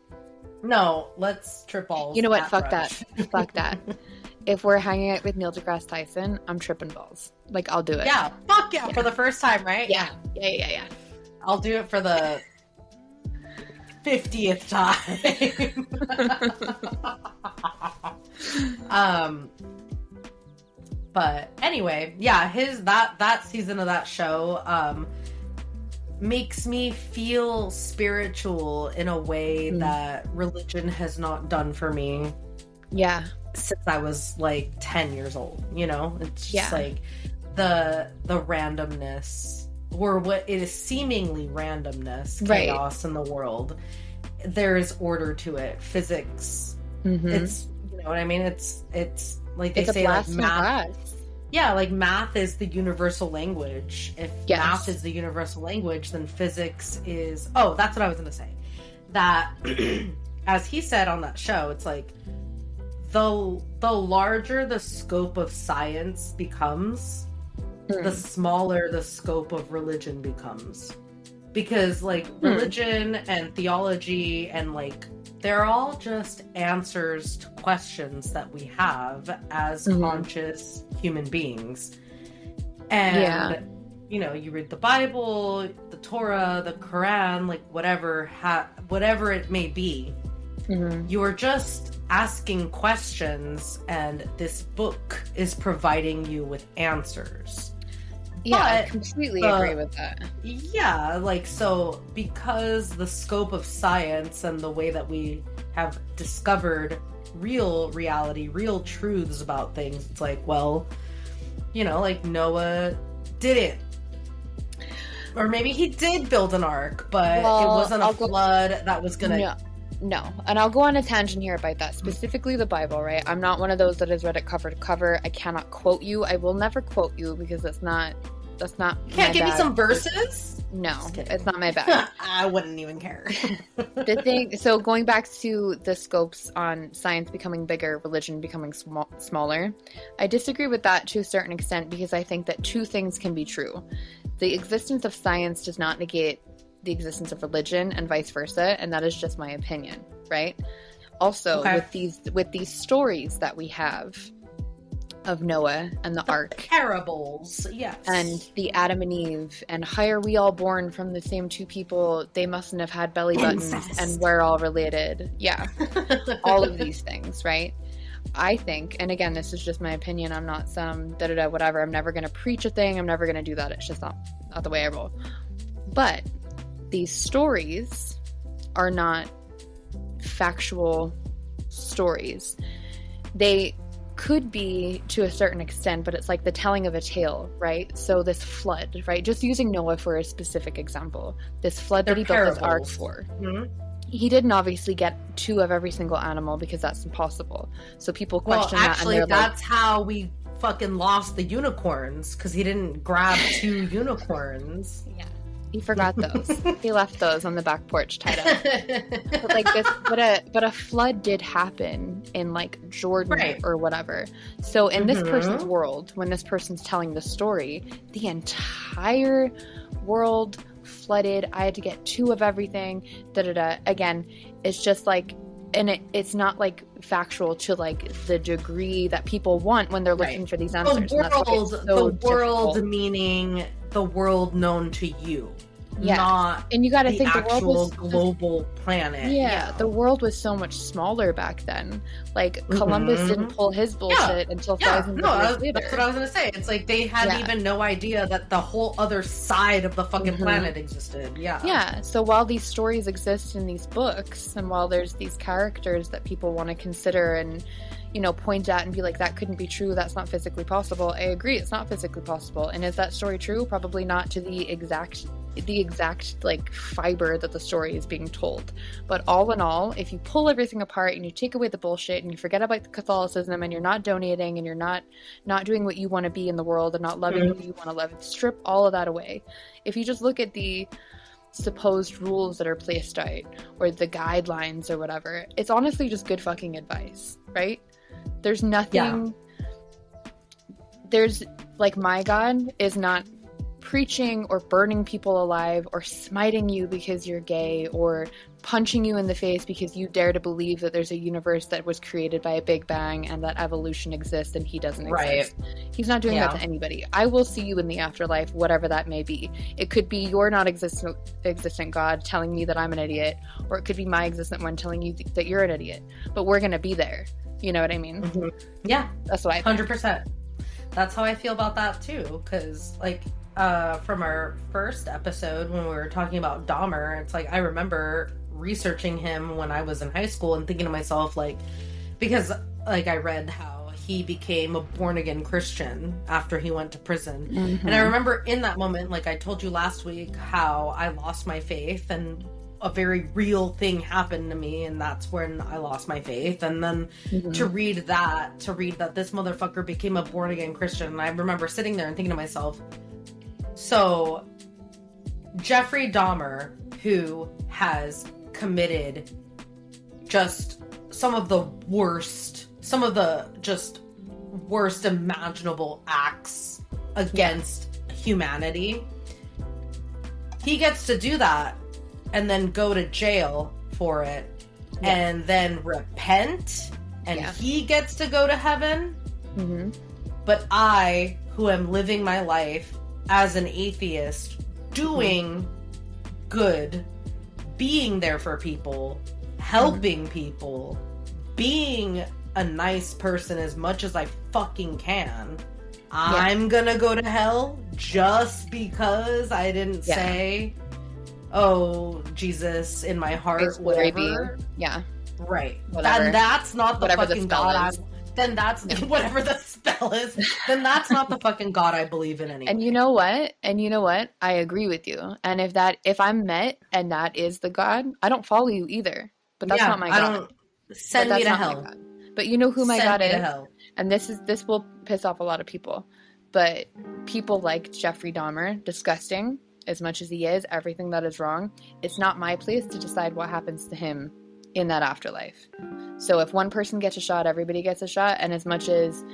No, let's trip balls. You know what? at Fuck brunch. that. Fuck that. If we're hanging out with Neil deGrasse Tyson, I'm tripping balls. Like, I'll do it. Yeah, fuck yeah, for the first time, right? Yeah. Yeah. I'll do it for the 50th time. But anyway, yeah, that season of that show makes me feel spiritual in a way that religion has not done for me. Yeah. Since I was like 10 years old, you know? It's just Yeah. like the randomness, or what it is seemingly randomness, chaos in the world. There's order to it. Physics. It's, you know what I mean? It's like they say, like math. Yeah, like math is the universal language. If math is the universal language, then physics is... Oh, that's what I was going to say. That, as he said on that show, it's like, the larger the scope of science becomes, the smaller the scope of religion becomes. Because, like, religion and theology and, like, they're all just answers to questions that we have as conscious human beings. And, you know, you read the Bible, the Torah, the Quran, like, whatever it may be. You're just asking questions, and this book is providing you with answers. Yeah, But I completely agree with that. Yeah, like, so because the scope of science and the way that we have discovered real reality, real truths about things, it's like, well, you know, like Noah didn't. Or maybe he did build an ark, but it wasn't a flood that was gonna... No, and I'll go on a tangent here about that, specifically the Bible, right? I'm not one of those that has read it cover to cover. I cannot quote you. I will never quote you because that's not Can't give me some verses? No, it's not my bag. I wouldn't even care. So going back to the scopes on science becoming bigger, religion becoming smaller, I disagree with that to a certain extent because I think that two things can be true. The existence of science does not negate the existence of religion and vice versa, and that is just my opinion, right? Also, with these stories that we have of Noah and the ark, parables, yes, and the Adam and Eve, and how are we all born from the same two people? They mustn't have had belly buttons, and we're all related. Yeah, all of these things, right? I think, and again, this is just my opinion. I'm not some whatever. I'm never going to preach a thing. I'm never going to do that. It's just not the way I roll. But these stories are not factual stories. They could be to a certain extent, but it's like the telling of a tale, right? So this flood, right? Just using Noah for a specific example, this flood that he built this ark for. He didn't obviously get two of every single animal because that's impossible. So people question that. Actually, and that's how we fucking lost the unicorns, because he didn't grab 2 unicorns. Yeah. He forgot those. He left those on the back porch tied up. But like this, but a flood did happen in like Jordan or whatever. So in this person's world, when this person's telling the story, the entire world flooded. I had to get 2 of everything. Again, it's just like, and it's not like factual to like the degree that people want when they're looking for these answers. The world meaning the world known to you, not and you got to the think the actual world was global planet. Yeah, the world was so much smaller back then. Like Columbus didn't pull his bullshit until thousands of years later. That's what I was gonna say. It's like they had even no idea that the whole other side of the fucking planet existed. Yeah. So while these stories exist in these books, and while there's these characters that people want to consider and, you know, point at and be like, that couldn't be true, that's not physically possible. I agree, it's not physically possible. And is that story true? Probably not to the exact like fiber that the story is being told. But all in all, if you pull everything apart and you take away the bullshit and you forget about the Catholicism and you're not donating and you're not doing what you want to be in the world and not loving who you want to love, strip all of that away. If you just look at the supposed rules that are placed out or the guidelines or whatever, it's honestly just good fucking advice, right? There's nothing there's like, my God is not preaching or burning people alive or smiting you because you're gay or punching you in the face because you dare to believe that there's a universe that was created by a big bang and that evolution exists and he doesn't exist. He's not doing that to anybody. I will see you in the afterlife, whatever that may be. It could be your not existent God telling me that I'm an idiot, or it could be my existent one telling you that you're an idiot, but we're gonna be there. You know what I mean? Mm-hmm. Yeah, that's what I think. 100%. That's how I feel about that too, because like from our first episode when we were talking about Dahmer, it's like I remember researching him when I was in high school and thinking to myself, like, because like I read how he became a born-again Christian after he went to prison. Mm-hmm. And I remember in that moment, like I told you last week, how I lost my faith and a very real thing happened to me, and that's when I lost my faith. And then to read that this motherfucker became a born-again Christian, and I remember sitting there and thinking to myself, so Jeffrey Dahmer, who has committed just some of the worst imaginable acts against humanity, he gets to do that and then go to jail for it and then repent, and he gets to go to heaven. But I, who am living my life as an atheist, doing good, being there for people, helping people, being a nice person as much as I fucking can, I'm gonna go to hell just because I didn't say, oh, Jesus in my heart, whatever. Yeah. Right. Whatever. Then that's not the fucking God then that's whatever the spell is, then that's not the fucking God I believe in anymore. And you know what? I agree with you. And if I'm met and that is the God, I don't follow you either. But that's not my God. I don't send me to hell. But you know who my God is? Hell. And this will piss off a lot of people. But people like Jeffrey Dahmer, disgusting as much as he is, everything that is wrong, it's not my place to decide what happens to him in that afterlife. So if one person gets a shot, everybody gets a shot. And as much as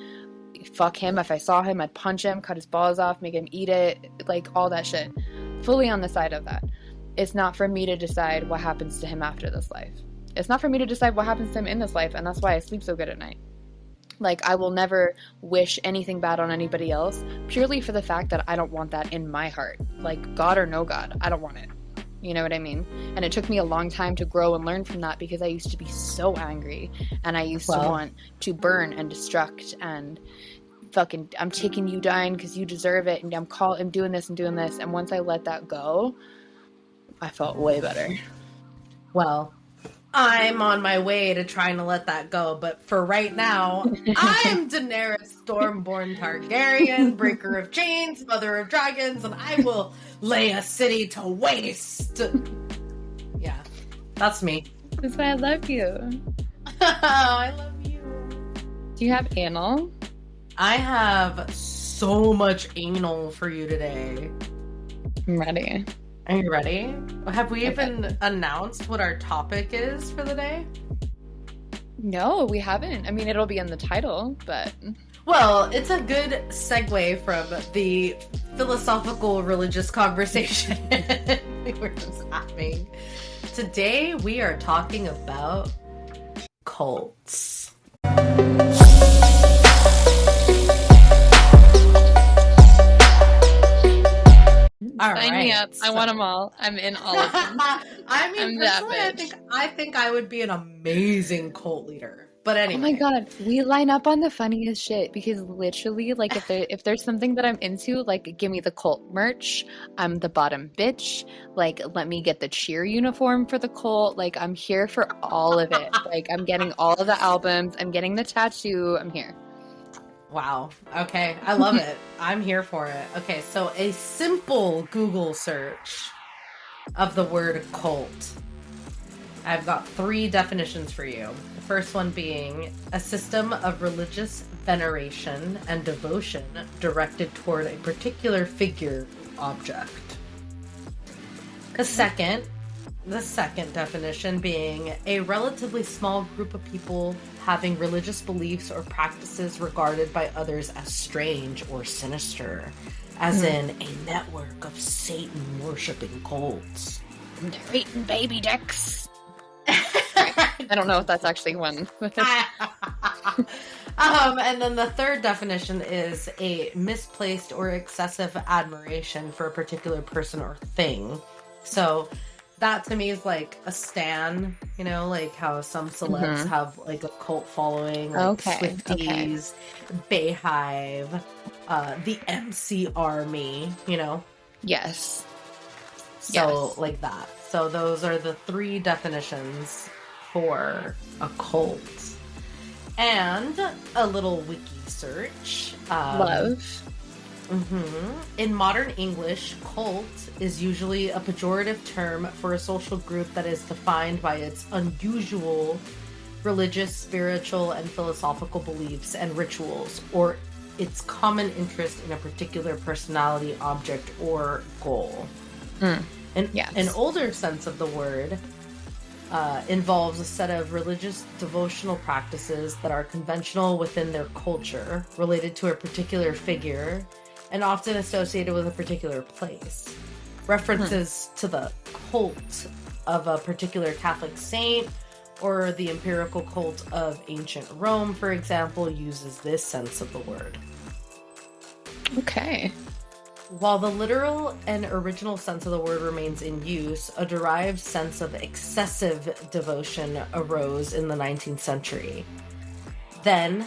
fuck him, if I saw him, I'd punch him, cut his balls off, make him eat it, like all that shit. Fully on the side of that. It's not for me to decide what happens to him after this life. It's not for me to decide what happens to him in this life, and that's why I sleep so good at night. Like, I will never wish anything bad on anybody else, purely for the fact that I don't want that in my heart. Like, God or no God, I don't want it. You know what I mean? And it took me a long time to grow and learn from that, because I used to be so angry, and I used to want to burn and destruct and fucking, I'm taking you down because you deserve it, and I'm doing this and doing this. And once I let that go, I felt way better. Well, I'm on my way to trying to let that go, but for right now, I'm Daenerys Stormborn Targaryen, breaker of chains, mother of dragons, and I will lay a city to waste. Yeah, that's me. That's why I love you. I love you. Do you have anal? I have so much anal for you today. I'm ready. Are you ready? Have we even announced what our topic is for the day? No, we haven't. I mean, it'll be in the title, but... Well, it's a good segue from the philosophical religious conversation we were just having. Today, we are talking about cults. Sign me up. I want them all. I'm in all of them. I mean, personally, I think I would be an amazing cult leader. But anyway. Oh my god, we line up on the funniest shit, because literally, like, if there's something that I'm into, like, give me the cult merch. I'm the bottom bitch. Like, let me get the cheer uniform for the cult. Like, I'm here for all of it. Like, I'm getting all of the albums. I'm getting the tattoo. I'm here. Wow. Okay. I love it. I'm here for it. Okay. So a simple Google search of the word cult. I've got 3 definitions for you. The first one being a system of religious veneration and devotion directed toward a particular figure or object. The second The second definition being a relatively small group of people having religious beliefs or practices regarded by others as strange or sinister, as in a network of Satan-worshipping cults. They're eating baby dicks. I don't know if that's actually one. And then the third definition is a misplaced or excessive admiration for a particular person or thing. So that to me is like a stan, you know, like how some celebs have like a cult following, like Swifties, Bayhive, the MC Army, you know? Yes. So like that. So those are the three definitions for a cult. And a little wiki search. Love. In modern English, cult is usually a pejorative term for a social group that is defined by its unusual religious, spiritual, and philosophical beliefs and rituals, or its common interest in a particular personality, object, or goal. An older sense of the word involves a set of religious devotional practices that are conventional within their culture, related to a particular figure, and often associated with a particular place. References to the cult of a particular Catholic saint or the empirical cult of ancient Rome, for example, uses this sense of the word. Okay. While the literal and original sense of the word remains in use, a derived sense of excessive devotion arose in the 19th century. Then,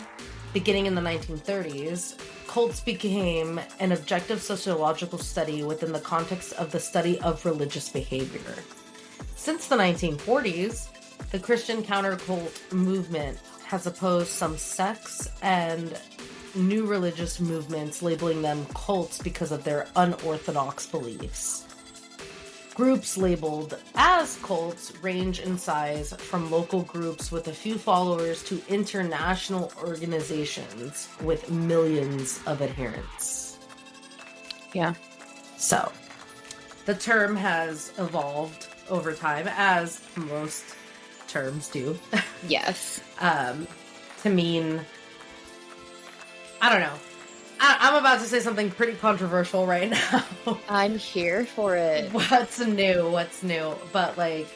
beginning in the 1930s, cults became an objective sociological study within the context of the study of religious behavior. Since the 1940s, the Christian counter-cult movement has opposed some sects and new religious movements, labeling them cults because of their unorthodox beliefs. Groups labeled as cults range in size from local groups with a few followers to international organizations with millions of adherents. Yeah. So, the term has evolved over time, as most terms do. Yes. To mean, I don't know. I'm about to say something pretty controversial right now. I'm here for it. What's new? But, like,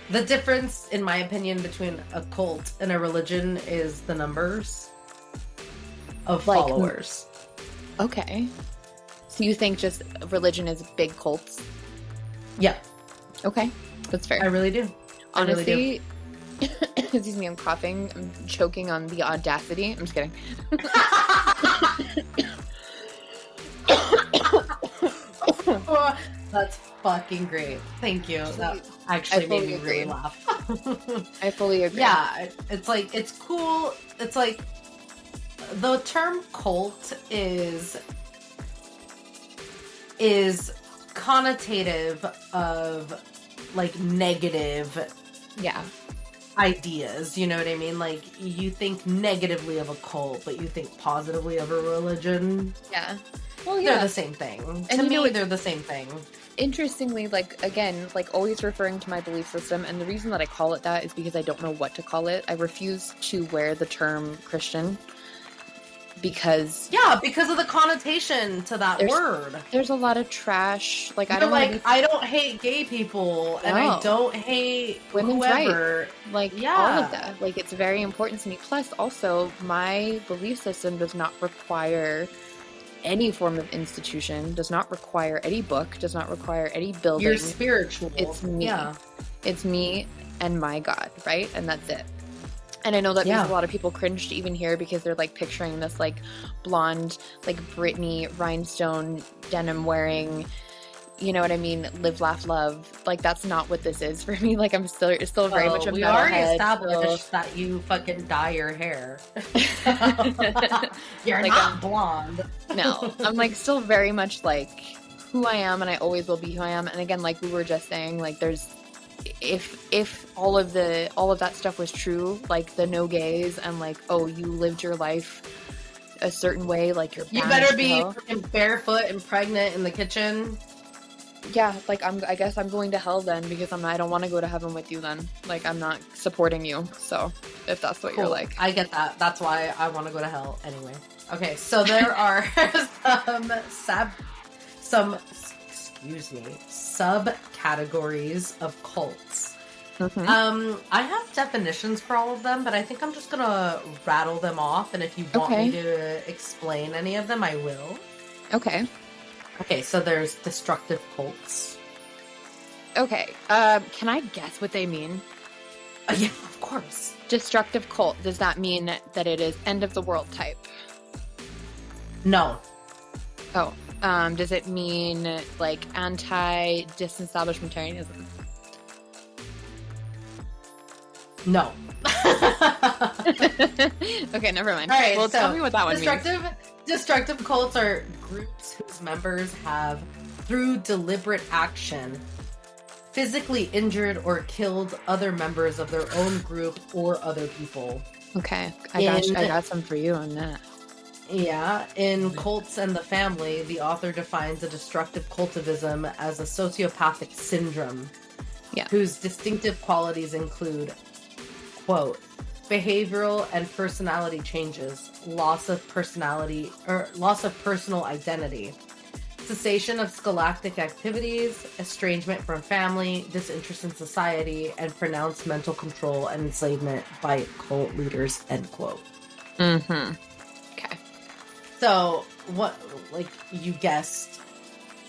the difference, in my opinion, between a cult and a religion is the numbers of followers. Okay. So you think just religion is big cults? Yeah. Okay. That's fair. I really do. Honestly, excuse me, I'm coughing. I'm choking on the audacity. I'm just kidding. That's fucking great. Thank you. That actually made me really laugh. I fully agree. Yeah, it's like, it's cool. It's like, the term cult is connotative of, like, negative ideas, you know what I mean? Like, you think negatively of a cult, but you think positively of a religion. Yeah. Well, yeah. They're the same thing. And to me, they're the same thing. Interestingly, like, again, like, always referring to my belief system, and the reason that I call it that is because I don't know what to call it. I refuse to wear the term Christian because... Yeah, because of the connotation to that word. There's a lot of trash. Like, I don't hate gay people, and I don't hate women's whoever. rights. Like, all of that. Like, it's very important to me. Plus, also, my belief system does not require any form of institution, does not require any book, does not require any building. You're spiritual. It's me. Yeah. It's me and my God, right? And that's it. And I know that makes a lot of people cringe to even hear because they're, like, picturing this, like, blonde, like, Britney rhinestone denim wearing, you know what I mean, live, laugh, love. Like, that's not what this is for me. Like, I'm still very much a metalhead. We already established that you fucking dye your hair. You're like, not blonde. No, I'm, like, still very much, like, who I am, and I always will be who I am. And again, like we were just saying, like, there's... If all of that stuff was true, like the no gays and, like, oh, you lived your life a certain way, like, you better be barefoot and pregnant in the kitchen. Yeah, like I guess I'm going to hell then because I don't want to go to heaven with you then. Like I'm not supporting you. So if that's what you're like. I get that. That's why I want to go to hell anyway. Okay, so there are some subcategories of cults. Mm-hmm. I have definitions for all of them, but I think I'm just gonna rattle them off, and if you want me to explain any of them, I will. Okay. Okay, so there's destructive cults. Okay. Can I guess what they mean? Yeah, of course. Destructive cult. Does that mean that it is end of the world type? No. Oh. Does it mean like anti-disestablishmentarianism? No. Okay, never mind. All right, well, so tell me what that one means. Destructive cults are groups whose members have, through deliberate action, physically injured or killed other members of their own group or other people. Okay, I got some for you on that. Yeah, in Cults and the Family, the author defines a destructive cultivism as a sociopathic syndrome, whose distinctive qualities include, quote, behavioral and personality changes, loss of personal identity, cessation of scholastic activities, estrangement from family, disinterest in society, and pronounced mental control and enslavement by cult leaders, end quote. Mm-hmm. Okay. So, what, like, you guessed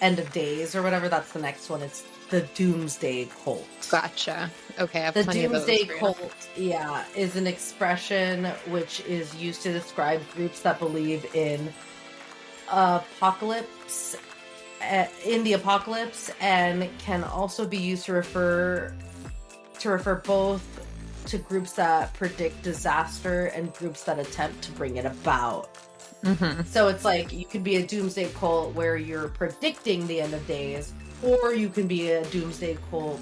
End of Days or whatever, that's the next one. It's the Doomsday Cult. Gotcha. Okay, I have the plenty of those Doomsday for you. Cult, is an expression which is used to describe groups that believe in apocalypse, and can also be used to refer both to groups that predict disaster and groups that attempt to bring it about. Mm-hmm. So it's like you could be a doomsday cult where you're predicting the end of days, or you can be a doomsday cult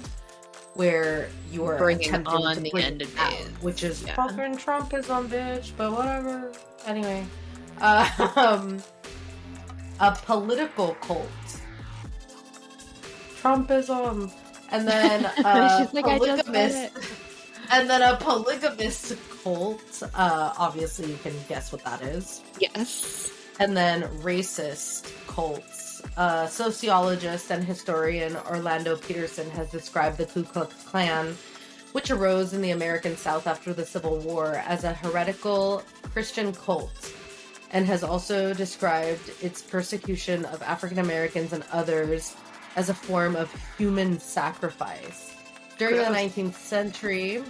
where you're bringing attempting on to the bring end it of out, days, which is fucking Trumpism, bitch. But whatever. Anyway, a political cult, Trumpism, and then polygamist. And then a polygamist cult, obviously you can guess what that is. Yes. And then racist cults. Sociologist and historian Orlando Peterson has described the Ku Klux Klan, which arose in the American South after the Civil War, as a heretical Christian cult, and has also described its persecution of African Americans and others as a form of human sacrifice. During the 19th century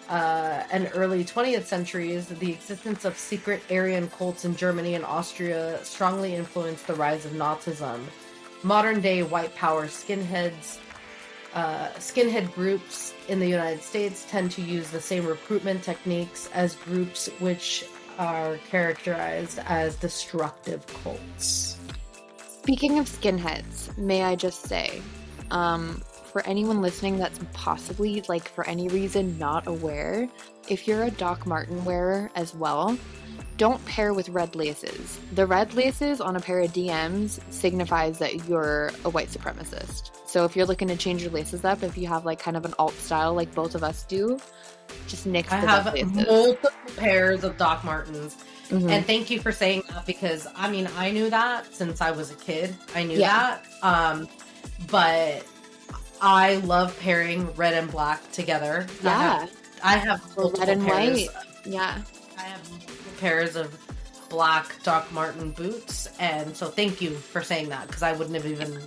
and early 20th centuries, the existence of secret Aryan cults in Germany and Austria strongly influenced the rise of Nazism. Modern-day white power skinhead groups in the United States tend to use the same recruitment techniques as groups which are characterized as destructive cults. Speaking of skinheads, may I just say, for anyone listening that's possibly, like, for any reason not aware, if you're a Doc Marten wearer as well, don't pair with red laces. The red laces on a pair of DMs signifies that you're a white supremacist. So if you're looking to change your laces up, if you have, like, kind of an alt style like both of us do, just nix the red laces. I have multiple pairs of Doc Martens. Mm-hmm. And thank you for saying that, because, I mean, I knew that since I was a kid. I knew that. But I love pairing red and black together. Yeah. I have multiple red and pairs. white. Yeah. I have multiple pairs of black Doc Marten boots. And so thank you for saying that, because I wouldn't have even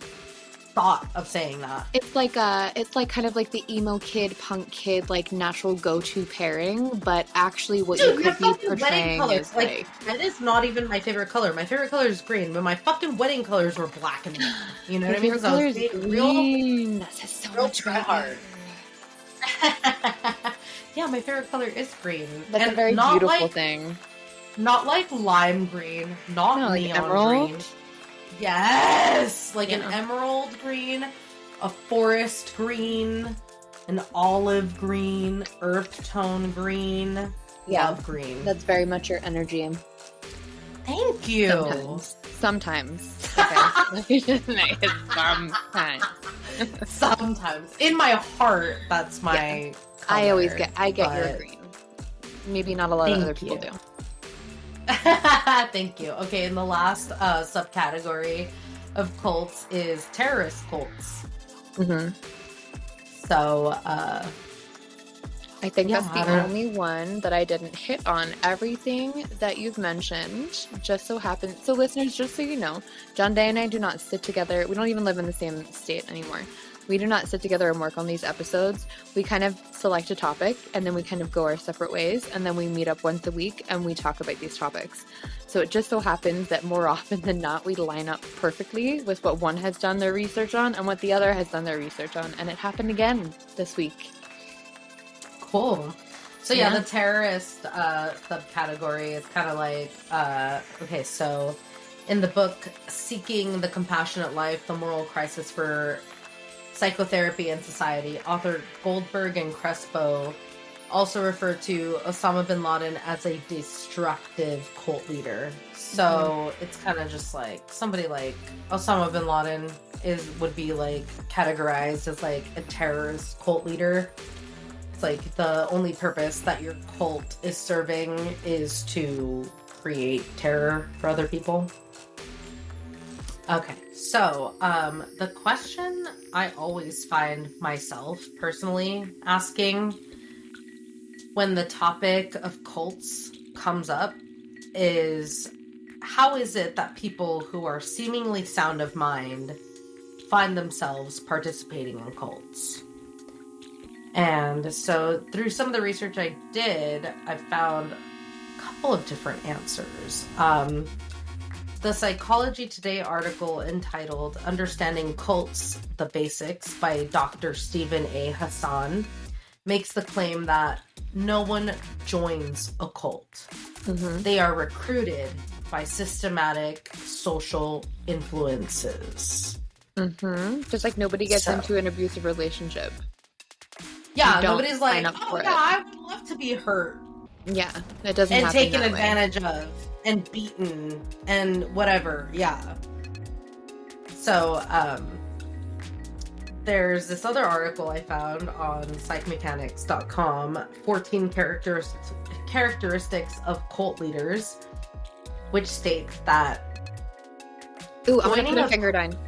thought of saying that. It's like kind of like the emo kid, punk kid, like natural go-to pairing, but actually what you could be portraying is like that is not even my favorite color. My favorite color is green, but my fucking wedding colors were black and white. You know what I mean? Color is green. That says so much try hard. Yeah, my favorite color is green. That's and a very not beautiful thing. Not like lime green, not no, neon like emerald green. Yes! Like an emerald green, a forest green, an olive green, earth tone green, love green. That's very much your energy. Thank you. Sometimes. Okay. Nice. Sometimes. Sometimes. In my heart, that's my color, I get your but- green. Maybe not a lot of other people do. Thank you. Okay, and the last subcategory of cults is terrorist cults. Mm-hmm. So, I think Yeah, that's I the don't- only one that I didn't hit on. Everything that you've mentioned just so happens. So, listeners, just so you know, John Day and I do not sit together. We don't even live in the same state anymore. We do not sit together and work on these episodes. We kind of select a topic and then we kind of go our separate ways. And then we meet up once a week and we talk about these topics. So it just so happens that more often than not, we line up perfectly with what one has done their research on and what the other has done their research on. And it happened again this week. cool. So yeah, Yeah. the terrorist subcategory is kind of like, okay, so in the book Seeking the Compassionate Life, The Moral Crisis for Psychotherapy and Society, author Goldberg and Crespo also refer to Osama bin Laden as a destructive cult leader. So it's kind of just like somebody like Osama bin Laden would be like categorized as like a terrorist cult leader. It's like the only purpose that your cult is serving is to create terror for other people. Okay, so the question I always find myself personally asking when the topic of cults comes up is, how is it that people who are seemingly sound of mind find themselves participating in cults? And so through some of the research I did, I found a couple of different answers. The Psychology Today article entitled Understanding Cults, The Basics by Dr. Stephen A. Hassan makes the claim that no one joins a cult. Mm-hmm. They are recruited by systematic social influences. Mm-hmm. Just like nobody gets So- into an abusive relationship. Yeah, You don't nobody's like, sign up oh for yeah, it." I would love to be hurt Yeah, it doesn't and happen taken that way. advantage of and beaten and whatever. Yeah. So, there's this other article I found on psychmechanics.com, 14 characteristics of cult leaders, which states that Ooh, I'm gonna joining put a a- finger down.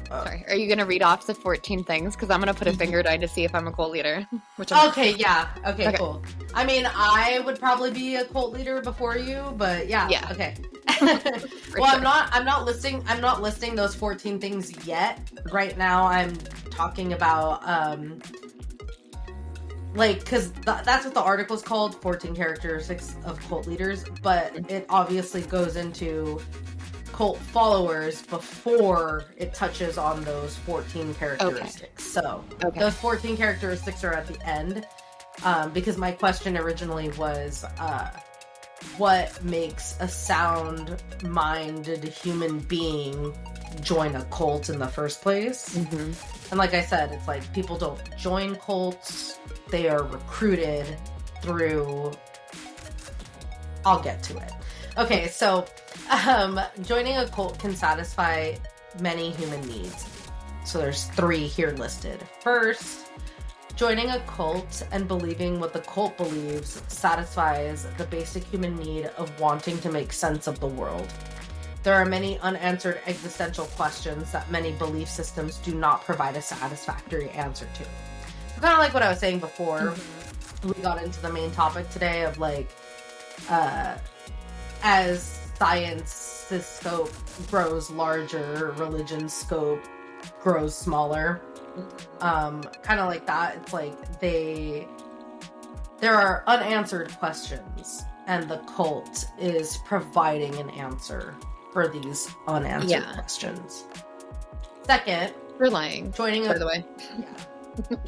Sorry, are you gonna read off the 14 things? Because I'm gonna put a finger down to see if I'm a cult leader. Which I'm Okay, yeah. Okay, Okay. cool. I mean, I would probably be a cult leader before you, but yeah. Yeah. Okay. For Well, sure. I'm not listing those 14 things yet. Right now I'm talking about like, cuz that's what the article's called, 14 characteristics of cult leaders, but it obviously goes into cult followers before it touches on those 14 characteristics. So Okay. those 14 characteristics are at the end, because my question originally was, what makes a sound-minded human being join a cult in the first place? Mm-hmm. And like I said, it's like people don't join cults, they are recruited through... I'll get to it. Okay, so joining a cult can satisfy many human needs. So there's 3 here listed. First, joining a cult and believing what the cult believes satisfies the basic human need of wanting to make sense of the world. There are many unanswered existential questions that many belief systems do not provide a satisfactory answer to. So kind of like what I was saying before, we got into the main topic today of like, as science's scope grows larger, religion's scope grows smaller. Kind of like that. It's like there are unanswered questions, and the cult is providing an answer for these unanswered questions. Second, They're lying, joining by the way.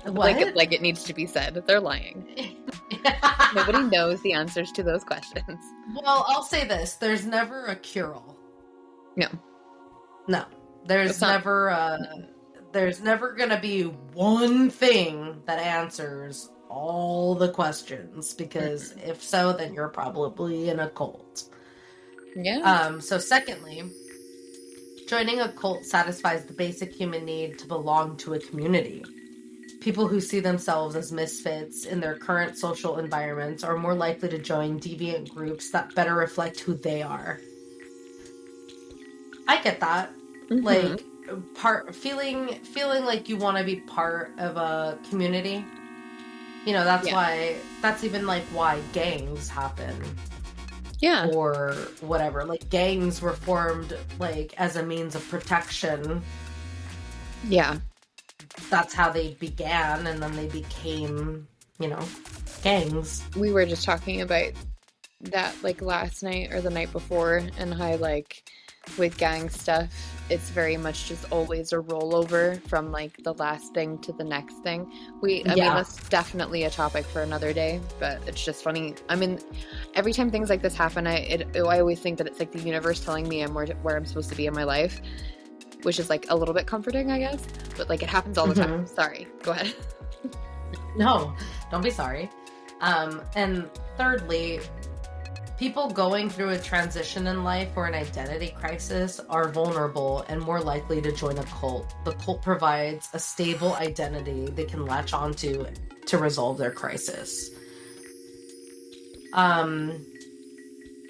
What? Like it needs to be said. They're lying. Nobody knows the answers to those questions. Well, I'll say this: there's never a cure-all. No. There's It's not- there's never gonna be one thing that answers all the questions, because if so, then you're probably in a cult. Yeah. So secondly, Joining a cult satisfies the basic human need to belong to a community. People who see themselves as misfits in their current social environments are more likely to join deviant groups that better reflect who they are. I get that. Mm-hmm. Like feeling like you want to be part of a community. You know, that's even like why gangs happen. Yeah. Or whatever. Like gangs were formed like as a means of protection. Yeah. That's how they began, and then they became, you know, gangs. We were just talking about that like last night or the night before, and how like with gang stuff, it's very much just always a rollover from like the last thing to the next thing. I mean, that's definitely a topic for another day, but it's just funny. I mean, every time things like this happen, I always think that it's like the universe telling me I'm where I'm supposed to be in my life, which is like a little bit comforting, I guess. But like it happens all the time. Sorry, go ahead. No, don't be sorry. And thirdly, people going through a transition in life or an identity crisis are vulnerable and more likely to join a cult. The cult provides a stable identity they can latch onto to resolve their crisis.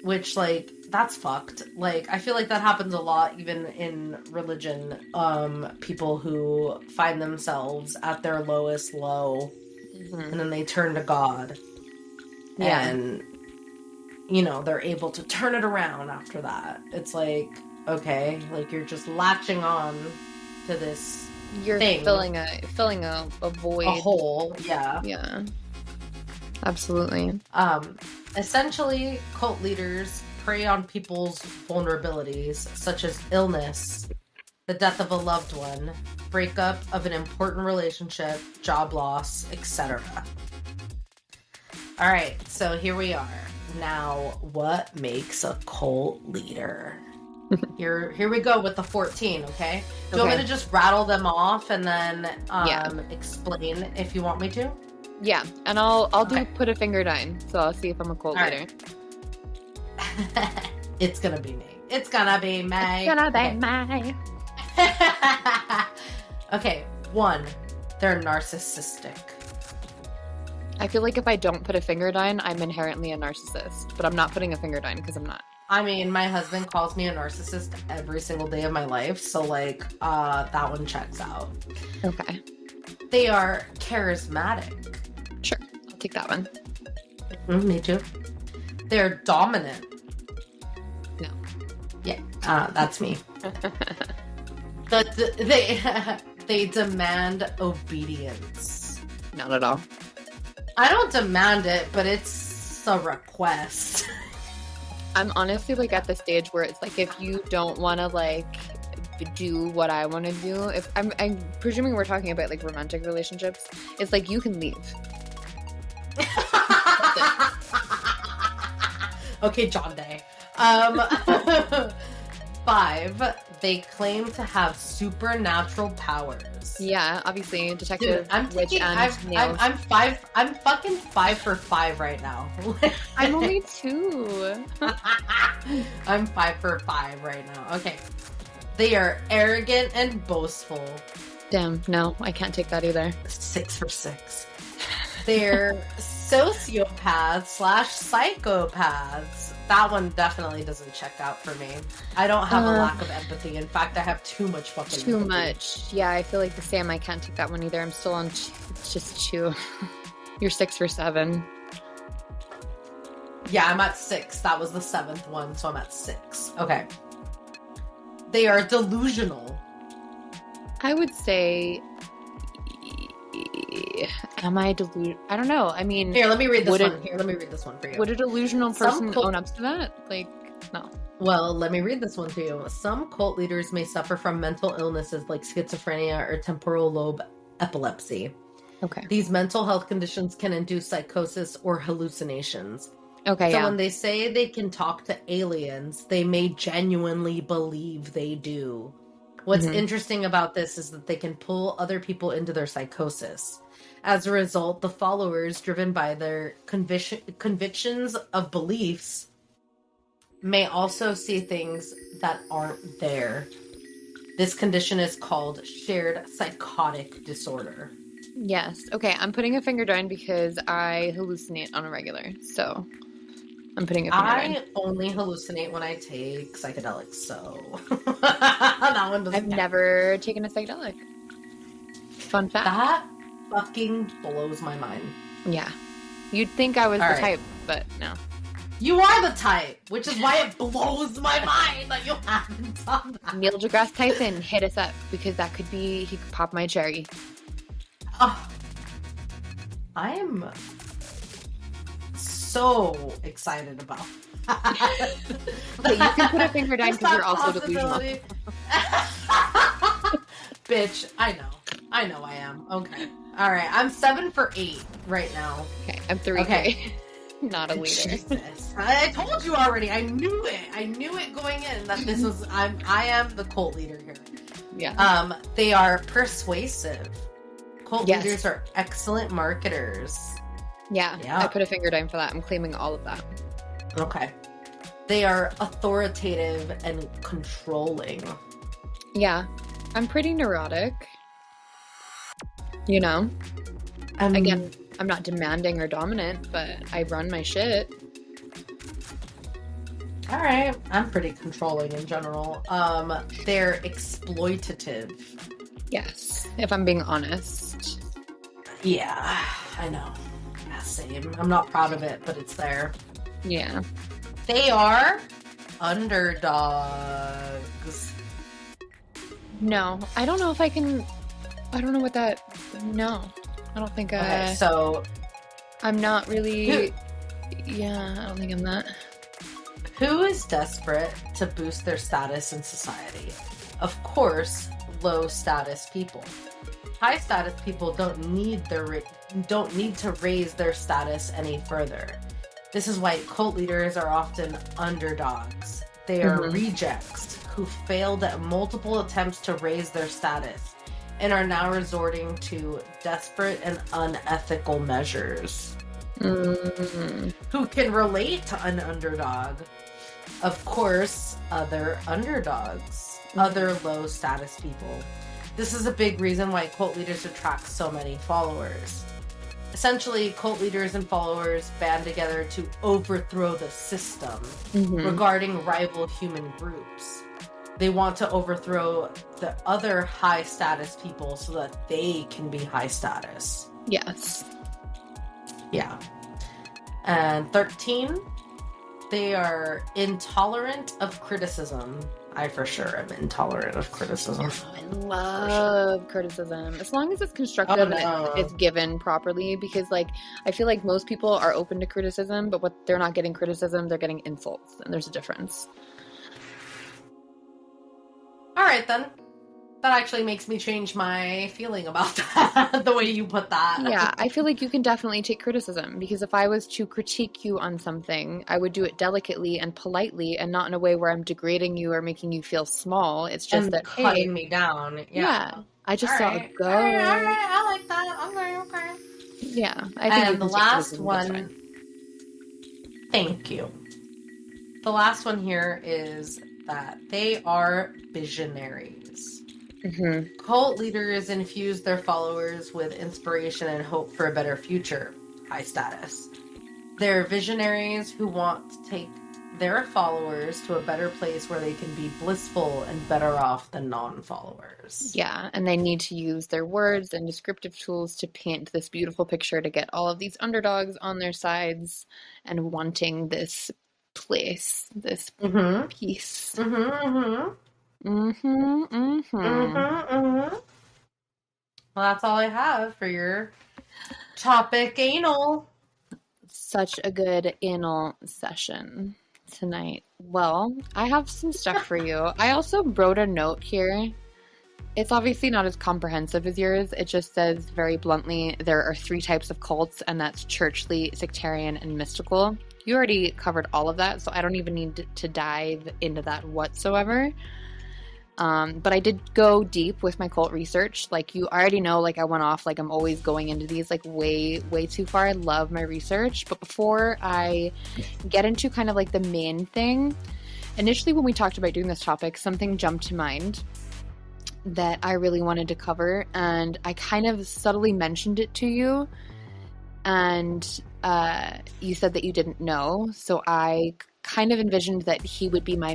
Which, like, that's fucked. Like, I feel like that happens a lot even in religion. People who find themselves at their lowest low, and then they turn to God. Yeah. And, you know, they're able to turn it around after that. It's like, okay, like you're just latching on to this You're thing. filling a void. A hole, yeah. Yeah. Absolutely. Essentially, cult leaders prey on people's vulnerabilities, such as illness, the death of a loved one, breakup of an important relationship, job loss, etc. All right, so here we are. Now, what makes a cult leader? Here we go with the 14, okay? Do you want me to just rattle them off and then explain if you want me to? Yeah, and I'll put a finger down, so I'll see if I'm a cult leader. It's gonna be me. It's gonna be me. It's gonna be me. Okay, 1, they're narcissistic. I feel like if I don't put a finger down, I'm inherently a narcissist, but I'm not putting a finger down because I'm not. I mean, my husband calls me a narcissist every single day of my life, so like, that one checks out. Okay. They are charismatic. Sure, I'll take that one. Me too. They're dominant. No. Yeah, that's me. They demand obedience. Not at all. I don't demand it, but it's a request. I'm honestly like at the stage where it's like if you don't want to like do what I want to do, if I'm presuming we're talking about like romantic relationships, it's like you can leave. Okay, John Day. 5, they claim to have supernatural powers. Yeah, obviously, detective. Dude, I'm fucking 5 for 5 right now. I'm only 2. I'm 5 for 5 right now. Okay. They are arrogant and boastful. Damn, no, I can't take that either. 6 for 6. They're sociopaths/psychopaths. That one definitely doesn't check out for me. I don't have a lack of empathy. In fact, I have too much fucking Too empathy. much. Yeah, I feel like the same. I can't take that one either. I'm still on just 2. You're 6 for 7. Yeah, I'm at 6. That was the 7th one, so I'm at 6. Okay. They are delusional. I would say... Am I delusional? I don't know. I mean... Here, let me read this one. Here, let me read this one for you. Would a delusional person own up to that? Like, no. Well, let me read this one to you. Some cult leaders may suffer from mental illnesses like schizophrenia or temporal lobe epilepsy. Okay. These mental health conditions can induce psychosis or hallucinations. Okay, So when they say they can talk to aliens, they may genuinely believe they do. What's interesting about this is that they can pull other people into their psychosis. As a result, the followers, driven by their convictions of beliefs, may also see things that aren't there. This condition is called shared psychotic disorder. Yes. Okay, I'm putting a finger down because I hallucinate on a regular. So I'm putting a finger down. I only hallucinate when I take psychedelics, so that one doesn't I've count. never taken a psychedelic. Fun fact. That fucking blows my mind. Yeah. You'd think I was All the right. type, but no. You are the type, which is why it blows my mind that you haven't done that. Neil deGrasse Tyson, hit us up because that could be, he could pop my cherry. Oh, I am so excited about that. Okay, you can put a finger down Just because you're that also delusional. possibility. Bitch, I know I am. Okay. All right, I'm 7 for 8 right now. Okay, I'm 3 Okay. Not a leader. Jesus. I told you already. I knew it going in that this was I am the cult leader here. Yeah. They are persuasive. Cult Yes. leaders are excellent marketers. Yeah. Yeah. I put a finger down for that. I'm claiming all of that. Okay. They are authoritative and controlling. Yeah. I'm pretty neurotic. You know? Again, I'm not demanding or dominant, but I run my shit. All right. I'm pretty controlling in general. They're exploitative. Yes. If I'm being honest. Yeah, I know. Yeah, same. I'm not proud of it, but it's there. Yeah. They are underdogs. No. I don't know if I can... I don't know what that... No. I don't think Okay, so I'm not really... Yeah, I don't think I'm that. who is desperate to boost their status in society? Of course, low status people. High status people don't need to raise their status any further. This is why cult leaders are often underdogs. They are rejects who failed at multiple attempts to raise their status and are now resorting to desperate and unethical measures. Who can relate to an underdog? Of course, other underdogs, other low status people. This is a big reason why cult leaders attract so many followers. Essentially, cult leaders and followers band together to overthrow the system regarding rival human groups. They want to overthrow the other high status people so that they can be high status. Yes. Yeah. And 13, they are intolerant of criticism. I for sure am intolerant of criticism. I love criticism. As long as it's constructive and it's given properly, because like I feel like most people are open to criticism, but what they're not getting criticism, they're getting insults, and there's a difference. All right, then. That actually makes me change my feeling about that, the way you put that. Yeah, I feel like you can definitely take criticism, because if I was to critique you on something, I would do it delicately and politely and not in a way where I'm degrading you or making you feel small. It's just and that, cutting hey, me down. yeah, I just saw it go. All right, I like that. Okay. Yeah, I think And the last one, thank you. The last one here is that they are visionaries. Cult leaders infuse their followers with inspiration and hope for a better future, high status. They're visionaries who want to take their followers to a better place where they can be blissful and better off than non-followers. Yeah, and they need to use their words and descriptive tools to paint this beautiful picture to get all of these underdogs on their sides and wanting this place, this peace. Well, that's all I have for your topic, anal. Such a good anal session tonight. Well, I have some stuff for you. I also wrote a note here. It's obviously not as comprehensive as yours. It just says very bluntly, there are 3 types of cults, and that's churchly, sectarian, and mystical. You already covered all of that, so I don't even need to dive into that whatsoever. But I did go deep with my cult research. Like, you already know, like, I went off, like, I'm always going into these, like, way, way too far. I love my research. But before I get into kind of, like, the main thing, initially when we talked about doing this topic, something jumped to mind. that I really wanted to cover, and I kind of subtly mentioned it to you, and you said that you didn't know, so I kind of envisioned that he would be my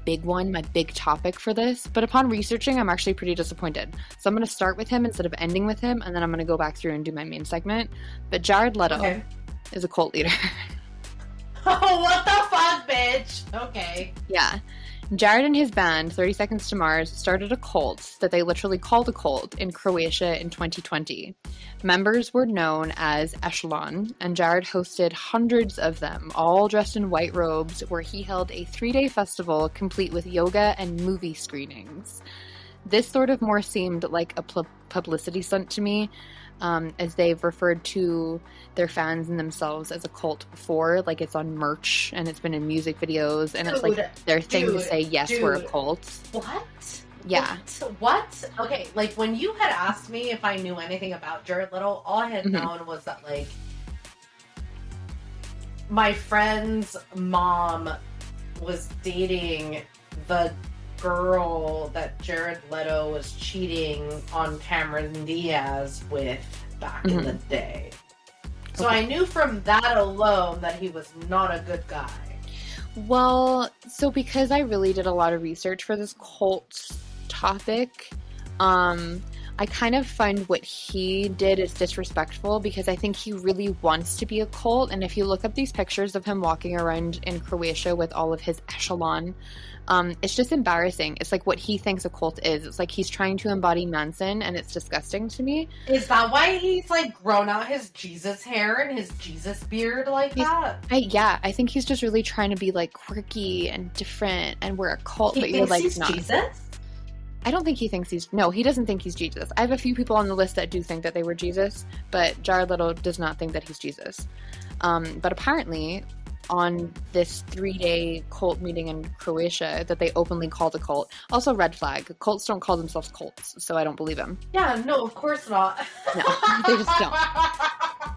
big topic for this, but upon researching, I'm actually pretty disappointed. So I'm going to start with him instead of ending with him, and then I'm going to go back through and do my main segment. But Jared Leto is a cult leader. Oh, what the fuck, bitch? Okay. Yeah. Jared and his band, 30 Seconds to Mars, started a cult that they literally called a cult in Croatia in 2020. Members were known as Echelon, and Jared hosted hundreds of them, all dressed in white robes, where he held a 3-day festival complete with yoga and movie screenings. This sort of more seemed like a publicity stunt to me, as they've referred to their fans and themselves as a cult before. Like, it's on merch and it's been in music videos, and it's like their thing to say, yes, we're a cult. What? Yeah. What? Okay, like, when you had asked me if I knew anything about Jared Leto, all I had known was that, like, my friend's mom was dating the girl that Jared Leto was cheating on Cameron Diaz with back in the day. So I knew from that alone that he was not a good guy. Well, so because I really did a lot of research for this cult topic, I kind of find what he did is disrespectful, because I think he really wants to be a cult. And if you look up these pictures of him walking around in Croatia with all of his echelon, it's just embarrassing. It's like what he thinks a cult is. It's like he's trying to embody Manson, and it's disgusting to me. Is that why he's like grown out his Jesus hair and his Jesus beard like that? I think he's just really trying to be like quirky and different, and we're a cult, but you're like, he's not. Jesus? I don't think he thinks he doesn't think he's Jesus. I have a few people on the list that do think that they were Jesus, but Jared Leto does not think that he's Jesus. But apparently, on this 3-day cult meeting in Croatia that they openly called a cult. Also, red flag. Cults don't call themselves cults, so I don't believe him. Yeah, no, of course not. No, they just don't.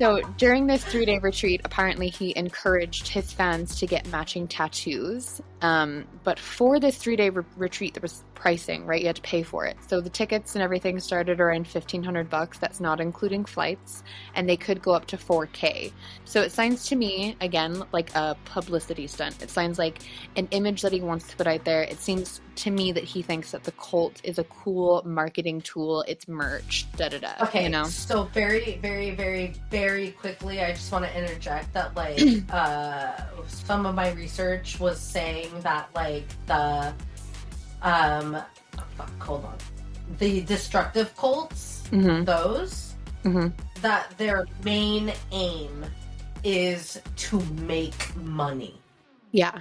So during this 3-day retreat, apparently he encouraged his fans to get matching tattoos. But for this 3-day retreat, there was pricing, right? You had to pay for it. So the tickets and everything started around $1,500. That's not including flights, and they could go up to $4,000. So it sounds to me, again, like a publicity stunt. It sounds like an image that he wants to put out there. It seems to me that he thinks that the cult is a cool marketing tool. It's merch, da-da-da. Okay, you know? So very, very, very, very quickly, I just want to interject that, like, some of my research was saying that, like, the, the destructive cults, those, that their main aim is to make money. Yeah.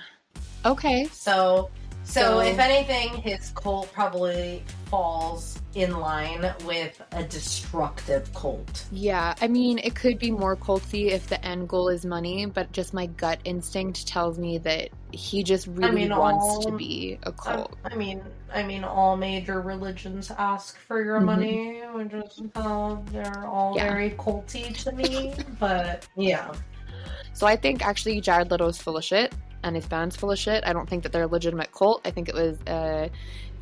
Okay. So if anything, his cult probably falls in line with a destructive cult. Yeah, I mean, it could be more culty if the end goal is money, but just my gut instinct tells me that he just really wants to be a cult. I mean, all major religions ask for your money, which is they're all very culty to me. But yeah. So I think actually Jared Leto is full of shit, and his band's full of shit. I don't think that they're a legitimate cult. I think it was a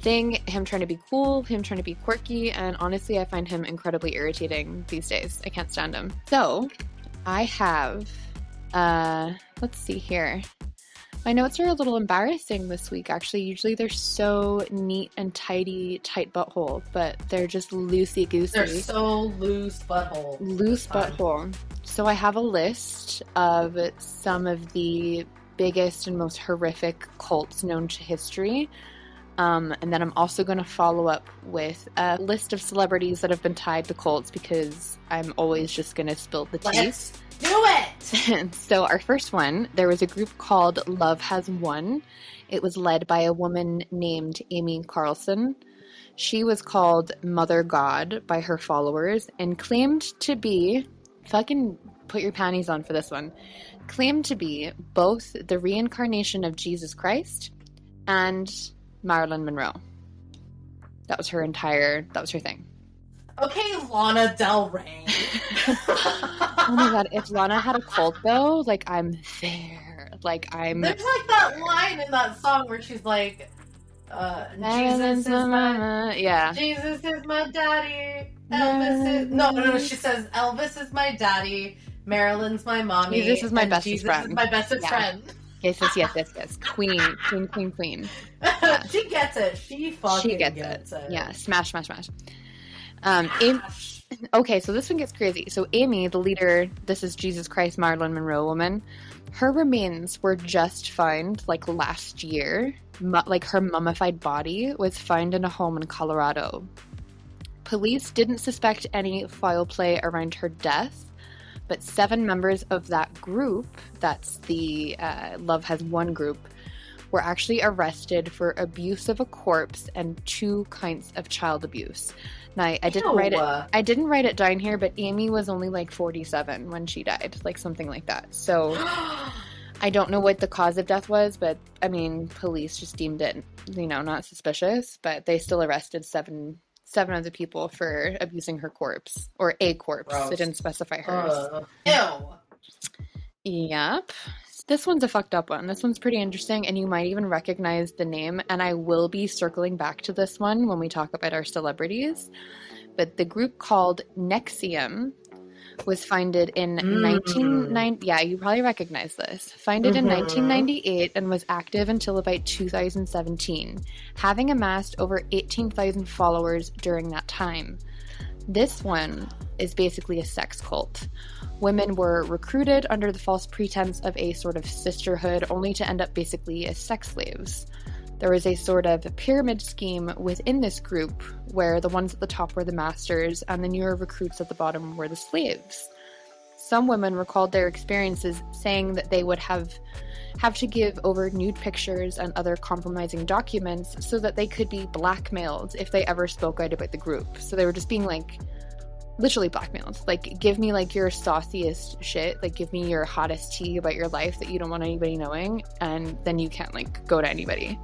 thing, him trying to be cool, him trying to be quirky, and honestly, I find him incredibly irritating these days. I can't stand him. So, I have, let's see here. My notes are a little embarrassing this week, actually. Usually they're so neat and tidy, tight butthole, but they're just loosey-goosey. They're so loose butthole. Loose butthole. So I have a list of some of the biggest and most horrific cults known to history. And then I'm also going to follow up with a list of celebrities that have been tied to cults, because I'm always just going to spill the tea. Let's do it! So our first one, there was a group called Love Has Won. It was led by a woman named Amy Carlson. She was called Mother God by her followers and claimed to be, fucking put your panties on for this one, claimed to be both the reincarnation of Jesus Christ and Marilyn Monroe. That was her thing. Okay, Lana Del Rey. Oh my god, if Lana had a cult though, like, I'm there. Like, I'm... There's like that line in that song where she's like, Jesus is my yeah. Jesus is my daddy. Elvis is no. She says Elvis is my daddy. Marilyn's my mommy. Jesus is my and bestest Jesus friend. is my bestest Yeah. friend. Yes. Queen. Yeah. She gets it. She fucking gets it. Yeah, smash. Okay, so this one gets crazy. So Amy, the leader, this is Jesus Christ Marilyn Monroe woman, her remains were just found like last year. Like her mummified body was found in a home in Colorado. Police didn't suspect any foul play around her death, but 7 members of that group, that's the Love Has Won group, were actually arrested for abuse of a corpse and 2 counts of child abuse. Now, I didn't write it down here, but Amy was only like 47 when she died, like something like that. So I don't know what the cause of death was, but I mean, police just deemed it, not suspicious, but they still arrested 7 other people for abusing her corpse, or a corpse. Gross. They didn't specify hers. Ew. Yep. This one's a fucked up one. This one's pretty interesting, and you might even recognize the name, and I will be circling back to this one when we talk about our celebrities. But the group called NXIVM was founded in 1990. Yeah, you probably recognize this. Founded in 1998 and was active until about 2017, having amassed over 18,000 followers during that time. This one is basically a sex cult. Women were recruited under the false pretense of a sort of sisterhood, only to end up basically as sex slaves. There was a sort of pyramid scheme within this group where the ones at the top were the masters and the newer recruits at the bottom were the slaves. Some women recalled their experiences, saying that they would have to give over nude pictures and other compromising documents so that they could be blackmailed if they ever spoke out about the group. So they were just being like literally blackmailed. Like, give me like your sauciest shit, like give me your hottest tea about your life that you don't want anybody knowing, and then you can't like go to anybody.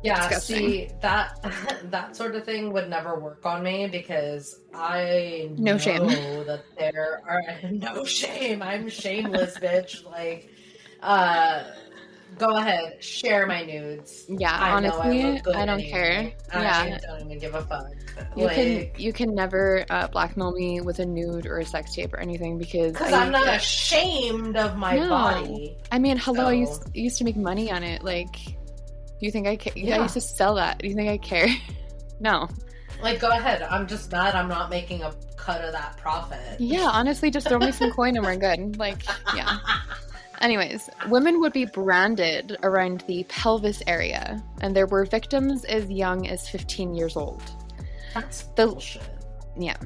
Yeah, disgusting. See, that sort of thing would never work on me because I know that there are no shame. I'm shameless, bitch. Like, go ahead, share my nudes. Yeah, honestly, I don't care. I don't even give a fuck. You can never blackmail me with a nude or a sex tape or anything because I'm not ashamed of my body. I mean, hello, I used to make money on it. Like, do you think I care? Yeah. I used to sell that. Do you think I care? No. Like, go ahead. I'm just mad I'm not making a cut of that profit. Yeah, honestly, just throw me some coin and we're good. Like, yeah. Anyways, women would be branded around the pelvis area, and there were victims as young as 15 years old. That's bullshit. Yeah.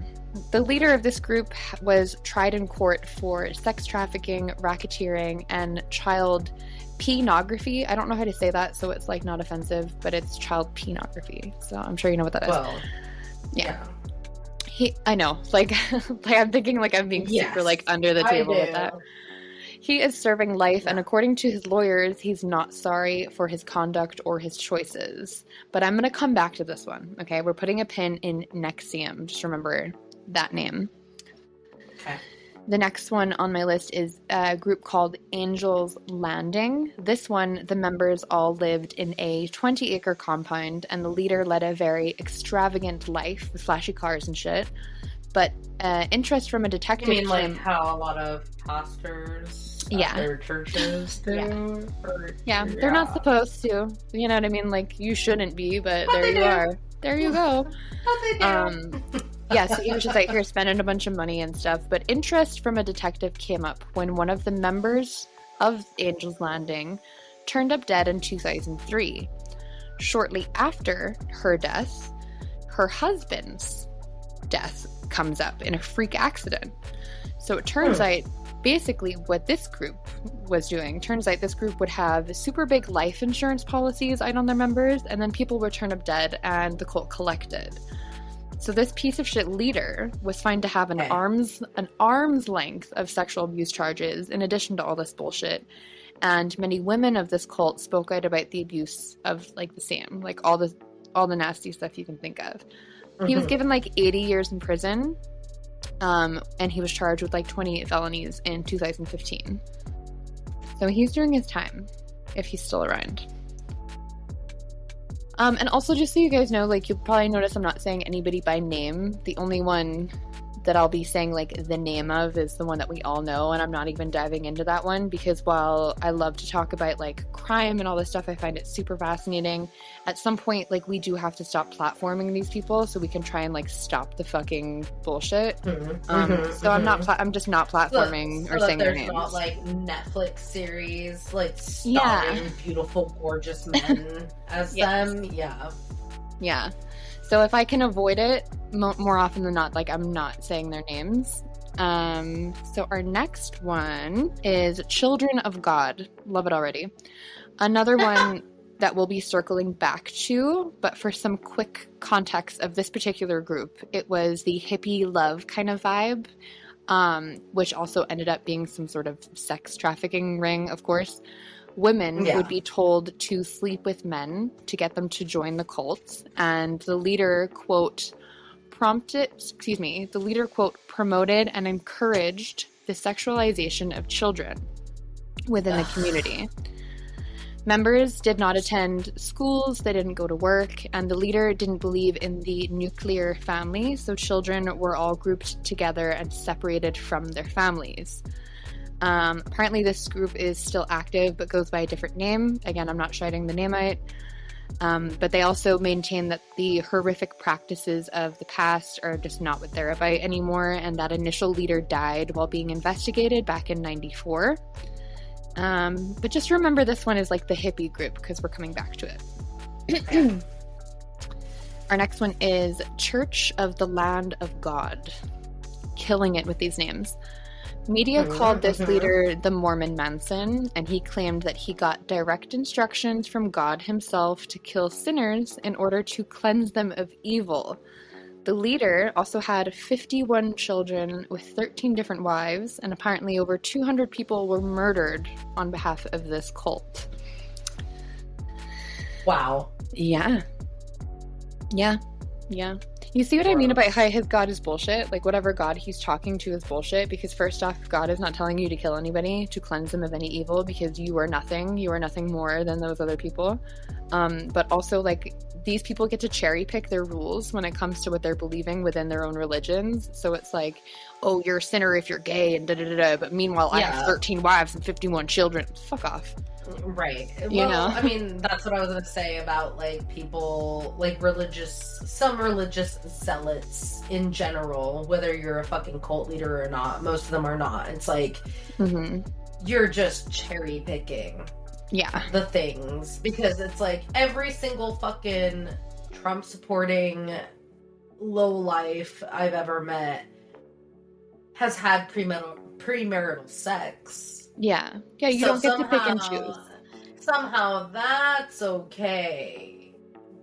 The leader of this group was tried in court for sex trafficking, racketeering, and child pornography. I don't know how to say that, so it's like not offensive, but it's child pornography. So I'm sure you know what that is. Well, yeah. I know. Like, I'm thinking like I'm being super like under the table with that. He is serving life, and according to his lawyers, he's not sorry for his conduct or his choices. But I'm going to come back to this one, okay? We're putting a pin in NXIVM. Just remember that name. Okay. The next one on my list is a group called Angel's Landing. This one, the members all lived in a 20-acre compound, and the leader led a very extravagant life with flashy cars and shit. But interest from a detective... You mean like how a lot of pastors at their churches do? Yeah, they're not supposed to. You know what I mean? Like, you shouldn't be, but there you are. There you go. But they do. Yeah, so he was just like, here, spending a bunch of money and stuff. But interest from a detective came up when one of the members of Angel's Landing turned up dead in 2003. Shortly after her death, her husband's death comes up in a freak accident. So it turns out, basically what this group was doing, turns out this group would have super big life insurance policies out on their members, and then people would turn up dead and the cult collected. So this piece of shit leader was found to have an arm's length of sexual abuse charges in addition to all this bullshit. And many women of this cult spoke out about the abuse of like the same, like all the nasty stuff you can think of. He was given like 80 years in prison, and he was charged with like 28 felonies in 2015. So he's doing his time, if he's still around. And also, just so you guys know, like, you'll probably notice I'm not saying anybody by name. The only one that I'll be saying, like, the name of is the one that we all know, and I'm not even diving into that one, because while I love to talk about, like, crime and all this stuff, I find it super fascinating. At some point, like, we do have to stop platforming these people so we can try and, like, stop the fucking bullshit. So I'm just not platforming or saying their names. Not, like, Netflix series, like, starring beautiful, gorgeous men as them. Yeah. So if I can avoid it, more often than not, like, I'm not saying their names. So our next one is Children of God. Love it already. Another one that we'll be circling back to, but for some quick context of this particular group, it was the hippie love kind of vibe, which also ended up being some sort of sex trafficking ring, of course. Women would be told to sleep with men to get them to join the cults, and the leader, quote, promoted and encouraged the sexualization of children within the community. Members did not attend schools, they didn't go to work, and the leader didn't believe in the nuclear family, so children were all grouped together and separated from their families. Apparently this group is still active but goes by a different name. Again, I'm not shouting the name out. But they also maintain that the horrific practices of the past are just not what they're about anymore, and that initial leader died while being investigated back in 94. But just remember this one is like the hippie group because we're coming back to it. Our next one is Church of the Land of God. Killing it with these names. Media called this leader the Mormon Manson, and he claimed that he got direct instructions from God himself to kill sinners in order to cleanse them of evil. The leader also had 51 children with 13 different wives, and apparently over 200 people were murdered on behalf of this cult. Wow. Yeah. You see what I mean about how his God is bullshit? Like, whatever God he's talking to is bullshit, because first off, God is not telling you to kill anybody, to cleanse them of any evil, because you are nothing more than those other people. But also, like, these people get to cherry pick their rules when it comes to what they're believing within their own religions. So it's like, oh, you're a sinner if you're gay and da-da-da-da, but meanwhile, I have 13 wives and 51 children. Fuck off. Right. You know? I mean, that's what I was going to say about, like, people, like, some religious zealots in general, whether you're a fucking cult leader or not. Most of them are not. It's like, you're just cherry picking the things, because it's like every single fucking Trump supporting lowlife I've ever met has had premarital sex. Yeah, you don't get to pick and choose. Somehow that's okay,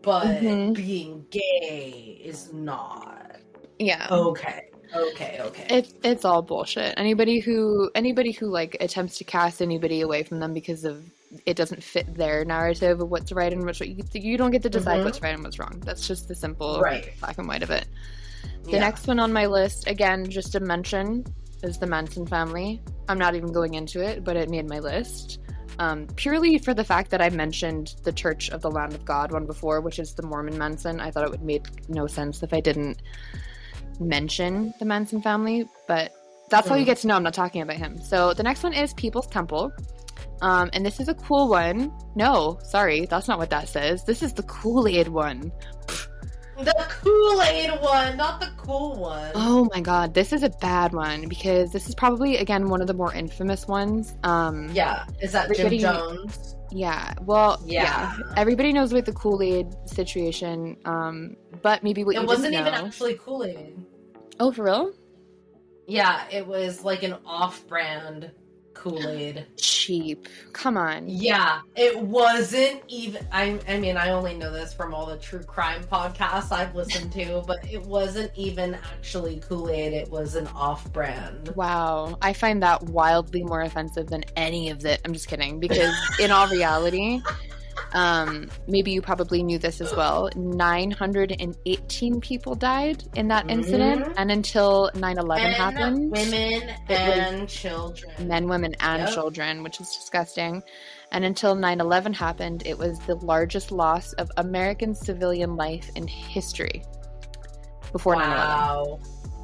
but being gay is not. Yeah. Okay. It's all bullshit. Anybody who like attempts to cast anybody away from them because of it doesn't fit their narrative of what's right and what's wrong. You don't get to decide what's right and what's wrong. That's just the simple black and white of it. The next one on my list, again, just to mention, is the Manson family. I'm not even going into it, but it made my list. Purely for the fact that I mentioned the Church of the Land of God one before, which is the Mormon Manson. I thought it would make no sense if I didn't mention the Manson family, but that's all you get to know. I'm not talking about him. So the next one is People's Temple. And this is a cool one. No, sorry, that's not what that says. This is the Kool-Aid one. The Kool-Aid one, not the cool one. Oh my god, this is a bad one, because this is probably, again, one of the more infamous ones. Is that Jim Jones? Yeah, well, everybody knows about the Kool-Aid situation, but maybe what you didn't know. It wasn't even actually Kool-Aid. Oh, for real? Yeah, it was like an off-brand Kool-Aid. Cheap. Come on. Yeah, it wasn't even... I mean, I only know this from all the true crime podcasts I've listened to, but it wasn't even actually Kool-Aid. It was an off-brand. Wow. I find that wildly more offensive than any of it. I'm just kidding. Because in all reality, Maybe you probably knew this as well. 918 people died in that incident, and until 9/11 happened, women and children. Men, women, and children, which is disgusting. And until 9/11 happened, it was the largest loss of American civilian life in history before 9/11.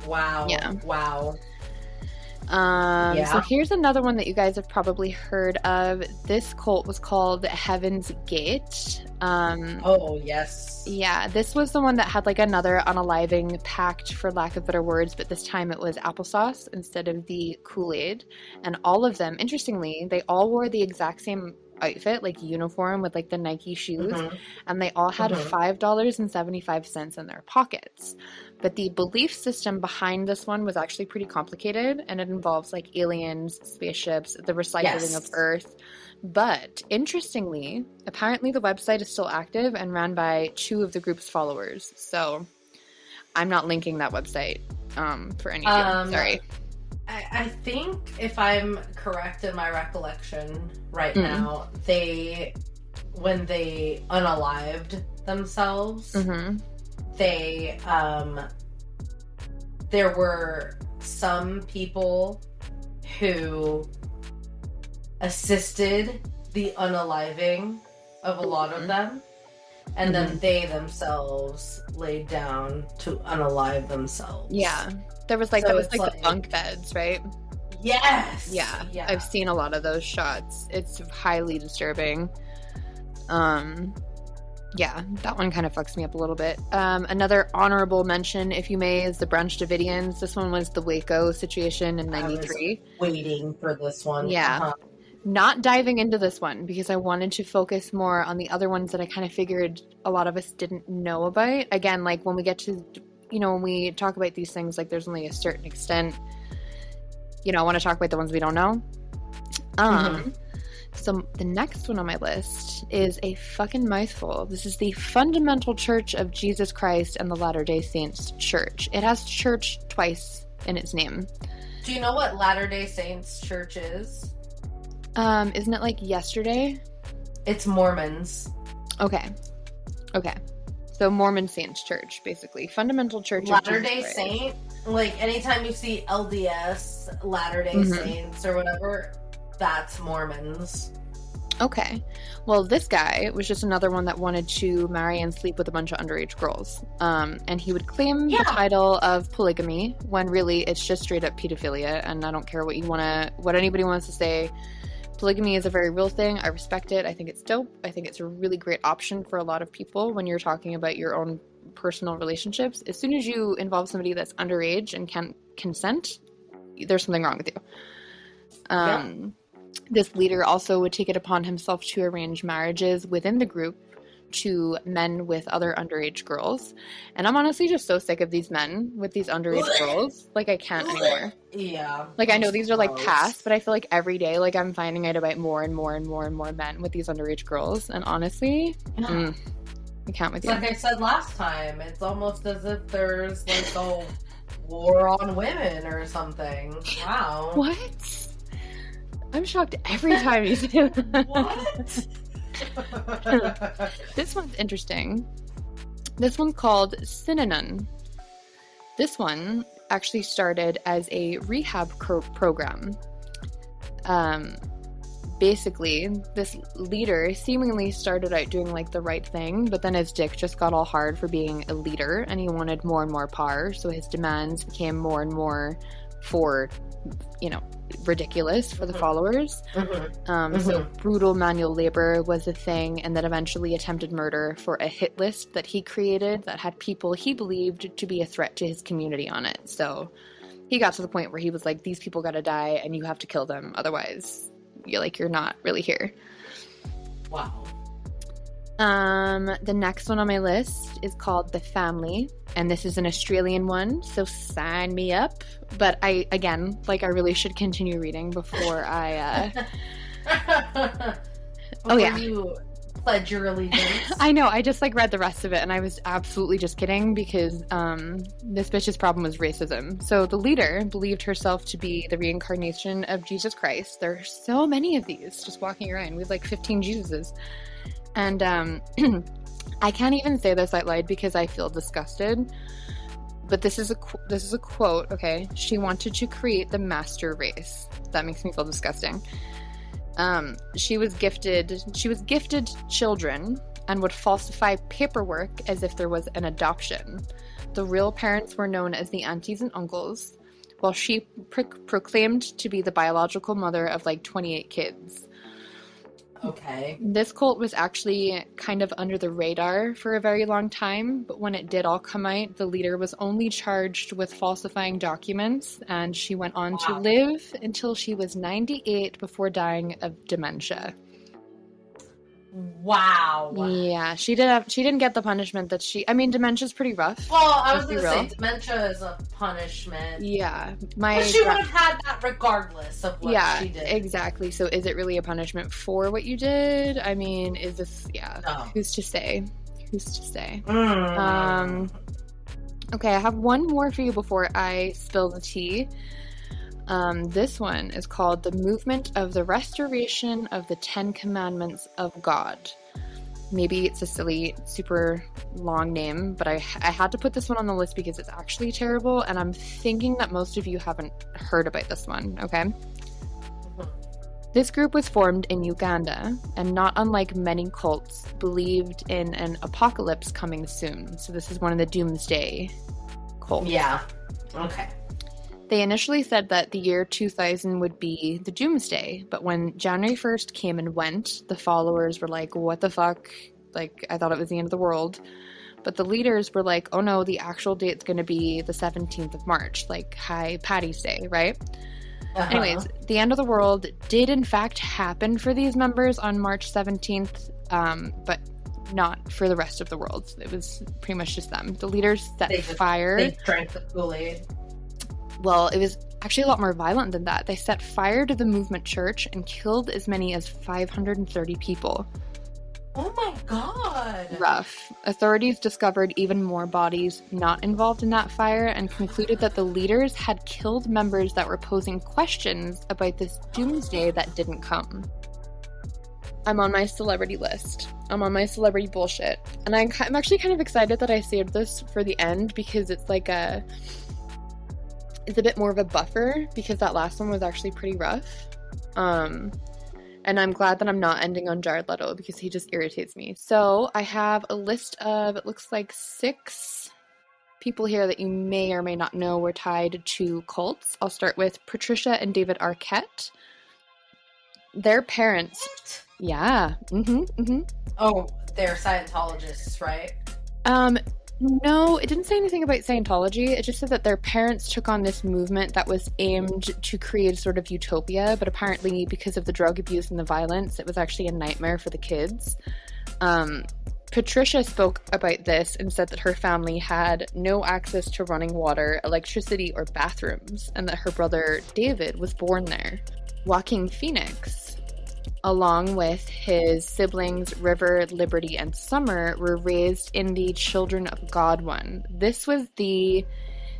Wow. Yeah. Wow. So here's another one that you guys have probably heard of. This cult was called Heaven's Gate. Oh, yes. Yeah, this was the one that had like another unaliving pact, for lack of better words, but this time it was applesauce instead of the Kool-Aid. And all of them, interestingly, they all wore the exact same outfit, like uniform with like the Nike shoes, and they all had $5.75 in their pockets. But the belief system behind this one was actually pretty complicated, and it involves like aliens, spaceships, the recycling of Earth. But interestingly, apparently the website is still active and ran by 2 of the group's followers. So I'm not linking that website for any of you. Sorry. I think, if I'm correct in my recollection right now, when they unalived themselves, they there were some people who assisted the unaliving of a lot of them, and then they themselves laid down to unalive themselves. Yeah. There was like, so that was like the bunk beds, right? Yes. Yeah. I've seen a lot of those shots. It's highly disturbing. Yeah, that one kind of fucks me up a little bit. Another honorable mention, if you may, is the Branch Davidians. This one was the Waco situation in 93. I was waiting for this one. Yeah. Not diving into this one because I wanted to focus more on the other ones that I kind of figured a lot of us didn't know about. Again, like when we get to, when we talk about these things, like there's only a certain extent, I want to talk about the ones we don't know. So the next one on my list is a fucking mouthful. This is the Fundamental Church of Jesus Christ and the Latter-day Saints Church. It has church twice in its name. Do you know what Latter-day Saints Church is? Isn't it like yesterday? It's Mormons. Okay. So Mormon Saints Church, basically. Fundamental Church of Latter-day Jesus Christ. Saint, like anytime you see LDS, Latter-day Saints or whatever, that's Mormons. Okay. Well, this guy was just another one that wanted to marry and sleep with a bunch of underage girls. And he would claim the title of polygamy when really it's just straight up pedophilia. And I don't care what anybody wants to say. Polygamy is a very real thing. I respect it. I think it's dope. I think it's a really great option for a lot of people when you're talking about your own personal relationships. As soon as you involve somebody that's underage and can't consent, there's something wrong with you. This leader also would take it upon himself to arrange marriages within the group to men with other underage girls. And I'm honestly just so sick of these men with these underage girls. Like, I can't anymore. Yeah. Like, I know these are like past, but I feel like every day, like, I'm finding out about more and more and more and more men with these underage girls. And honestly, I can't with you. Like I said last time, it's almost as if there's like a war on women or something. Wow. What? I'm shocked every time you say that. What? This one's interesting. This one's called Synanon. This one actually started as a rehab program. Basically, this leader seemingly started out doing like the right thing, but then his dick just got all hard for being a leader, and he wanted more and more power, so his demands became more and more ridiculous for the followers. So brutal manual labor was a thing, and then eventually attempted murder for a hit list that he created that had people he believed to be a threat to his community on it. So he got to the point where he was like, these people gotta die and you have to kill them, otherwise you're not really here. Wow. The next one on my list is called The Family, and this is an Australian one, so sign me up. But I really should continue reading before I you pledge your allegiance. I know, I just read the rest of it and I was absolutely just kidding because this bitch's problem was racism. So the leader believed herself to be the reincarnation of Jesus Christ. There are so many of these just walking around. We have 15 Jesuses. And I can't even say this out loud because I feel disgusted. But this is a quote, okay? She wanted to create the master race. That makes me feel disgusting. She was gifted children and would falsify paperwork as if there was an adoption. The real parents were known as the aunties and uncles, while she proclaimed to be the biological mother of like 28 kids. Okay. This cult was actually kind of under the radar for a very long time, but when it did all come out, the leader was only charged with falsifying documents, and she went on to live until she was 98 before dying of dementia. Wow. Yeah, she didn't get the punishment that dementia's pretty rough. Well, I was going to say, dementia is a punishment. Yeah. But she would have had that regardless of what she did. Yeah, exactly. So is it really a punishment for what you did? I mean, is this, no. Who's to say? Okay, I have one more for you before I spill the tea. This one is called The Movement of the Restoration of the Ten Commandments of God. Maybe it's a silly, super long name, but I had to put this one on the list because it's actually terrible, and I'm thinking that most of you haven't heard about this one, okay? This group was formed in Uganda, and not unlike many cults, believed in an apocalypse coming soon. So this is one of the doomsday cults. Yeah, okay. They initially said that the year 2000 would be the doomsday, but when January 1st came and went, the followers were like, what the fuck? Like, I thought it was the end of the world. But the leaders were like, oh no, the actual date's going to be the 17th of March, like High Patty's Day, right? Uh-huh. Anyways, the end of the world did in fact happen for these members on March 17th, but not for the rest of the world. It was pretty much just them. The leaders set fire. They drank the Kool-Aid. Well, it was actually a lot more violent than that. They set fire to the movement church and killed as many as 530 people. Oh my god! Rough. Authorities discovered even more bodies not involved in that fire and concluded that the leaders had killed members that were posing questions about this doomsday that didn't come. I'm on my celebrity list. I'm on my celebrity bullshit. And I'm actually kind of excited that I saved this for the end because it's like it's a bit more of a buffer because that last one was actually pretty rough. And I'm glad that I'm not ending on Jared Leto because he just irritates me. So I have a list of, it looks like 6 people here that you may or may not know were tied to cults. I'll start with Patricia and David Arquette. Their parents... What? Yeah. Oh, they're Scientologists, right? No, it didn't say anything about Scientology. It just said that their parents took on this movement that was aimed to create a sort of utopia, but apparently because of the drug abuse and the violence, it was actually a nightmare for the kids. Patricia spoke about this and said that her family had no access to running water, electricity, or bathrooms, and that her brother David was born there. Joaquin Phoenix, along with his siblings River, Liberty, and Summer, were raised in the Children of God one. This was the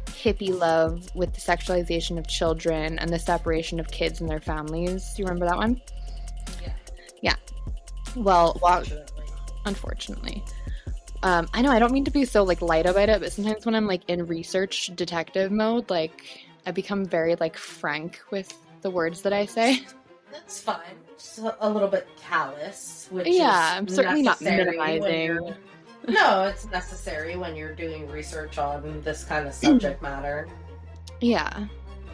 hippie love with the sexualization of children and the separation of kids and their families. Do you remember that one? Yeah. Well, unfortunately. I know, I don't mean to be so, light about it, but sometimes when I'm, in research detective mode, I become very, frank with the words that I say. That's fine. Just a little bit callous, which I'm certainly not minimizing. No, it's necessary when you're doing research on this kind of subject matter. Yeah.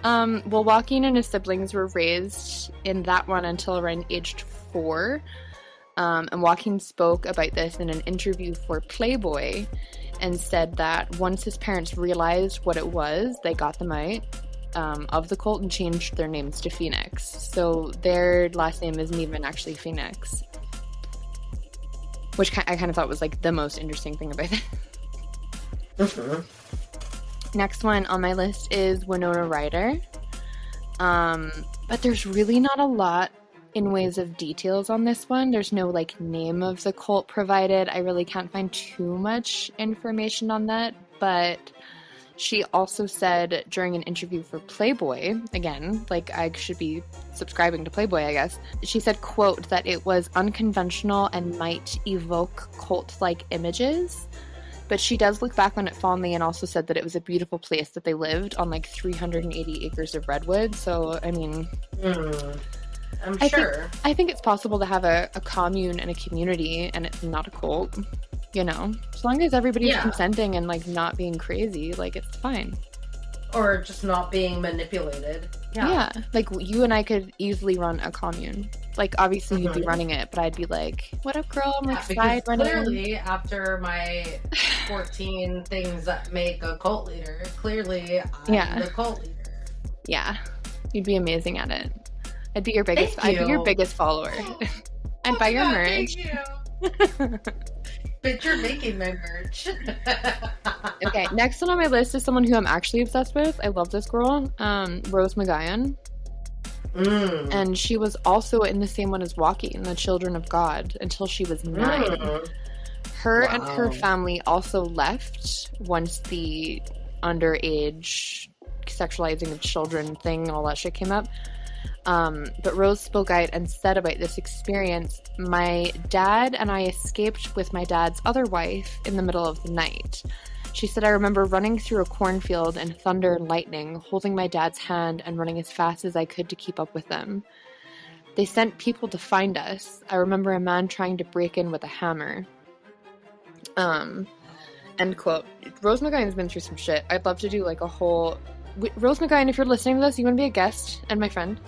Well, Joaquin and his siblings were raised in that one until around aged 4. And Joaquin spoke about this in an interview for Playboy and said that once his parents realized what it was, they got them out of the cult and changed their names to Phoenix. So their last name isn't even actually Phoenix. Which I kind of thought was the most interesting thing about it. Mm-hmm. Next one on my list is Winona Ryder. But there's really not a lot in ways of details on this one. There's no name of the cult provided. I really can't find too much information on that, but She also said during an interview for Playboy, again, like I should be subscribing to Playboy, I guess. She said, quote, that it was unconventional and might evoke cult-like images. But she does look back on it fondly and also said that it was a beautiful place that they lived on like 380 acres of redwood. So, I mean... I think it's possible to have a commune and a community and it's not a cult, you know? As long as everybody's consenting and, like, not being crazy, like, it's fine. Or just not being manipulated. Yeah. Like, you and I could easily run a commune. Like, obviously you'd be running it, but I'd be like, what up, girl? I'm like, side running. Clearly, after my 14 things that make a cult leader, clearly I'm the cult leader. Yeah. You'd be amazing at it. I'd be your biggest follower. And buy your merch. Thank you. But you're making my merch. Okay, next one on my list is someone who I'm actually obsessed with. I love this girl, Rose McGowan. And she was also in the same one as Walking, the Children of God, until she was 9. Her and her family also left once the underage sexualizing of children thing and all that shit came up. But Rose spoke out and said about this experience, my dad and I escaped with my dad's other wife in the middle of the night. She said, I remember running through a cornfield in thunder and lightning, holding my dad's hand and running as fast as I could to keep up with them. They sent people to find us. I remember a man trying to break in with a hammer. End quote. Rose McGowan's been through some shit. I'd love to do like a whole... Rose McGowan, if you're listening to this, you want to be a guest and my friend?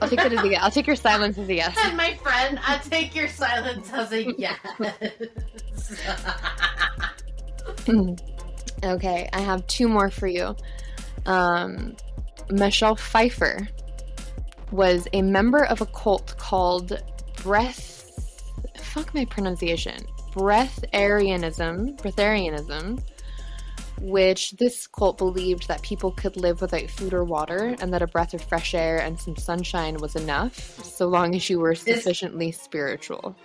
I'll take that as a yes. I'll take your silence as a yes. And my friend, I'll take your silence as a yes. Okay, I have 2 more for you. Michelle Pfeiffer was a member of a cult called Breatharianism, which this cult believed that people could live without food or water and that a breath of fresh air and some sunshine was enough, so long as you were sufficiently spiritual.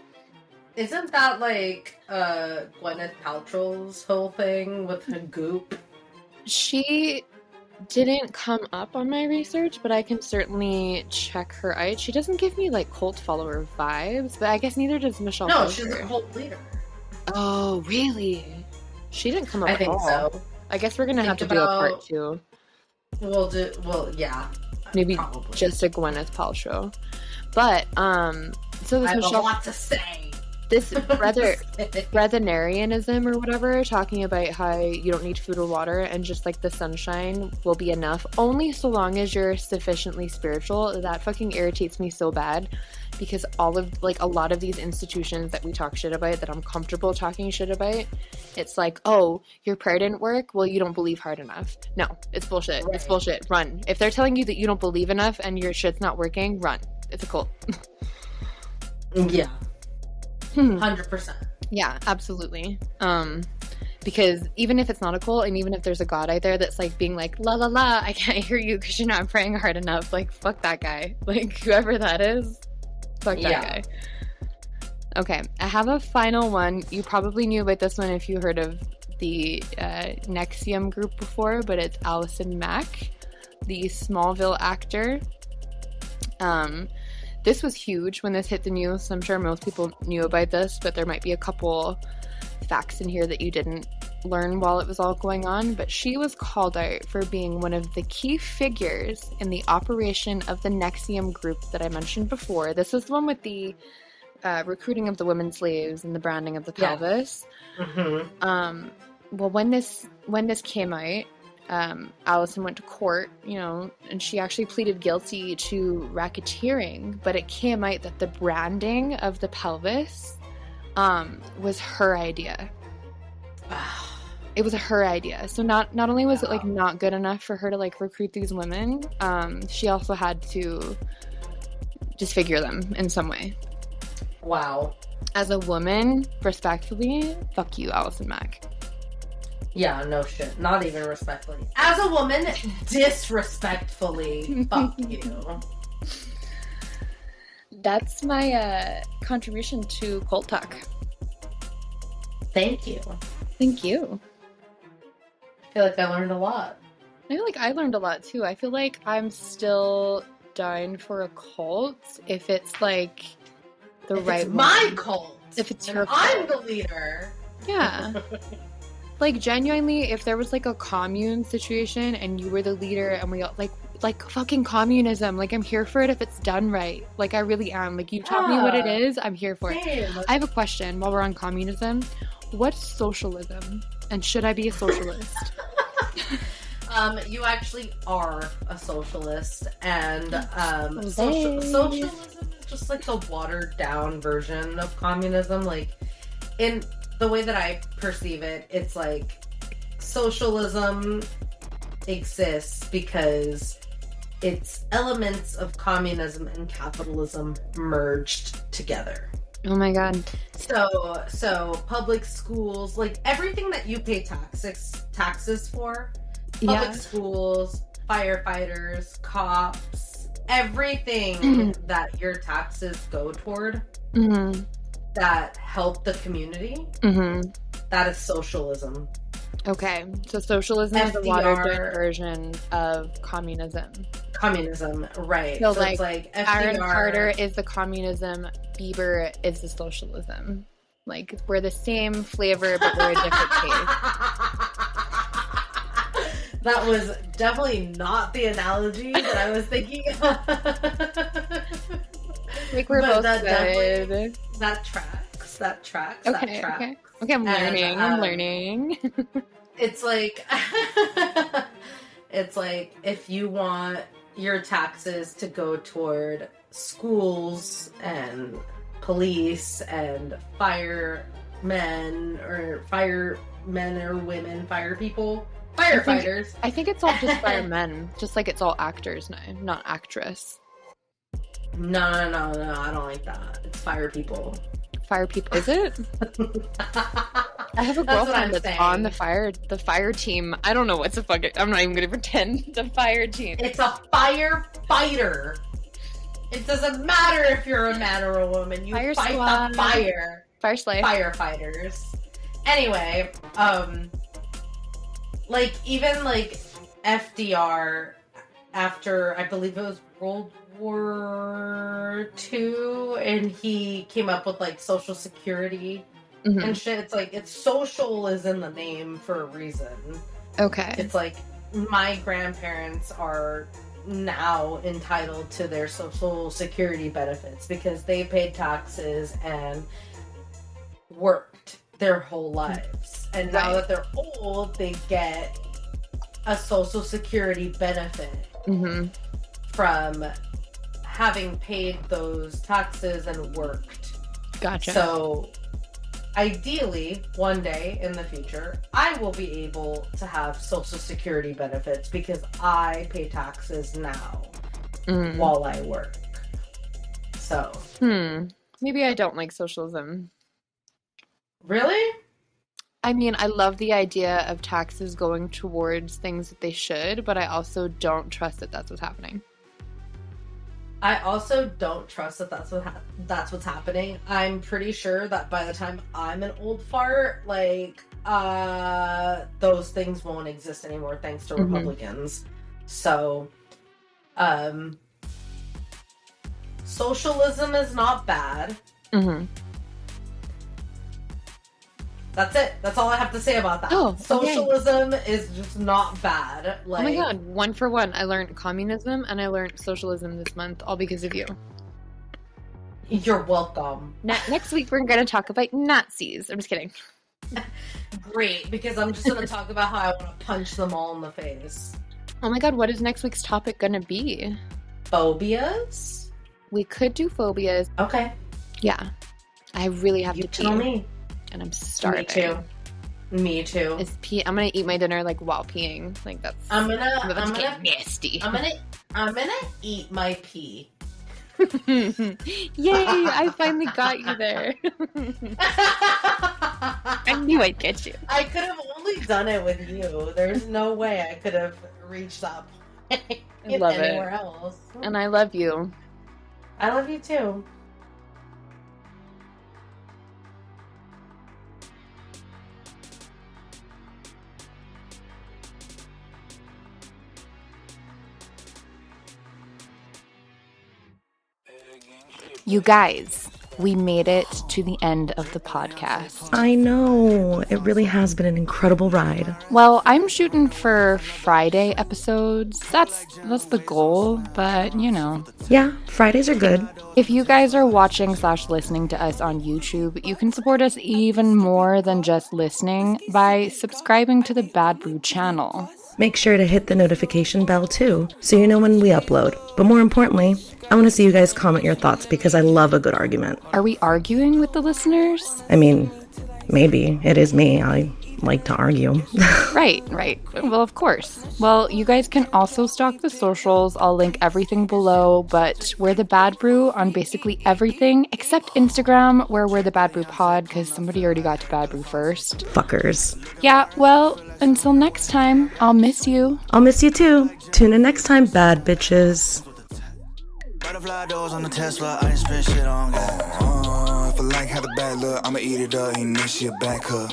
Isn't that like Gwyneth Paltrow's whole thing with her goop? She didn't come up on my research, but I can certainly check her out. She doesn't give me like cult follower vibes, but I guess neither does Michelle Pfeiffer. She's a cult leader. Oh, really? She didn't come up I think at all. So. I guess we're gonna have to do a part 2. Yeah. Maybe probably. Just a Gwyneth Paltrow. But, so this I have Michelle... a lot to say. This breatharianism or whatever, talking about how you don't need food or water and just like the sunshine will be enough, only so long as you're sufficiently spiritual. That fucking irritates me so bad, because a lot of these institutions that we talk shit about, that I'm comfortable talking shit about, it's like, oh, your prayer didn't work? Well, you don't believe hard enough. No, it's bullshit. Right. It's bullshit. Run. If they're telling you that you don't believe enough and your shit's not working, run. It's a cult. Yeah. 100%. Yeah, absolutely. Because even if it's not a cult, and even if there's a god out there that's like being like, la la la, I can't hear you because you're not praying hard enough, like, fuck that guy. Like, whoever that is, fuck that guy. Okay, I have a final one. You probably knew about this one if you heard of the NXIVM group before, but it's Allison Mack, the Smallville actor. This was huge when this hit the news. I'm sure most people knew about this, but there might be a couple facts in here that you didn't learn while it was all going on. But she was called out for being one of the key figures in the operation of the NXIVM group that I mentioned before. This was the one with the recruiting of the women slaves and the branding of the pelvis. Mm-hmm. Well, when this came out, Allison went to court, and she actually pleaded guilty to racketeering, but it came out that the branding of the pelvis was her idea. It was her idea. So not only was it like not good enough for her to like recruit these women, she also had to disfigure them in some way. Wow. As a woman, respectfully, fuck you, Allison Mack. Yeah, no shit. Not even respectfully. As a woman, disrespectfully, fuck you. That's my contribution to Cult Talk. Thank you. Thank you. feel like I learned a lot. I feel like I learned a lot too. I feel like I'm still down for a cult if it's like the If right it's one. my cult. If it's and your I'm cult. the leader. Yeah. Like genuinely, if there was like a commune situation and you were the leader and we all like fucking communism, like I'm here for it if it's done right. Like I really am. Like you taught me what it is, I'm here for it. Same. I have a question while we're on communism. What's socialism? And should I be a socialist? You actually are a socialist, and Hey. socialism is just like the watered down version of communism. Like, in the way that I perceive it, it's like socialism exists because it's elements of communism and capitalism merged together. Oh my god. So public schools, like everything that you pay taxes for, public schools, firefighters, cops, everything that your taxes go toward that help the community, that is socialism. Okay, so socialism is a watered down version of communism. Communism, right. So it's like FDR, Aaron Carter is the communism, Bieber is the socialism. Like, we're the same flavor, but we're a different taste. That was definitely not the analogy that I was thinking of. Like, we're But both good. That tracks. Okay, I'm learning. I'm learning. It's like, it's like if you want your taxes to go toward schools and police and firemen or women, fire people, firefighters. I think it's all just firemen, just like it's all actors now, not actress. No, I don't like that. It's fire people. Fire people, is it? I have a girlfriend that's on the fire team. I don't know what's a fucking. I'm not even gonna pretend the fire team. It's a firefighter. It doesn't matter if you're a man or a woman. You Fire fight squad. the fire. Fire slay. Firefighters. Anyway, like even like FDR after I believe it was World War II, and he came up with like Social Security and shit. It's like it's social is in the name for a reason. Okay. It's like my grandparents are now entitled to their Social Security benefits because they paid taxes and worked their whole lives. And now that they're old, they get a Social Security benefit from having paid those taxes and worked. Gotcha. So ideally, one day in the future, I will be able to have Social Security benefits because I pay taxes now while I work. So. Maybe I don't like socialism. Really? I mean, I love the idea of taxes going towards things that they should, but I also don't trust that that's what's happening. I also don't trust that that's what's happening. I'm pretty sure that by the time I'm an old fart, like, those things won't exist anymore thanks to Republicans. So, socialism is not bad. That's it. That's all I have to say about that. Oh, socialism is just not bad. Like, oh my god, 1 for 1. I learned communism and I learned socialism this month, all because of you. You're welcome. Next week we're going to talk about Nazis. I'm just kidding. Great, because I'm just going to talk about how I want to punch them all in the face. Oh my god, what is next week's topic going to be? Phobias? We could do phobias. Okay. Yeah. I really have to pee. Tell me. And I'm starving. Me too. I'm gonna eat my dinner like while peeing. Like that's. I'm gonna get nasty. I'm gonna eat my pee. Yay! I finally got you there. I knew I'd get you. I could have only done it with you. There's no way I could have reached that point I love anywhere else. And I love you. I love you too. You guys, we made it to the end of the podcast. I know. It really has been an incredible ride. Well, I'm shooting for Friday episodes. That's the goal, but you know. Yeah, Fridays are good. If you guys are watching / listening to us on YouTube, you can support us even more than just listening by subscribing to the Bad Brew channel. Make sure to hit the notification bell too, so you know when we upload. But more importantly, I want to see you guys comment your thoughts because I love a good argument. Are we arguing with the listeners? I mean, maybe. It is me. I like to argue. Right. Well, of course. Well, you guys can also stalk the socials. I'll link everything below, but we're the Bad Brew on basically everything except Instagram, where we're the Bad Brew Pod, because somebody already got to Bad Brew first. Fuckers. Yeah, well, until next time, I'll miss you. I'll miss you too. Tune in next time, bad bitches. Butterfly doors on the Tesla, I ain't spend shit on gas. If I like how the bad look, I'ma eat it up, ain't this shit back up.